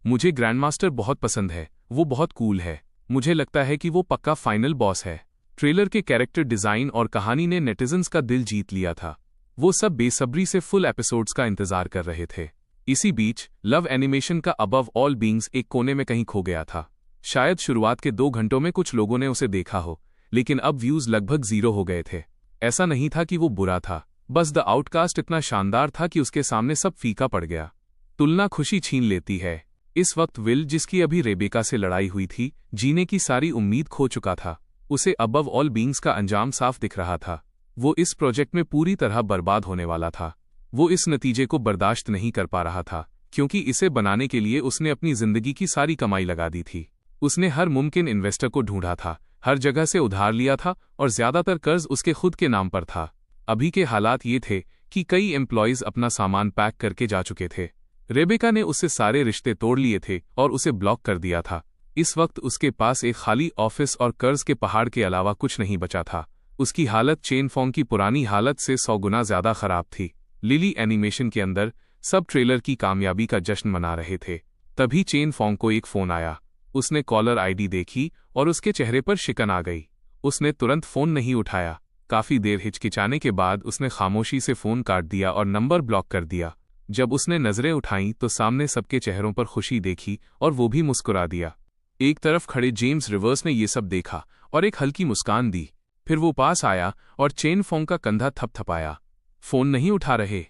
मुझे ग्रैंडमास्टर बहुत पसंद है, वो बहुत कूल है। मुझे लगता है कि वो पक्का फाइनल बॉस है। ट्रेलर के कैरेक्टर डिजाइन और कहानी ने नेटिजन्स का दिल जीत लिया था। वो सब बेसब्री से फुल एपिसोड्स का इंतजार कर रहे थे। इसी बीच लव एनिमेशन का अबव ऑल बीइंग्स एक कोने में कहीं खो गया था। शायद शुरुआत के 2 घंटों में कुछ लोगों ने उसे देखा हो, लेकिन अब व्यूज लगभग 0 हो गए थे। ऐसा नहीं था कि वो बुरा था, बस द आउटकास्ट इतना शानदार था कि उसके सामने सब फीका पड़ गया। तुलना खुशी छीन लेती है। इस वक्त विल, जिसकी अभी रेबेका से लड़ाई हुई थी, जीने की सारी उम्मीद खो चुका था। उसे अबव ऑल बीइंग्स का अंजाम साफ दिख रहा था। वो इस प्रोजेक्ट में पूरी तरह बर्बाद होने वाला था। वो इस नतीजे को बर्दाश्त नहीं कर पा रहा था, क्योंकि इसे बनाने के लिए उसने अपनी जिंदगी की सारी कमाई लगा दी थी। उसने हर मुमकिन इन्वेस्टर को ढूंढा था, हर जगह से उधार लिया था और ज्यादातर कर्ज उसके खुद के नाम पर था। अभी के हालात ये थे कि कई एम्प्लॉयज अपना सामान पैक करके जा चुके थे। रेबेका ने उससे सारे रिश्ते तोड़ लिए थे और उसे ब्लॉक कर दिया था। इस वक्त उसके पास एक खाली ऑफिस और कर्ज के पहाड़ के अलावा कुछ नहीं बचा था। उसकी हालत चेन फोंग की पुरानी हालत से 100 गुना ज्यादा खराब थी। लिली एनिमेशन के अंदर सब ट्रेलर की कामयाबी का जश्न मना रहे थे। तभी चेन फोंग को एक फोन आया। उसने कॉलर आईडी देखी और उसके चेहरे पर शिकन आ गई। उसने तुरंत फोन नहीं उठाया। काफी देर हिचकिचाने के बाद उसने खामोशी से फोन काट दिया और नंबर ब्लॉक कर दिया। जब उसने नजरें उठाईं तो सामने सबके चेहरों पर खुशी देखी और वो भी मुस्कुरा दिया। एक तरफ खड़े जेम्स रिवर्स ने ये सब देखा और एक हल्की मुस्कान दी। फिर वो पास आया और चेन फोंग का कंधा थपथपाया। फोन नहीं उठा रहे?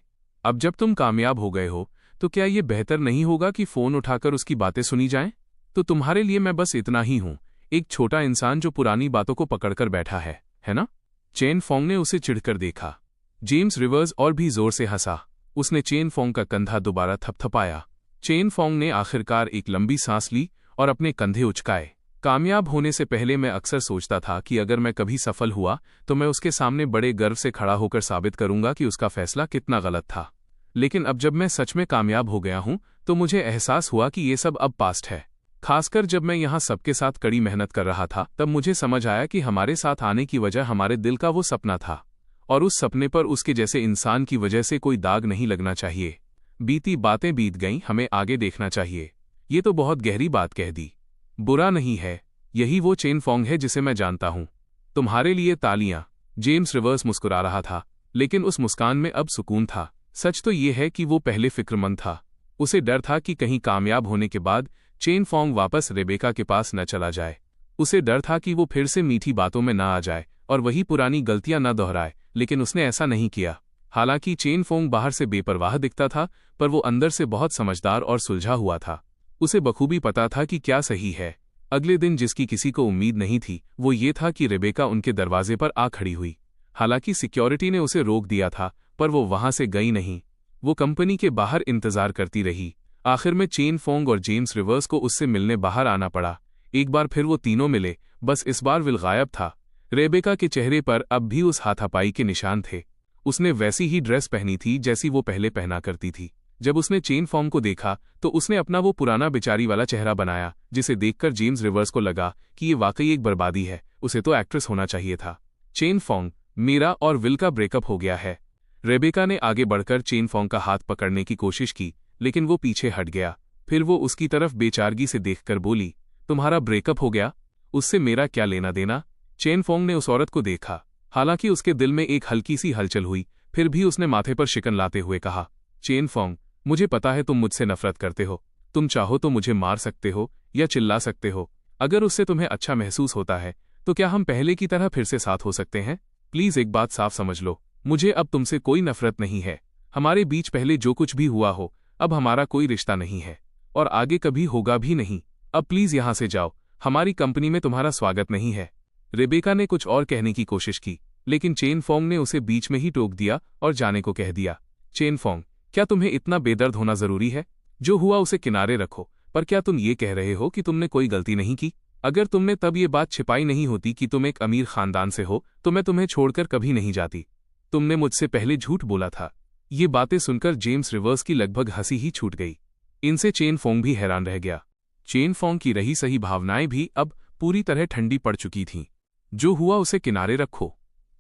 अब जब तुम कामयाब हो गए हो तो क्या ये बेहतर नहीं होगा कि फोन उठाकर उसकी बातें सुनी जाएं? तो तुम्हारे लिए मैं बस इतना ही हूं, एक छोटा इंसान जो पुरानी बातों को पकड़कर बैठा है ना? चेन फोंग ने उसे चिढ़कर देखा। जेम्स रिवर्स और भी जोर से हंसा। उसने चेन फोंग का कंधा दोबारा थपथपाया। चेन फोंग ने आखिरकार एक लंबी सांस ली और अपने कंधे उचकाए। कामयाब होने से पहले मैं अक्सर सोचता था कि अगर मैं कभी सफल हुआ तो मैं उसके सामने बड़े गर्व से खड़ा होकर साबित करूंगा कि उसका फैसला कितना गलत था। लेकिन अब जब मैं सच में कामयाब हो गया हूं तो मुझे एहसास हुआ कि ये सब अब पास्ट है। खासकर जब मैं यहाँ सबके साथ कड़ी मेहनत कर रहा था, तब मुझे समझ आया कि हमारे साथ आने की वजह हमारे दिल का वो सपना था, और उस सपने पर उसके जैसे इंसान की वजह से कोई दाग नहीं लगना चाहिए। बीती बातें बीत गईं, हमें आगे देखना चाहिए। ये तो बहुत गहरी बात कह दी। बुरा नहीं है, यही वो चेन फोंग है जिसे मैं जानता हूं। तुम्हारे लिए तालियां। जेम्स रिवर्स मुस्कुरा रहा था, लेकिन उस मुस्कान में अब सुकून था। सच तो ये है कि वो पहले फिक्रमंद था। उसे डर था कि कहीं कामयाब होने के बाद चेन फोंग वापस रेबेका के पास न चला जाए। उसे डर था कि वो फिर से मीठी बातों में न आ जाए और वही पुरानी गलतियां न दोहराए, लेकिन उसने ऐसा नहीं किया। हालांकि चेन फोंग बाहर से बेपरवाह दिखता था, पर वो अंदर से बहुत समझदार और सुलझा हुआ था। उसे बखूबी पता था कि क्या सही है। अगले दिन जिसकी किसी को उम्मीद नहीं थी, वो ये था कि रेबेका उनके दरवाजे पर आ खड़ी हुई। हालांकि सिक्योरिटी ने उसे रोक दिया था, पर वो वहां से गई नहीं। वो कंपनी के बाहर इंतजार करती रही। आखिर में चेन फोंग और जेम्स रिवर्स को उससे मिलने बाहर आना पड़ा। एक बार फिर वो तीनों मिले, बस इस बार विल गायब था। रेबेका के चेहरे पर अब भी उस हाथापाई के निशान थे। उसने वैसी ही ड्रेस पहनी थी जैसी वो पहले पहना करती थी। जब उसने चेन फोंग को देखा तो उसने अपना वो पुराना बेचारी वाला चेहरा बनाया, जिसे देखकर जेम्स रिवर्स को लगा कि ये वाकई एक बर्बादी है। उसे तो एक्ट्रेस होना चाहिए था। चेन फोंग, मेरा और विल का ब्रेकअप हो गया है। रेबेका ने आगे बढ़कर चेन फोंग का हाथ पकड़ने की कोशिश की, लेकिन वो पीछे हट गया। फिर वो उसकी तरफ बेचारगी से देखकर बोली, तुम्हारा ब्रेकअप हो गया? उससे मेरा क्या लेना देना? चेन फोंग ने उस औरत को देखा। हालांकि उसके दिल में एक हल्की सी हलचल हुई, फिर भी उसने माथे पर शिकन लाते हुए कहा, चेन फोंग, मुझे पता है तुम मुझसे नफरत करते हो। तुम चाहो तो मुझे मार सकते हो या चिल्ला सकते हो। अगर उससे तुम्हें अच्छा महसूस होता है तो क्या हम पहले की तरह फिर से साथ हो सकते हैं? प्लीज एक बात साफ समझ लो, मुझे अब तुमसे कोई नफरत नहीं है। हमारे बीच पहले जो कुछ भी हुआ हो, अब हमारा कोई रिश्ता नहीं है और आगे कभी होगा भी नहीं। अब प्लीज यहां से जाओ, हमारी कंपनी में तुम्हारा स्वागत नहीं है। रेबेका ने कुछ और कहने की कोशिश की, लेकिन चेन फोंग ने उसे बीच में ही टोक दिया और जाने को कह दिया। चेन फोंग, क्या तुम्हें इतना बेदर्द होना जरूरी है? जो हुआ उसे किनारे रखो, पर क्या तुम ये कह रहे हो कि तुमने कोई गलती नहीं की? अगर तुमने तब ये बात छिपाई नहीं होती कि तुम एक अमीर खानदान से हो तो मैं तुम्हें छोड़कर कभी नहीं जाती। तुमने मुझसे पहले झूठ बोला था। ये बातें सुनकर जेम्स रिवर्स की लगभग हंसी ही छूट गई। इनसे चेन फोंग भी हैरान रह गया। चेन फोंग की रही सही भावनाएं भी अब पूरी तरह ठंडी पड़ चुकी थीं। जो हुआ उसे किनारे रखो।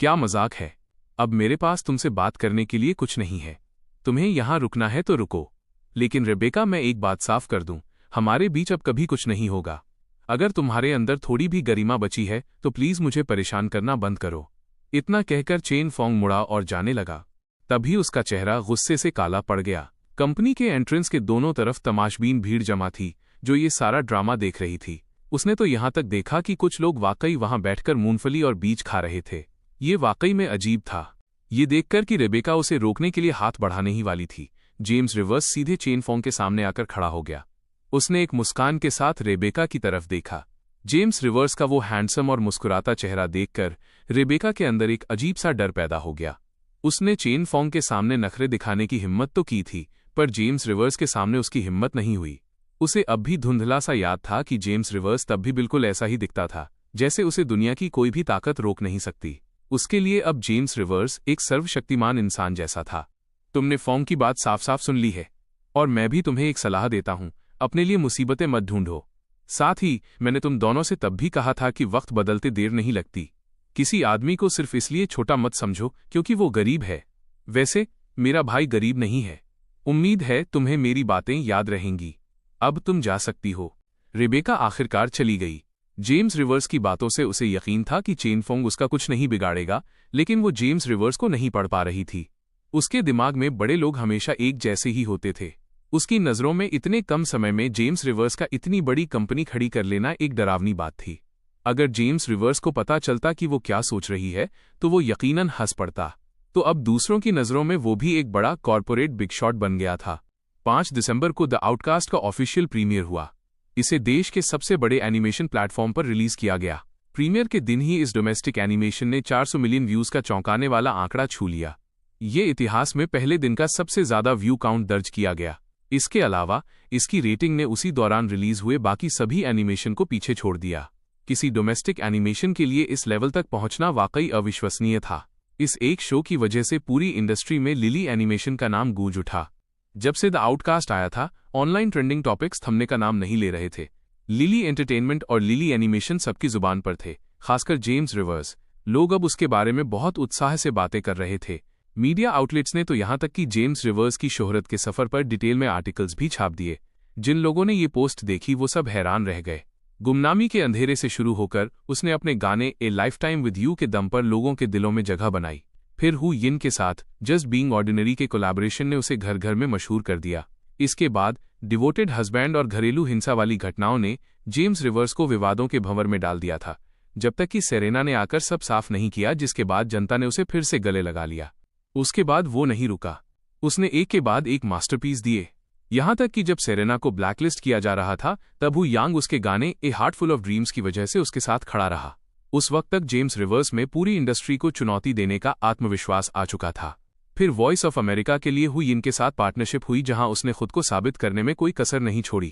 क्या मजाक है। अब मेरे पास तुमसे बात करने के लिए कुछ नहीं है। तुम्हें यहां रुकना है तो रुको। लेकिन रेबेका, मैं एक बात साफ कर दूं, हमारे बीच अब कभी कुछ नहीं होगा। अगर तुम्हारे अंदर थोड़ी भी गरिमा बची है तो प्लीज मुझे परेशान करना बंद करो। इतना कहकर चेन फोंग मुड़ा और जाने लगा। तभी उसका चेहरा गुस्से से काला पड़ गया। कंपनी के एंट्रेंस के दोनों तरफ तमाशबीन भीड़ जमा थी जो ये सारा ड्रामा देख रही थी। उसने तो यहां तक देखा कि कुछ लोग वाकई वहां बैठकर मूंगफली और बीज खा रहे थे। ये वाकई में अजीब था। ये देखकर कि रेबेका उसे रोकने के लिए हाथ बढ़ाने ही वाली थी, जेम्स रिवर्स सीधे चेन फोंग के सामने आकर खड़ा हो गया। उसने एक मुस्कान के साथ रेबेका की तरफ देखा। जेम्स रिवर्स का वो हैंडसम और मुस्कुराता चेहरा देखकर रेबेका के अंदर एक अजीब सा डर पैदा हो गया। उसने चेन फोंग के सामने नखरे दिखाने की हिम्मत तो की थी, पर जेम्स रिवर्स के सामने उसकी हिम्मत नहीं हुई। उसे अब भी धुंधला सा याद था कि जेम्स रिवर्स तब भी बिल्कुल ऐसा ही दिखता था, जैसे उसे दुनिया की कोई भी ताकत रोक नहीं सकती। उसके लिए अब जेम्स रिवर्स एक सर्वशक्तिमान इंसान जैसा था। तुमने फोंग की बात साफ साफ सुन ली है, और मैं भी तुम्हें एक सलाह देता हूं, अपने लिए मुसीबतें मत ढूंढो। साथ ही मैंने तुम दोनों से तब भी कहा था कि वक्त बदलते देर नहीं लगती। किसी आदमी को सिर्फ इसलिए छोटा मत समझो क्योंकि वो गरीब है। वैसे मेरा भाई गरीब नहीं है। उम्मीद है तुम्हें मेरी बातें याद रहेंगी। अब तुम जा सकती हो। रेबेका आखिरकार चली गई। जेम्स रिवर्स की बातों से उसे यकीन था कि चेन फोंग उसका कुछ नहीं बिगाड़ेगा, लेकिन वो जेम्स रिवर्स को नहीं पढ़ पा रही थी। उसके दिमाग में बड़े लोग हमेशा एक जैसे ही होते थे। उसकी नज़रों में इतने कम समय में जेम्स रिवर्स का इतनी बड़ी कंपनी खड़ी कर लेना एक डरावनी बात थी। अगर जेम्स रिवर्स को पता चलता कि वो क्या सोच रही है तो वो यकीनन हंस पड़ता। तो अब दूसरों की नज़रों में वो भी एक बड़ा कॉर्पोरेट बिग शॉट बन गया था। 5 दिसंबर को द आउटकास्ट का ऑफिशियल प्रीमियर हुआ। इसे देश के सबसे बड़े एनिमेशन प्लेटफॉर्म पर रिलीज किया गया। प्रीमियर के दिन ही इस डोमेस्टिक एनिमेशन ने 400 मिलियन व्यूज का चौंकाने वाला आंकड़ा छू लिया। ये इतिहास में पहले दिन का सबसे ज्यादा व्यू काउंट दर्ज किया गया। इसके अलावा इसकी रेटिंग ने उसी दौरान रिलीज हुए बाकी सभी एनिमेशन को पीछे छोड़ दिया। किसी डोमेस्टिक एनिमेशन के लिए इस लेवल तक पहुंचना वाकई अविश्वसनीय था। इस एक शो की वजह से पूरी इंडस्ट्री में लिली एनिमेशन का नाम गूंज उठा। जब से द आउटकास्ट आया था, ऑनलाइन ट्रेंडिंग टॉपिक्स थमने का नाम नहीं ले रहे थे। लिली एंटरटेनमेंट और लिली एनिमेशन सबकी जुबान पर थे, खासकर जेम्स रिवर्स। लोग अब उसके बारे में बहुत उत्साह से बातें कर रहे थे। मीडिया आउटलेट्स ने तो यहां तक कि जेम्स रिवर्स की शोहरत के सफर पर डिटेल में आर्टिकल्स भी छाप दिए। जिन लोगों ने ये पोस्ट देखी वो सब हैरान रह गए। गुमनामी के अंधेरे से शुरू होकर उसने अपने गाने ए लाइफ टाइम विद यू के दम पर लोगों के दिलों में जगह बनाई। फिर हु यिन के साथ जस्ट बीइंग ऑर्डिनरी के कोलैबोरेशन ने उसे घर घर में मशहूर कर दिया। इसके बाद डिवोटेड हस्बैंड और घरेलू हिंसा वाली घटनाओं ने जेम्स रिवर्स को विवादों के भंवर में डाल दिया था, जब तक कि सेरेना ने आकर सब साफ नहीं किया, जिसके बाद जनता ने उसे फिर से गले लगा लिया। उसके बाद वो नहीं रुका। उसने एक के बाद एक मास्टरपीस दिए। यहां तक कि जब सेरेना को ब्लैकलिस्ट किया जा रहा था तब हु यांग उसके गाने ए हार्ट फुल ऑफ ड्रीम्स की वजह से उसके साथ खड़ा रहा। उस वक्त तक जेम्स रिवर्स में पूरी इंडस्ट्री को चुनौती देने का आत्मविश्वास आ चुका था। फिर वॉइस ऑफ अमेरिका के लिए हु यिन के साथ पार्टनरशिप हुई, जहां उसने खुद को साबित करने में कोई कसर नहीं छोड़ी।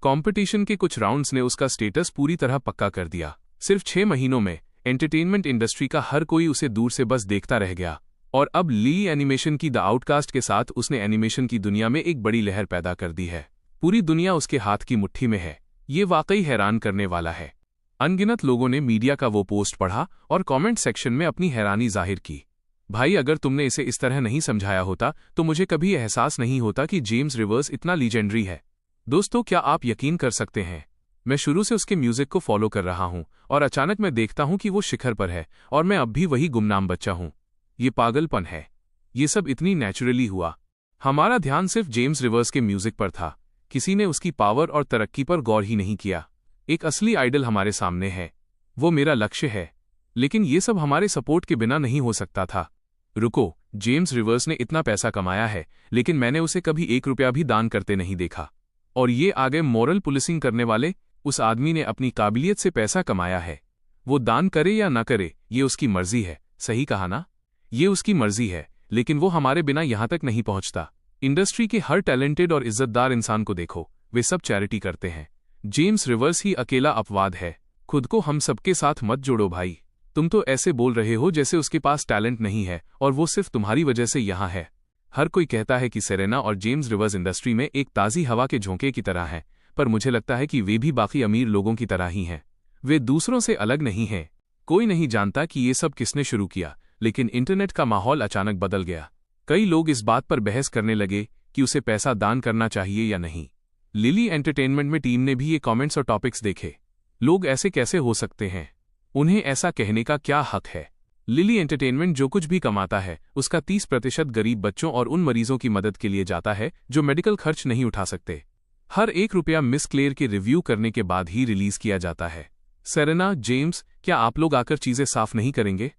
कंपटीशन के कुछ राउंड्स ने उसका स्टेटस पूरी तरह पक्का कर दिया। सिर्फ 6 महीनों में एंटरटेनमेंट इंडस्ट्री का हर कोई उसे दूर से बस देखता रह गया। और अब लिली एनिमेशन की द आउटकास्ट के साथ उसने एनिमेशन की दुनिया में एक बड़ी लहर पैदा कर दी है। पूरी दुनिया उसके हाथ की मुट्ठी में है। ये वाकई हैरान करने वाला है। अनगिनत लोगों ने मीडिया का वो पोस्ट पढ़ा और कमेंट सेक्शन में अपनी हैरानी जाहिर की। भाई, अगर तुमने इसे इस तरह नहीं समझाया होता तो मुझे कभी एहसास नहीं होता कि जेम्स रिवर्स इतना लीजेंडरी है। दोस्तों, क्या आप यकीन कर सकते हैं, मैं शुरू से उसके म्यूजिक को फॉलो कर रहा हूं और अचानक मैं देखता हूं कि वो शिखर पर है और मैं अब भी वही गुमनाम बच्चा हूं। ये पागलपन है। ये सब इतनी नेचुरली हुआ। हमारा ध्यान सिर्फ जेम्स रिवर्स के म्यूजिक पर था। किसी ने उसकी पावर और तरक्की पर गौर ही नहीं किया। एक असली आइडल हमारे सामने है। वो मेरा लक्ष्य है। लेकिन ये सब हमारे सपोर्ट के बिना नहीं हो सकता था। रुको, जेम्स रिवर्स ने इतना पैसा कमाया है, लेकिन मैंने उसे कभी 1 रुपया भी दान करते नहीं देखा। और ये आगे मॉरल पुलिसिंग करने वाले, उस आदमी ने अपनी काबिलियत से पैसा कमाया है। वो दान करे या ना करे, ये उसकी मर्जी है। सही कहा ना? ये उसकी मर्जी है, लेकिन वो हमारे बिना यहां तक नहीं पहुंचता। इंडस्ट्री के हर टैलेंटेड और इज्जतदार इंसान को देखो, वे सब चैरिटी करते हैं। जेम्स रिवर्स ही अकेला अपवाद है। खुद को हम सबके साथ मत जोड़ो भाई। तुम तो ऐसे बोल रहे हो जैसे उसके पास टैलेंट नहीं है और वो सिर्फ तुम्हारी वजह से यहाँ है। हर कोई कहता है कि सेरेना और जेम्स रिवर्स इंडस्ट्री में एक ताज़ी हवा के झोंके की तरह हैं, पर मुझे लगता है कि वे भी बाकी अमीर लोगों की तरह ही हैं। वे दूसरों से अलग नहीं हैं। कोई नहीं जानता कि ये सब किसने शुरू किया, लेकिन इंटरनेट का माहौल अचानक बदल गया। कई लोग इस बात पर बहस करने लगे कि उसे पैसा दान करना चाहिए या नहीं। लिली एंटरटेनमेंट में टीम ने भी ये कमेंट्स और टॉपिक्स देखे। लोग ऐसे कैसे हो सकते हैं? उन्हें ऐसा कहने का क्या हक है? लिली एंटरटेनमेंट जो कुछ भी कमाता है उसका 30% गरीब बच्चों और उन मरीजों की मदद के लिए जाता है जो मेडिकल खर्च नहीं उठा सकते। हर 1 रुपया मिस क्लेयर के रिव्यू करने के बाद ही रिलीज किया जाता है। सेरेना, जेम्स, क्या आप लोग आकर चीजें साफ नहीं करेंगे?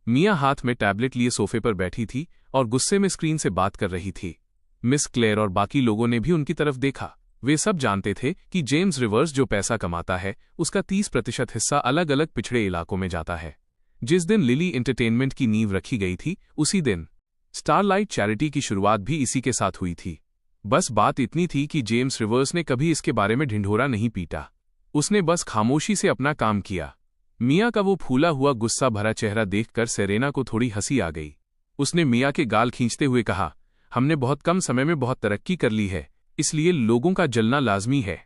मिया हाथ में टैबलेट लिए सोफे पर बैठी थी और गुस्से में स्क्रीन से बात कर रही थी। मिस क्लेयर और बाकी लोगों ने भी उनकी तरफ देखा। वे सब जानते थे कि जेम्स रिवर्स जो पैसा कमाता है उसका 30% हिस्सा अलग अलग पिछड़े इलाकों में जाता है। जिस दिन लिली एंटरटेनमेंट की नींव रखी गई थी उसी दिन स्टारलाइट चैरिटी की शुरुआत भी इसी के साथ हुई थी। बस बात इतनी थी कि जेम्स रिवर्स ने कभी इसके बारे में ढिंढोरा नहीं पीटा। उसने बस खामोशी से अपना काम किया। मिया का वो फूला हुआ गुस्सा भरा चेहरा देखकर सेरेना को थोड़ी हंसी आ गई। उसने मिया के गाल खींचते हुए कहा, हमने बहुत कम समय में बहुत तरक्की कर ली है, इसलिए लोगों का जलना लाजमी है।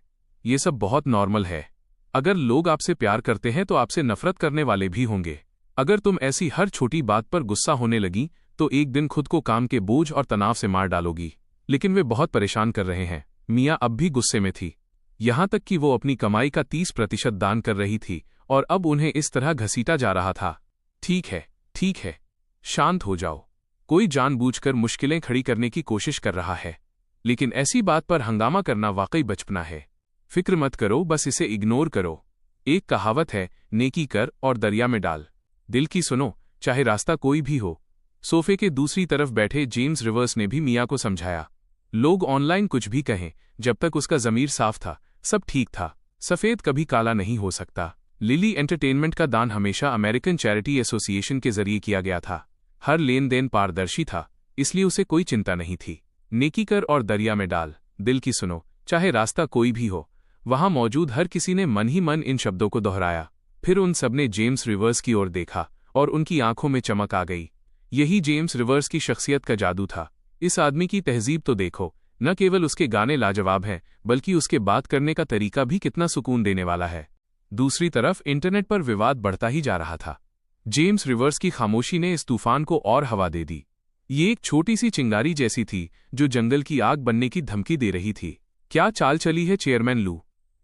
ये सब बहुत नॉर्मल है। अगर लोग आपसे प्यार करते हैं तो आपसे नफरत करने वाले भी होंगे। अगर तुम ऐसी हर छोटी बात पर गुस्सा होने लगी तो एक दिन खुद को काम के बोझ और तनाव से मार डालोगी। लेकिन वे बहुत परेशान कर रहे हैं। मिया अब भी गुस्से में थी, यहां तक कि वो अपनी कमाई का 30% दान कर रही थी और अब उन्हें इस तरह घसीटा जा रहा था। ठीक है, शांत हो जाओ। कोई जानबूझकर मुश्किलें खड़ी करने की कोशिश कर रहा है, लेकिन ऐसी बात पर हंगामा करना वाकई बचपना है। फिक्र मत करो, बस इसे इग्नोर करो। एक कहावत है, नेकी कर और दरिया में डाल। दिल की सुनो, चाहे रास्ता कोई भी हो। सोफे के दूसरी तरफ बैठे जेम्स रिवर्स ने भी मिया को समझाया। लोग ऑनलाइन कुछ भी कहें, जब तक उसका ज़मीर साफ था सब ठीक था। सफ़ेद कभी काला नहीं हो सकता। लिली एंटरटेनमेंट का दान हमेशा अमेरिकन चैरिटी एसोसिएशन के जरिए किया गया था। हर लेन देन पारदर्शी था, इसलिए उसे कोई चिंता नहीं थी। नेकी कर और दरिया में डाल, दिल की सुनो, चाहे रास्ता कोई भी हो। वहां मौजूद हर किसी ने मन ही मन इन शब्दों को दोहराया। फिर उन सबने जेम्स रिवर्स की ओर देखा और उनकी आंखों में चमक आ गई। यही जेम्स रिवर्स की शख्सियत का जादू था। इस आदमी की तहजीब तो देखो, न केवल उसके गाने लाजवाब हैं, बल्कि उसके बात करने का तरीका भी कितना सुकून देने वाला है। दूसरी तरफ इंटरनेट पर विवाद बढ़ता ही जा रहा था। जेम्स रिवर्स की खामोशी ने इस तूफान को और हवा दे दी। ये एक छोटी सी चिंगारी जैसी थी जो जंगल की आग बनने की धमकी दे रही थी। क्या चाल चली है चेयरमैन लू?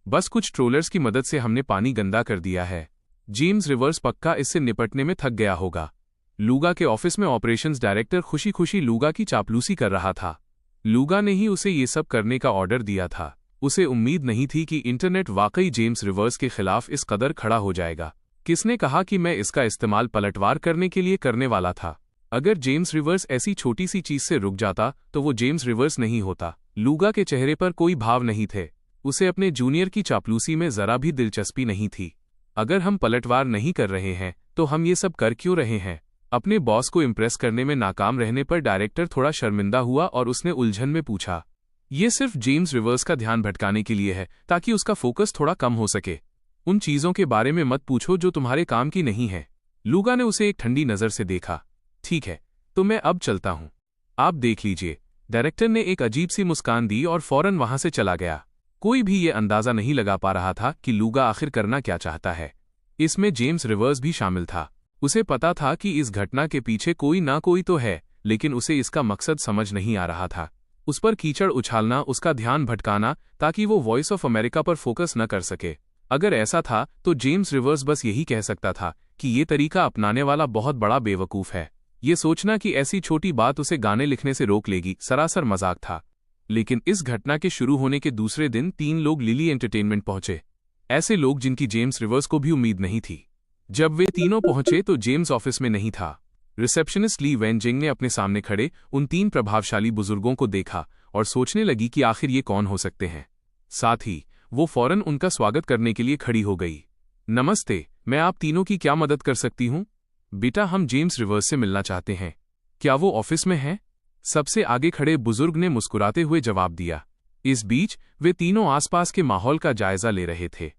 बस कुछ ट्रोलर्स की मदद से हमने पानी गंदा कर दिया है। जेम्स रिवर्स पक्का इससे निपटने में थक गया होगा। लूगा के ऑफिस में ऑपरेशंस डायरेक्टर खुशी खुशी लूगा की चापलूसी कर रहा था। लूगा ने ही उसे ये सब करने का ऑर्डर दिया था। उसे उम्मीद नहीं थी कि इंटरनेट वाकई जेम्स रिवर्स के खिलाफ इस कदर खड़ा हो जाएगा। किसने कहा कि मैं इसका इस्तेमाल पलटवार करने के लिए करने वाला था? अगर जेम्स रिवर्स ऐसी छोटी सी चीज से रुक जाता तो वो जेम्स रिवर्स नहीं होता। लूगा के चेहरे पर कोई भाव नहीं थे। उसे अपने जूनियर की चापलूसी में जरा भी दिलचस्पी नहीं थी। अगर हम पलटवार नहीं कर रहे हैं तो हम ये सब कर क्यों रहे हैं? अपने बॉस को इम्प्रेस करने में नाकाम रहने पर डायरेक्टर थोड़ा शर्मिंदा हुआ और उसने उलझन में पूछा, ये सिर्फ जेम्स रिवर्स का ध्यान भटकाने के लिए है ताकि उसका फोकस थोड़ा कम हो सके। उन चीजों के बारे में मत पूछो जो तुम्हारे काम की नहीं है। लूगा ने उसे एक ठंडी नजर से देखा। ठीक है, तो मैं अब चलता हूं, आप देख लीजिए। डायरेक्टर ने एक अजीब सी मुस्कान दी और फौरन वहां से चला गया। कोई भी ये अंदाजा नहीं लगा पा रहा था कि लूगा आखिर करना क्या चाहता है। इसमें जेम्स रिवर्स भी शामिल था। उसे पता था कि इस घटना के पीछे कोई ना कोई तो है, लेकिन उसे इसका मकसद समझ नहीं आ रहा था। उस पर कीचड़ उछालना, उसका ध्यान भटकाना ताकि वो वॉइस ऑफ अमेरिका पर फोकस न कर सके। अगर ऐसा था तो जेम्स रिवर्स बस यही कह सकता था कि ये तरीका अपनाने वाला बहुत बड़ा बेवकूफ़ है। ये सोचना कि ऐसी छोटी बात उसे गाने लिखने से रोक लेगी सरासर मजाक था। लेकिन इस घटना के शुरू होने के दूसरे दिन 3 लोग लिली एंटरटेनमेंट पहुंचे। ऐसे लोग जिनकी जेम्स रिवर्स को भी उम्मीद नहीं थी। जब वे तीनों पहुंचे तो जेम्स ऑफिस में नहीं था। रिसेप्शनिस्ट ली वेनजिंग ने अपने सामने खड़े उन 3 प्रभावशाली बुजुर्गों को देखा और सोचने लगी कि आखिर ये कौन हो सकते हैं। साथ ही वो फौरन उनका स्वागत करने के लिए खड़ी हो गई। नमस्ते, मैं आप तीनों की क्या मदद कर सकती हूँ? बेटा, हम जेम्स रिवर्स से मिलना चाहते हैं। क्या वो ऑफिस में हैं? सबसे आगे खड़े बुजुर्ग ने मुस्कुराते हुए जवाब दिया। इस बीच वे तीनों आसपास के माहौल का जायजा ले रहे थे।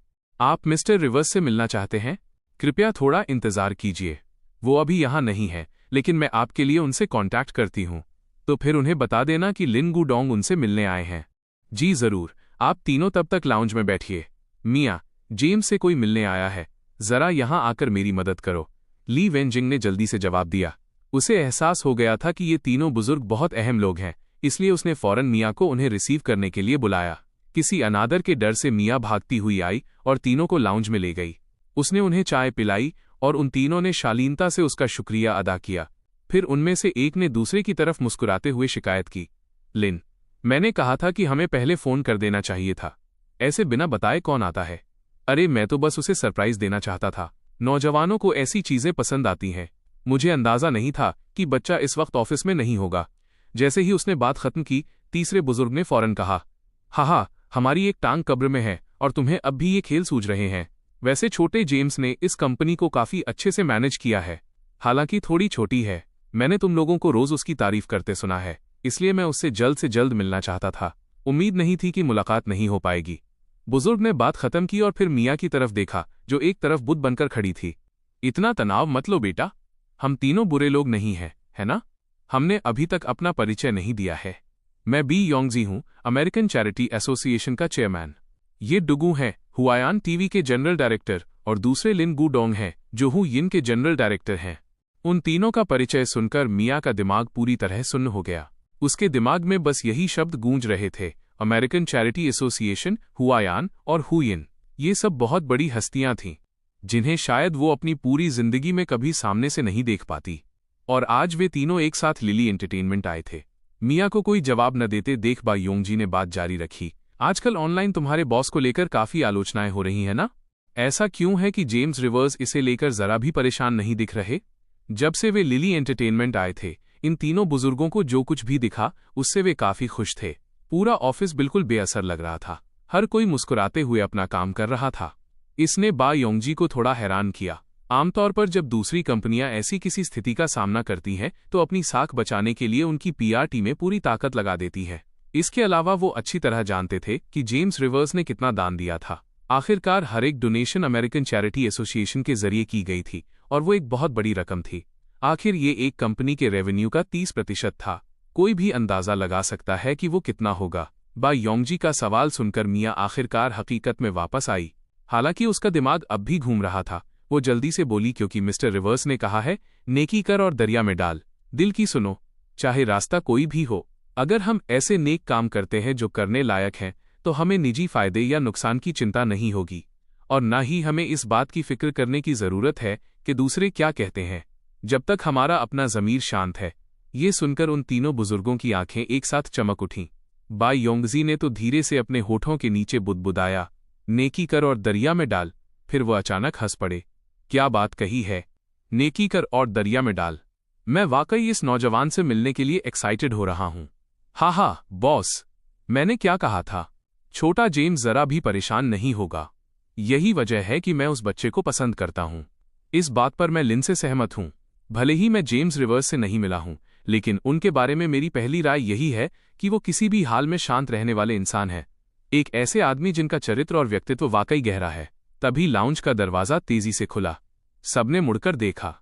आप मिस्टर रिवर्स से मिलना चाहते हैं? कृपया थोड़ा इंतजार कीजिए। वो अभी यहाँ नहीं है, लेकिन मैं आपके लिए उनसे कांटेक्ट करती हूँ। तो फिर उन्हें बता देना कि लिन गुडोंग उनसे मिलने आए हैं। जी जरूर, आप तीनों तब तक लाउंज में बैठिए। मिया, जेम्स से कोई मिलने आया है, जरा यहाँ आकर मेरी मदद करो। ली वेनजिंग ने जल्दी से जवाब दिया। उसे एहसास हो गया था कि ये तीनों बुजुर्ग बहुत अहम लोग हैं, इसलिए उसने फौरन मिया को उन्हें रिसीव करने के लिए बुलाया। किसी अनादर के डर से मिया भागती हुई आई और तीनों को लाउंज में ले गई। उसने उन्हें चाय पिलाई और उन तीनों ने शालीनता से उसका शुक्रिया अदा किया। फिर उनमें से एक ने दूसरे की तरफ मुस्कुराते हुए शिकायत की, लिन, मैंने कहा था कि हमें पहले फोन कर देना चाहिए था। ऐसे बिना बताए कौन आता है? अरे मैं तो बस उसे सरप्राइज देना चाहता था। नौजवानों को ऐसी चीजें पसंद आती हैं। मुझे अंदाजा नहीं था कि बच्चा इस वक्त ऑफिस में नहीं होगा। जैसे ही उसने बात खत्म की, तीसरे बुजुर्ग ने फौरन कहा, हा, हमारी एक टांग कब्र में है और तुम्हें अब भी ये खेल सूझ रहे हैं। वैसे छोटे जेम्स ने इस कंपनी को काफी अच्छे से मैनेज किया है, हालांकि थोड़ी छोटी है। मैंने तुम लोगों को रोज उसकी तारीफ करते सुना है, इसलिए मैं उससे जल्द से जल्द मिलना चाहता था। उम्मीद नहीं थी कि मुलाकात नहीं हो पाएगी। बुजुर्ग ने बात खत्म की और फिर मिया की तरफ देखा, जो एक तरफ बुत बनकर खड़ी थी। इतना तनाव मत लो बेटा, हम तीनों बुरे लोग नहीं हैं, है ना? हमने अभी तक अपना परिचय नहीं दिया है। मैं बी योंगजी हूं, अमेरिकन चैरिटी एसोसिएशन का चेयरमैन। ये डुगू हैं, हुआयान टीवी के जनरल डायरेक्टर, और दूसरे लिन गुडोंग हैं, जो हु यिन के जनरल डायरेक्टर हैं। उन तीनों का परिचय सुनकर मिया का दिमाग पूरी तरह सुन्न हो गया। उसके दिमाग में बस यही शब्द गूंज रहे थे, अमेरिकन चैरिटी एसोसिएशन, हुआयान और हु यिन। ये सब बहुत बड़ी हस्तियां थीं, जिन्हें शायद वो अपनी पूरी जिंदगी में कभी सामने से नहीं देख पाती। और आज वे तीनों एक साथ लिली एंटरटेनमेंट आए थे। मिया को कोई जवाब न देते देख बा योंगजी ने बात जारी रखी, आजकल ऑनलाइन तुम्हारे बॉस को लेकर काफी आलोचनाएं हो रही हैं ना? ऐसा क्यों है कि जेम्स रिवर्स इसे लेकर जरा भी परेशान नहीं दिख रहे? जब से वे लिली एंटरटेनमेंट आए थे, इन तीनों बुजुर्गों को जो कुछ भी दिखा उससे वे काफी खुश थे। पूरा ऑफिस बिल्कुल बेअसर लग रहा था, हर कोई मुस्कुराते हुए अपना काम कर रहा था। इसने बा योंगजी को थोड़ा हैरान किया। आमतौर पर जब दूसरी कंपनियां ऐसी किसी स्थिति का सामना करती हैं तो अपनी साख बचाने के लिए उनकी पीआर टीमें पूरी ताकत लगा देती है। इसके अलावा वो अच्छी तरह जानते थे कि जेम्स रिवर्स ने कितना दान दिया था। आखिरकार हर एक डोनेशन अमेरिकन चैरिटी एसोसिएशन के जरिए की गई थी और वो एक बहुत बड़ी रकम थी। आखिर ये एक कंपनी के रेवेन्यू का 30% था। कोई भी अंदाजा लगा सकता है कि वो कितना होगा। बा योंगजी का सवाल सुनकर मिया आखिरकार हकीकत में वापस आई। हालांकि उसका दिमाग अब भी घूम रहा था। वो जल्दी से बोली, क्योंकि मिस्टर रिवर्स ने कहा है, नेकी कर और दरिया में डाल। दिल की सुनो, चाहे रास्ता कोई भी हो। अगर हम ऐसे नेक काम करते हैं जो करने लायक हैं, तो हमें निजी फायदे या नुकसान की चिंता नहीं होगी, और न ही हमें इस बात की फिक्र करने की जरूरत है कि दूसरे क्या कहते हैं, जब तक हमारा अपना जमीर शांत है। ये सुनकर उन तीनों बुजुर्गों की आंखें एक साथ चमक उठीं। बा योंगजी ने तो धीरे से अपने होठों के नीचे बुदबुदाया, नेकी कर और दरिया में डाल। फिर वो अचानक हंस पड़े। क्या बात कही है, नेकी कर और दरिया में डाल। मैं वाकई इस नौजवान से मिलने के लिए एक्साइटेड हो रहा हूं। हा बॉस, मैंने क्या कहा था? छोटा जेम्स जरा भी परेशान नहीं होगा। यही वजह है कि मैं उस बच्चे को पसंद करता हूं। इस बात पर मैं लिन से सहमत हूं। भले ही मैं जेम्स रिवर्स से नहीं मिला हूं, लेकिन उनके बारे में मेरी पहली राय यही है कि वो किसी भी हाल में शांत रहने वाले इंसान हैं। एक ऐसे आदमी जिनका चरित्र और व्यक्तित्व वाकई गहरा है। तभी लाउंज का दरवाजा तेजी से खुला। सबने मुड़कर देखा।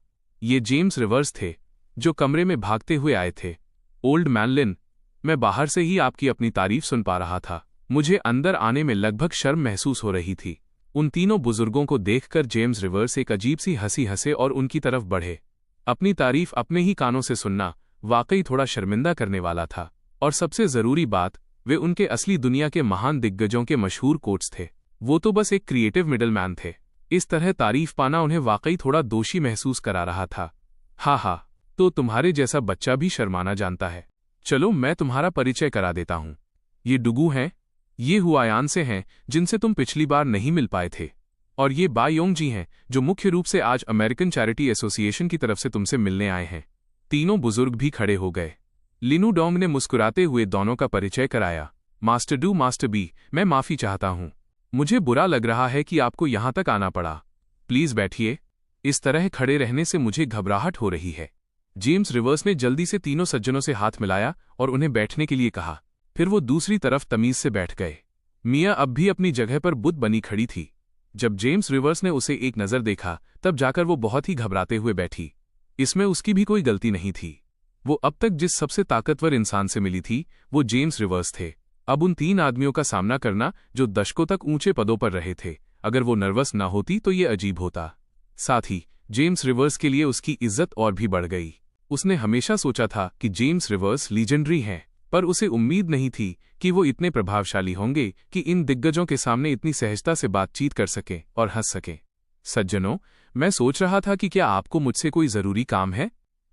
ये जेम्स रिवर्स थे, जो कमरे में भागते हुए आए थे। ओल्ड मैन लिन, मैं बाहर से ही आपकी अपनी तारीफ सुन पा रहा था। मुझे अंदर आने में लगभग शर्म महसूस हो रही थी। उन तीनों बुजुर्गों को देखकर जेम्स रिवर्स एक अजीब सी हंसी हंसे और उनकी तरफ बढ़े। अपनी तारीफ अपने ही कानों से सुनना वाकई थोड़ा शर्मिंदा करने वाला था। और सबसे जरूरी बात, वे उनके असली दुनिया के महान दिग्गजों के मशहूर कोट्स थे। वो तो बस एक क्रिएटिव मिडलमैन थे। इस तरह तारीफ पाना उन्हें वाकई थोड़ा दोषी महसूस करा रहा था। हा, तो तुम्हारे जैसा बच्चा भी शर्माना जानता है। चलो मैं तुम्हारा परिचय करा देता हूं। ये डुगू हैं, ये हुआयान से हैं जिनसे तुम पिछली बार नहीं मिल पाए थे, और ये बा योंगजी हैं जो मुख्य रूप से आज अमेरिकन चैरिटी एसोसिएशन की तरफ से तुमसे मिलने आए हैं। तीनों बुजुर्ग भी खड़े हो गए। लिनू डोंग ने मुस्कुराते हुए दोनों का परिचय कराया। मास्टर डू, मास्टर बी, मैं माफी चाहता हूं। मुझे बुरा लग रहा है कि आपको यहां तक आना पड़ा। प्लीज बैठिए। इस तरह खड़े रहने से मुझे घबराहट हो रही है। जेम्स रिवर्स ने जल्दी से तीनों सज्जनों से हाथ मिलाया और उन्हें बैठने के लिए कहा। फिर वो दूसरी तरफ तमीज से बैठ गए। मिया अब भी अपनी जगह पर बुत बनी खड़ी थी। जब जेम्स रिवर्स ने उसे एक नज़र देखा तब जाकर वो बहुत ही घबराते हुए बैठी। इसमें उसकी भी कोई गलती नहीं थी। वो अब तक जिस सबसे ताकतवर इंसान से मिली थी वो जेम्स रिवर्स थे। अब उन 3 आदमियों का सामना करना जो दशकों तक ऊंचे पदों पर रहे थे, अगर वो नर्वस ना होती तो ये अजीब होता। साथ ही जेम्स रिवर्स के लिए उसकी इज्जत और भी बढ़ गई। उसने हमेशा सोचा था कि जेम्स रिवर्स लीजेंडरी हैं, पर उसे उम्मीद नहीं थी कि वो इतने प्रभावशाली होंगे कि इन दिग्गजों के सामने इतनी सहजता से बातचीत कर सकें और हंस सकें। सज्जनों, मैं सोच रहा था कि क्या आपको मुझसे कोई जरूरी काम है?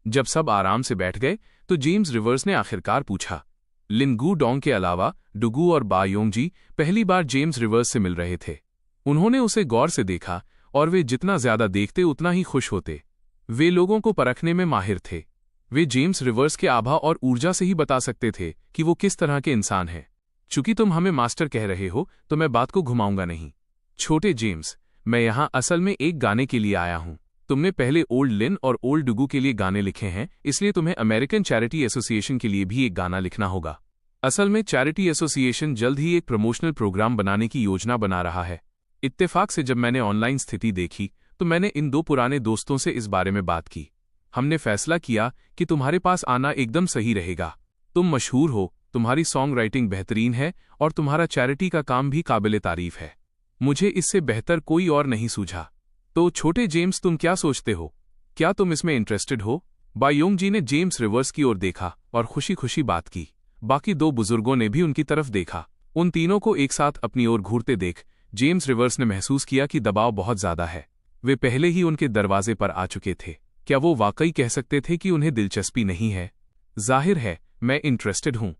जब सब आराम से बैठ गए तो जेम्स रिवर्स ने आखिरकार पूछा। लिन गूडोंग के अलावा डुगू और बा योंगजी पहली बार जेम्स रिवर्स से मिल रहे थे। उन्होंने उसे गौर से देखा और वे जितना ज्यादा देखते उतना ही खुश होते। वे लोगों को परखने में माहिर थे। वे जेम्स रिवर्स के आभा और ऊर्जा से ही बता सकते थे कि वो किस तरह के इंसान हैं। चूंकि तुम हमें मास्टर कह रहे हो तो मैं बात को घुमाऊंगा नहीं। छोटे जेम्स, मैं यहाँ असल में एक गाने के लिए आया हूँ। तुमने पहले ओल्ड लिन और ओल्ड डुगू के लिए गाने लिखे हैं, इसलिए तुम्हें अमेरिकन चैरिटी एसोसिएशन के लिए भी एक गाना लिखना होगा। असल में चैरिटी एसोसिएशन जल्द ही एक प्रमोशनल प्रोग्राम बनाने की योजना बना रहा है। इत्तेफाक से जब मैंने ऑनलाइन स्थिति देखी तो मैंने इन 2 पुराने दोस्तों से इस बारे में बात की। हमने फैसला किया कि तुम्हारे पास आना एकदम सही रहेगा। तुम मशहूर हो, तुम्हारी सॉन्ग राइटिंग बेहतरीन है और तुम्हारा चैरिटी का काम भी काबिले तारीफ है। मुझे इससे बेहतर कोई और नहीं सूझा। तो छोटे जेम्स, तुम क्या सोचते हो? क्या तुम इसमें इंटरेस्टेड हो? बा योंगजी ने जेम्स रिवर्स की ओर देखा और खुशी खुशी बात की। बाकी 2 बुजुर्गों ने भी उनकी तरफ देखा। उन तीनों को एक साथ अपनी ओर घूरते देख जेम्स रिवर्स ने महसूस किया कि दबाव बहुत ज्यादा है। वे पहले ही उनके दरवाजे पर आ चुके थे। क्या वो वाकई कह सकते थे कि उन्हें दिलचस्पी नहीं है? जाहिर है मैं इंटरेस्टेड हूं।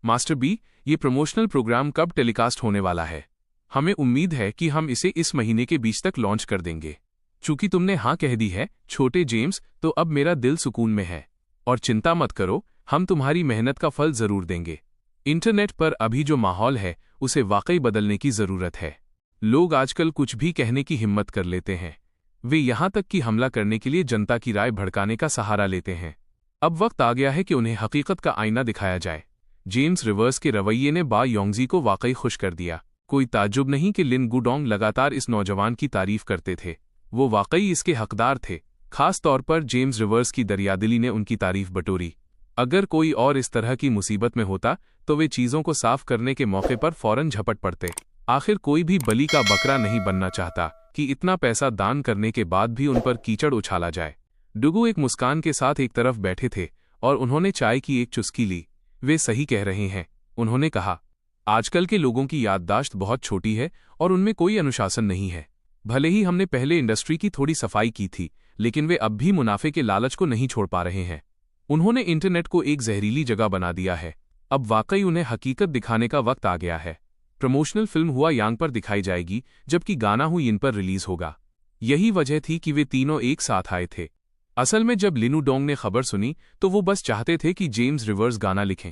मास्टर बी, ये प्रमोशनल प्रोग्राम कब टेलीकास्ट होने वाला है? हमें उम्मीद है कि हम इसे इस महीने के बीच तक लॉन्च कर देंगे। चूंकि तुमने हाँ कह दी है छोटे जेम्स, तो अब मेरा दिल सुकून में है। और चिंता मत करो, हम तुम्हारी मेहनत का फल जरूर देंगे। इंटरनेट पर अभी जो माहौल है उसे वाकई बदलने की जरूरत है। लोग आजकल कुछ भी कहने की हिम्मत कर लेते हैं। वे यहां तक कि हमला करने के लिए जनता की राय भड़काने का सहारा लेते हैं। अब वक्त आ गया है कि उन्हें हकीकत का आईना दिखाया जाए। जेम्स रिवर्स के रवैये ने बा योंगजी को वाकई खुश कर दिया। कोई ताज्जुब नहीं कि लिन गूडोंग लगातार इस नौजवान की तारीफ करते थे। वो वाकई इसके हकदार थे। खास तौर पर जेम्स रिवर्स की दरियादिली ने उनकी तारीफ बटोरी। अगर कोई और इस तरह की मुसीबत में होता तो वे चीजों को साफ करने के मौके पर फौरन झपट पड़ते। आखिर कोई भी बलि का बकरा नहीं बनना चाहता कि इतना पैसा दान करने के बाद भी उन पर कीचड़ उछाला जाए। डुगू एक मुस्कान के साथ एक तरफ बैठे थे और उन्होंने चाय की एक चुस्की ली। वे सही कह रहे हैं, उन्होंने कहा। आजकल के लोगों की याददाश्त बहुत छोटी है और उनमें कोई अनुशासन नहीं है। भले ही हमने पहले इंडस्ट्री की थोड़ी सफाई की थी, लेकिन वे अब भी मुनाफे के लालच को नहीं छोड़ पा रहे हैं। उन्होंने इंटरनेट को एक जहरीली जगह बना दिया है। अब वाकई उन्हें हकीकत दिखाने का वक्त आ गया है। प्रमोशनल फिल्म हुआ यांग पर दिखाई जाएगी, जबकि गाना हुई इन पर रिलीज होगा। यही वजह थी कि वे तीनों एक साथ आए थे। असल में जब लिन गूडोंग ने खबर सुनी तो वो बस चाहते थे कि जेम्स रिवर्स गाना लिखें।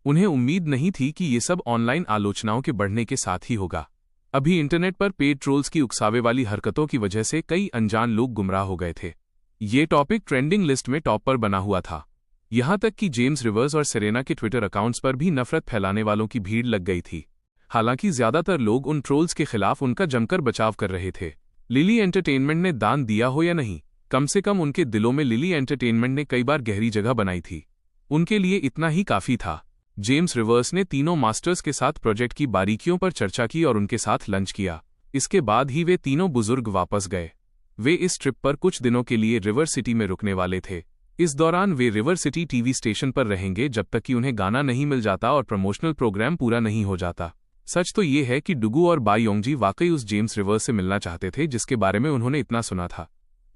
उन्हें उम्मीद नहीं थी कि ये सब ऑनलाइन आलोचनाओं के बढ़ने के साथ ही होगा। अभी इंटरनेट पर पेड ट्रोल्स की उकसावे वाली हरकतों की वजह से कई अनजान लोग गुमराह हो गए थे। ये टॉपिक ट्रेंडिंग लिस्ट में टॉप पर बना हुआ था। यहां तक कि जेम्स रिवर्स और सेरेना के ट्विटर अकाउंट्स पर भी नफरत फैलाने वालों की भीड़ लग गई थी। हालांकि ज्यादातर लोग उन ट्रोल्स के खिलाफ उनका जमकर बचाव कर रहे थे। लिली एंटरटेनमेंट ने दान दिया हो या नहीं, कम से कम उनके दिलों में लिली एंटरटेनमेंट ने कई बार गहरी जगह बनाई थी। उनके लिए इतना ही काफी था। जेम्स रिवर्स ने तीनों मास्टर्स के साथ प्रोजेक्ट की बारीकियों पर चर्चा की और उनके साथ लंच किया। इसके बाद ही वे तीनों बुजुर्ग वापस गए। वे इस ट्रिप पर कुछ दिनों के लिए रिवर सिटी में रुकने वाले थे। इस दौरान वे रिवर सिटी टीवी स्टेशन पर रहेंगे जब तक कि उन्हें गाना नहीं मिल जाता और प्रमोशनल प्रोग्राम पूरा नहीं हो जाता। सच तो ये है कि डुगू और बा योंगजी वाकई उस जेम्स रिवर्स से मिलना चाहते थे जिसके बारे में उन्होंने इतना सुना था।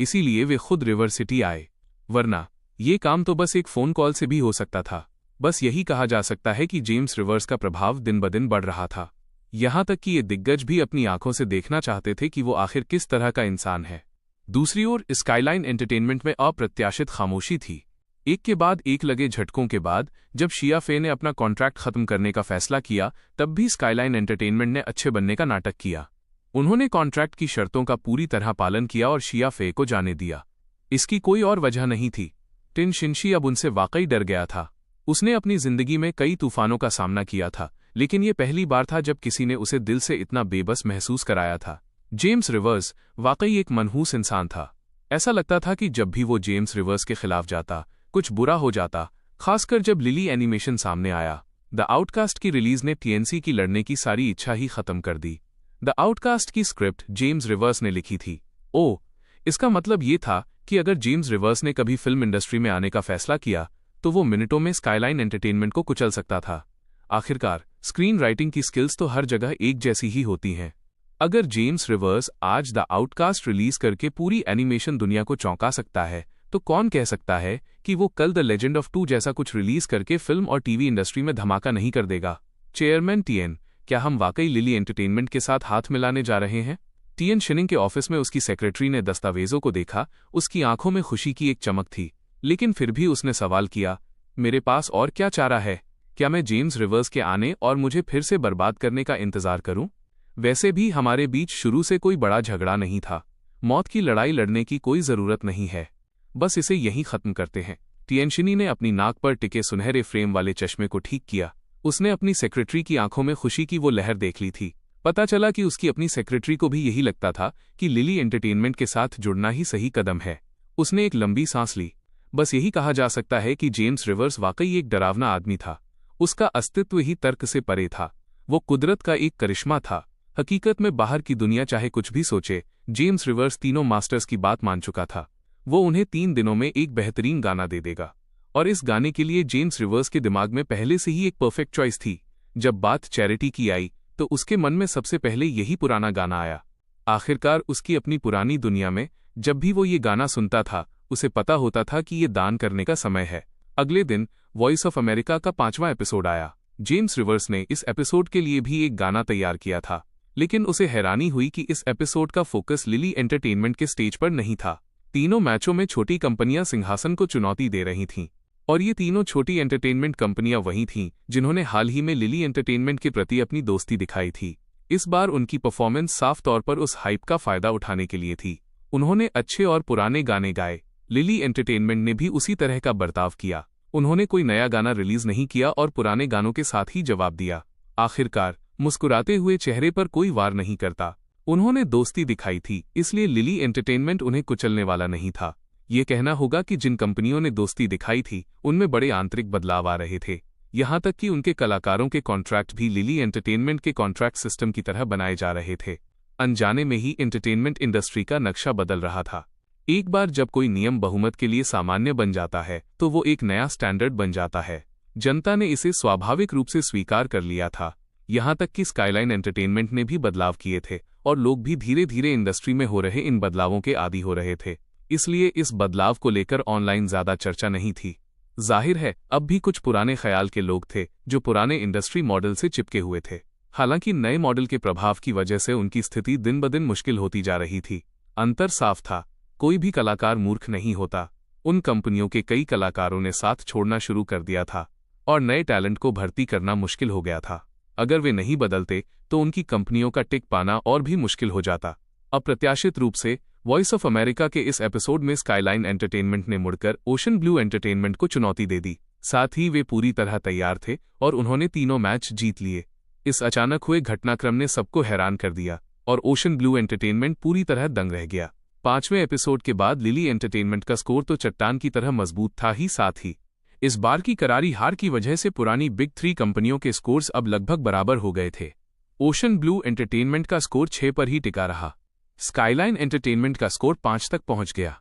इसीलिए वे खुद रिवर सिटी आए। वरना ये काम तो बस एक फोन कॉल से भी हो सकता था। बस यही कहा जा सकता है कि जेम्स रिवर्स का प्रभाव दिन ब दिन बढ़ रहा था। यहां तक कि ये दिग्गज भी अपनी आंखों से देखना चाहते थे कि वो आखिर किस तरह का इंसान है। दूसरी ओर स्काईलाइन एंटरटेनमेंट में अप्रत्याशित खामोशी थी। एक के बाद एक लगे झटकों के बाद जब शिया फे ने अपना कॉन्ट्रैक्ट खत्म करने का फैसला किया, तब भी स्काईलाइन एंटरटेनमेंट ने अच्छे बनने का नाटक किया। उन्होंने कॉन्ट्रैक्ट की शर्तों का पूरी तरह पालन किया और शिया फे को जाने दिया। इसकी कोई और वजह नहीं थी। टिन शिनशी अब उनसे वाकई डर गया था। उसने अपनी जिंदगी में कई तूफानों का सामना किया था, लेकिन ये पहली बार था जब किसी ने उसे दिल से इतना बेबस महसूस कराया था। जेम्स रिवर्स वाकई एक मनहूस इंसान था। ऐसा लगता था कि जब भी वो जेम्स रिवर्स के खिलाफ जाता कुछ बुरा हो जाता, खासकर जब लिली एनिमेशन सामने आया। द आउटकास्ट की रिलीज ने टीएनसी की लड़ने की सारी इच्छा ही खत्म कर दी। द आउटकास्ट की स्क्रिप्ट जेम्स रिवर्स ने लिखी थी। ओह, इसका मतलब ये था कि अगर जेम्स रिवर्स ने कभी फिल्म इंडस्ट्री में आने का फैसला किया तो वो मिनटों में स्काईलाइन एंटरटेनमेंट को कुचल सकता था। आखिरकार स्क्रीन राइटिंग की स्किल्स तो हर जगह एक जैसी ही होती हैं। अगर जेम्स रिवर्स आज द आउटकास्ट रिलीज करके पूरी एनिमेशन दुनिया को चौंका सकता है, तो कौन कह सकता है कि वो कल द लेजेंड ऑफ टू जैसा कुछ रिलीज करके फिल्म और टीवी इंडस्ट्री में धमाका नहीं कर देगा। चेयरमैन टीएन, क्या हम वाकई लिली एंटरटेनमेंट के साथ हाथ मिलाने जा रहे हैं? टीएन शिनिंग के ऑफिस में उसकी सेक्रेटरी ने दस्तावेजों को देखा। उसकी आंखों में खुशी की एक चमक थी, लेकिन फिर भी उसने सवाल किया, मेरे पास और क्या चारा है? क्या मैं जेम्स रिवर्स के आने और मुझे फिर से बर्बाद करने का इंतजार करूं? वैसे भी हमारे बीच शुरू से कोई बड़ा झगड़ा नहीं था। मौत की लड़ाई लड़ने की कोई जरूरत नहीं है, बस इसे यहीं खत्म करते हैं। टिएनशिनी ने अपनी नाक पर टिके सुनहरे फ्रेम वाले चश्मे को ठीक किया। उसने अपनी सेक्रेटरी की आंखों में खुशी की वो लहर देख ली थी। पता चला कि उसकी अपनी सेक्रेटरी को भी यही लगता था कि लिली एंटरटेनमेंट के साथ जुड़ना ही सही कदम है। उसने एक लंबी सांस ली। बस यही कहा जा सकता है कि जेम्स रिवर्स वाकई एक डरावना आदमी था। उसका अस्तित्व ही तर्क से परे था। वो कुदरत का एक करिश्मा था। हकीकत में बाहर की दुनिया चाहे कुछ भी सोचे, जेम्स रिवर्स तीनों मास्टर्स की बात मान चुका था। वो उन्हें 3 दिनों में एक बेहतरीन गाना दे देगा, और इस गाने के लिए जेम्स रिवर्स के दिमाग में पहले से ही एक परफेक्ट चॉइस थी। जब बात चैरिटी की आई तो उसके मन में सबसे पहले यही पुराना गाना आया। आखिरकार उसकी अपनी पुरानी दुनिया में जब भी वो ये गाना सुनता था, उसे पता होता था कि ये दान करने का समय है। अगले दिन वॉइस ऑफ अमेरिका का 5वां एपिसोड आया। जेम्स रिवर्स ने इस एपिसोड के लिए भी एक गाना तैयार किया था, लेकिन उसे हैरानी हुई कि इस एपिसोड का फोकस लिली एंटरटेनमेंट के स्टेज पर नहीं था। तीनों मैचों में छोटी कंपनियां सिंहासन को चुनौती दे रही थीं, और ये तीनों छोटी एंटरटेनमेंट कंपनियां वही थीं जिन्होंने हाल ही में लिली एंटरटेनमेंट के प्रति अपनी दोस्ती दिखाई थी। इस बार उनकी परफॉर्मेंस साफ तौर पर उस हाइप का फायदा उठाने के लिए थी। उन्होंने अच्छे और पुराने गाने गाए। लिली एंटरटेनमेंट ने भी उसी तरह का बर्ताव किया। उन्होंने कोई नया गाना रिलीज नहीं किया और पुराने गानों के साथ ही जवाब दिया। आखिरकार मुस्कुराते हुए चेहरे पर कोई वार नहीं करता। उन्होंने दोस्ती दिखाई थी, इसलिए लिली एंटरटेनमेंट उन्हें कुचलने वाला नहीं था। ये कहना होगा कि जिन कंपनियों ने दोस्ती दिखाई थी उनमें बड़े आंतरिक बदलाव आ रहे थे। यहाँ तक कि उनके कलाकारों के कॉन्ट्रैक्ट भी लिली एंटरटेनमेंट के कॉन्ट्रैक्ट सिस्टम की तरह बनाए जा रहे थे। अनजाने में ही एंटरटेनमेंट इंडस्ट्री का नक्शा बदल रहा था। एक बार जब कोई नियम बहुमत के लिए सामान्य बन जाता है तो वो एक नया स्टैंडर्ड बन जाता है। जनता ने इसे स्वाभाविक रूप से स्वीकार कर लिया था। यहाँ तक कि स्काईलाइन एंटरटेनमेंट ने भी बदलाव किए थे, और लोग भी धीरे धीरे इंडस्ट्री में हो रहे इन बदलावों के आदी हो रहे थे। इसलिए इस बदलाव को लेकर ऑनलाइन ज्यादा चर्चा नहीं थी। जाहिर है अब भी कुछ पुराने ख्याल के लोग थे जो पुराने इंडस्ट्री मॉडल से चिपके हुए थे। हालांकि नए मॉडल के प्रभाव की वजह से उनकी स्थिति दिन ब दिन मुश्किल होती जा रही थी। अंतर साफ था, कोई भी कलाकार मूर्ख नहीं होता। उन कंपनियों के कई कलाकारों ने साथ छोड़ना शुरू कर दिया था, और नए टैलेंट को भर्ती करना मुश्किल हो गया था। अगर वे नहीं बदलते तो उनकी कंपनियों का टिक पाना और भी मुश्किल हो जाता। अप्रत्याशित रूप से वॉइस ऑफ अमेरिका के इस एपिसोड में स्काईलाइन एंटरटेनमेंट ने मुड़कर ओशन ब्लू एंटरटेनमेंट को चुनौती दे दी। साथ ही वे पूरी तरह तैयार थे और उन्होंने तीनों मैच जीत लिए। इस अचानक हुए घटनाक्रम ने सबको हैरान कर दिया और ओशन ब्लू एंटरटेनमेंट पूरी तरह दंग रह गया। 5वें एपिसोड के बाद लिली एंटरटेनमेंट का स्कोर तो चट्टान की तरह मजबूत था ही, साथ ही इस बार की करारी हार की वजह से पुरानी बिग 3 कंपनियों के स्कोर्स अब लगभग बराबर हो गए थे। ओशन ब्लू एंटरटेनमेंट का स्कोर 6 पर ही टिका रहा। स्काईलाइन एंटरटेनमेंट का स्कोर 5 तक पहुंच गया।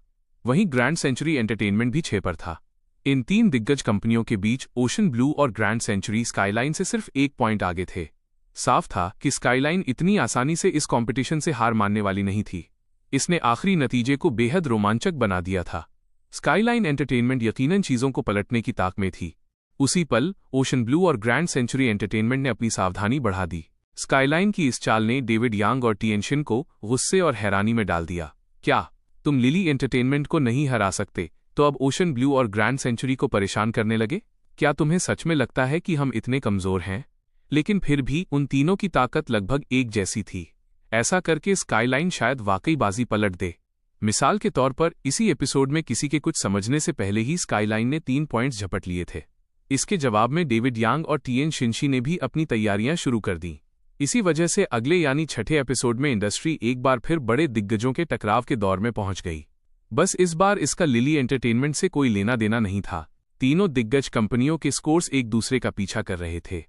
वहीं ग्रैंड सेंचुरी एंटरटेनमेंट भी 6 पर था। इन 3 दिग्गज कंपनियों के बीच ओशन ब्लू और ग्रैंड सेंचुरी स्काईलाइन से सिर्फ 1 पॉइंट आगे थे। साफ था कि स्काईलाइन इतनी आसानी से इस कंपटीशन से हार मानने वाली नहीं थी। इसने आखिरी नतीजे को बेहद रोमांचक बना दिया था। स्काईलाइन एंटरटेनमेंट यकीनन चीजों को पलटने की ताक में थी। उसी पल ओशन ब्लू और ग्रैंड सेंचुरी एंटरटेनमेंट ने अपनी सावधानी बढ़ा दी। स्काईलाइन की इस चाल ने डेविड यांग और टीएन शिन को गुस्से और हैरानी में डाल दिया। क्या तुम लिली एंटरटेनमेंट को नहीं हरा सकते तो अब ओशन ब्लू और ग्रैंड सेंचुरी को परेशान करने लगे? क्या तुम्हें सच में लगता है कि हम इतने कमजोर हैं? लेकिन फिर भी उन तीनों की ताकत लगभग एक जैसी थी। ऐसा करके स्काईलाइन शायद वाकई बाजी पलट दे। मिसाल के तौर पर इसी एपिसोड में किसी के कुछ समझने से पहले ही स्काईलाइन ने 3 पॉइंट्स झपट लिए थे। इसके जवाब में डेविड यांग और टीएन शिनशी ने भी अपनी तैयारियां शुरू कर दी। इसी वजह से अगले यानी छठे एपिसोड में इंडस्ट्री एक बार फिर बड़े दिग्गजों के टकराव के दौर में पहुंच गई। बस इस बार इसका लिली एंटरटेनमेंट से कोई लेना देना नहीं था। तीनों दिग्गज कंपनियों के स्कोर्स एक दूसरे का पीछा कर रहे थे।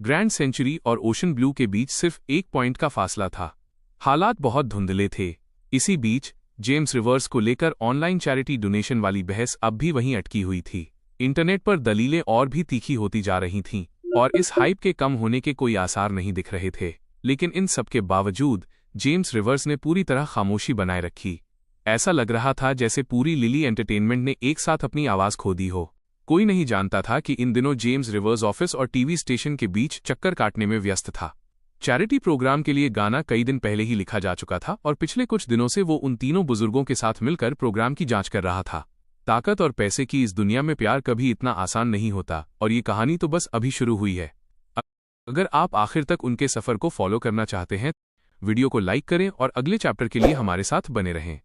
ग्रैंड सेंचुरी और ओशन ब्लू के बीच सिर्फ 1 पॉइंट का फासला था। हालात बहुत धुंधले थे। इसी बीच जेम्स रिवर्स को लेकर ऑनलाइन चैरिटी डोनेशन वाली बहस अब भी वहीं अटकी हुई थी। इंटरनेट पर दलीलें और भी तीखी होती जा रही थीं और इस हाइप के कम होने के कोई आसार नहीं दिख रहे थे। लेकिन इन सबके बावजूद जेम्स रिवर्स ने पूरी तरह खामोशी बनाए रखी। ऐसा लग रहा था जैसे पूरी लिली एंटरटेनमेंट ने एक साथ अपनी आवाज खो दी हो। कोई नहीं जानता था कि इन दिनों जेम्स रिवर्स ऑफिस और टीवी स्टेशन के बीच चक्कर काटने में व्यस्त था। चैरिटी प्रोग्राम के लिए गाना कई दिन पहले ही लिखा जा चुका था और पिछले कुछ दिनों से वो उन तीनों बुजुर्गों के साथ मिलकर प्रोग्राम की जांच कर रहा था। ताकत और पैसे की इस दुनिया में प्यार कभी इतना आसान नहीं होता और ये कहानी तो बस अभी शुरू हुई है। अगर आप आखिर तक उनके सफर को फॉलो करना चाहते हैं, वीडियो को लाइक करें और अगले चैप्टर के लिए हमारे साथ बने रहें।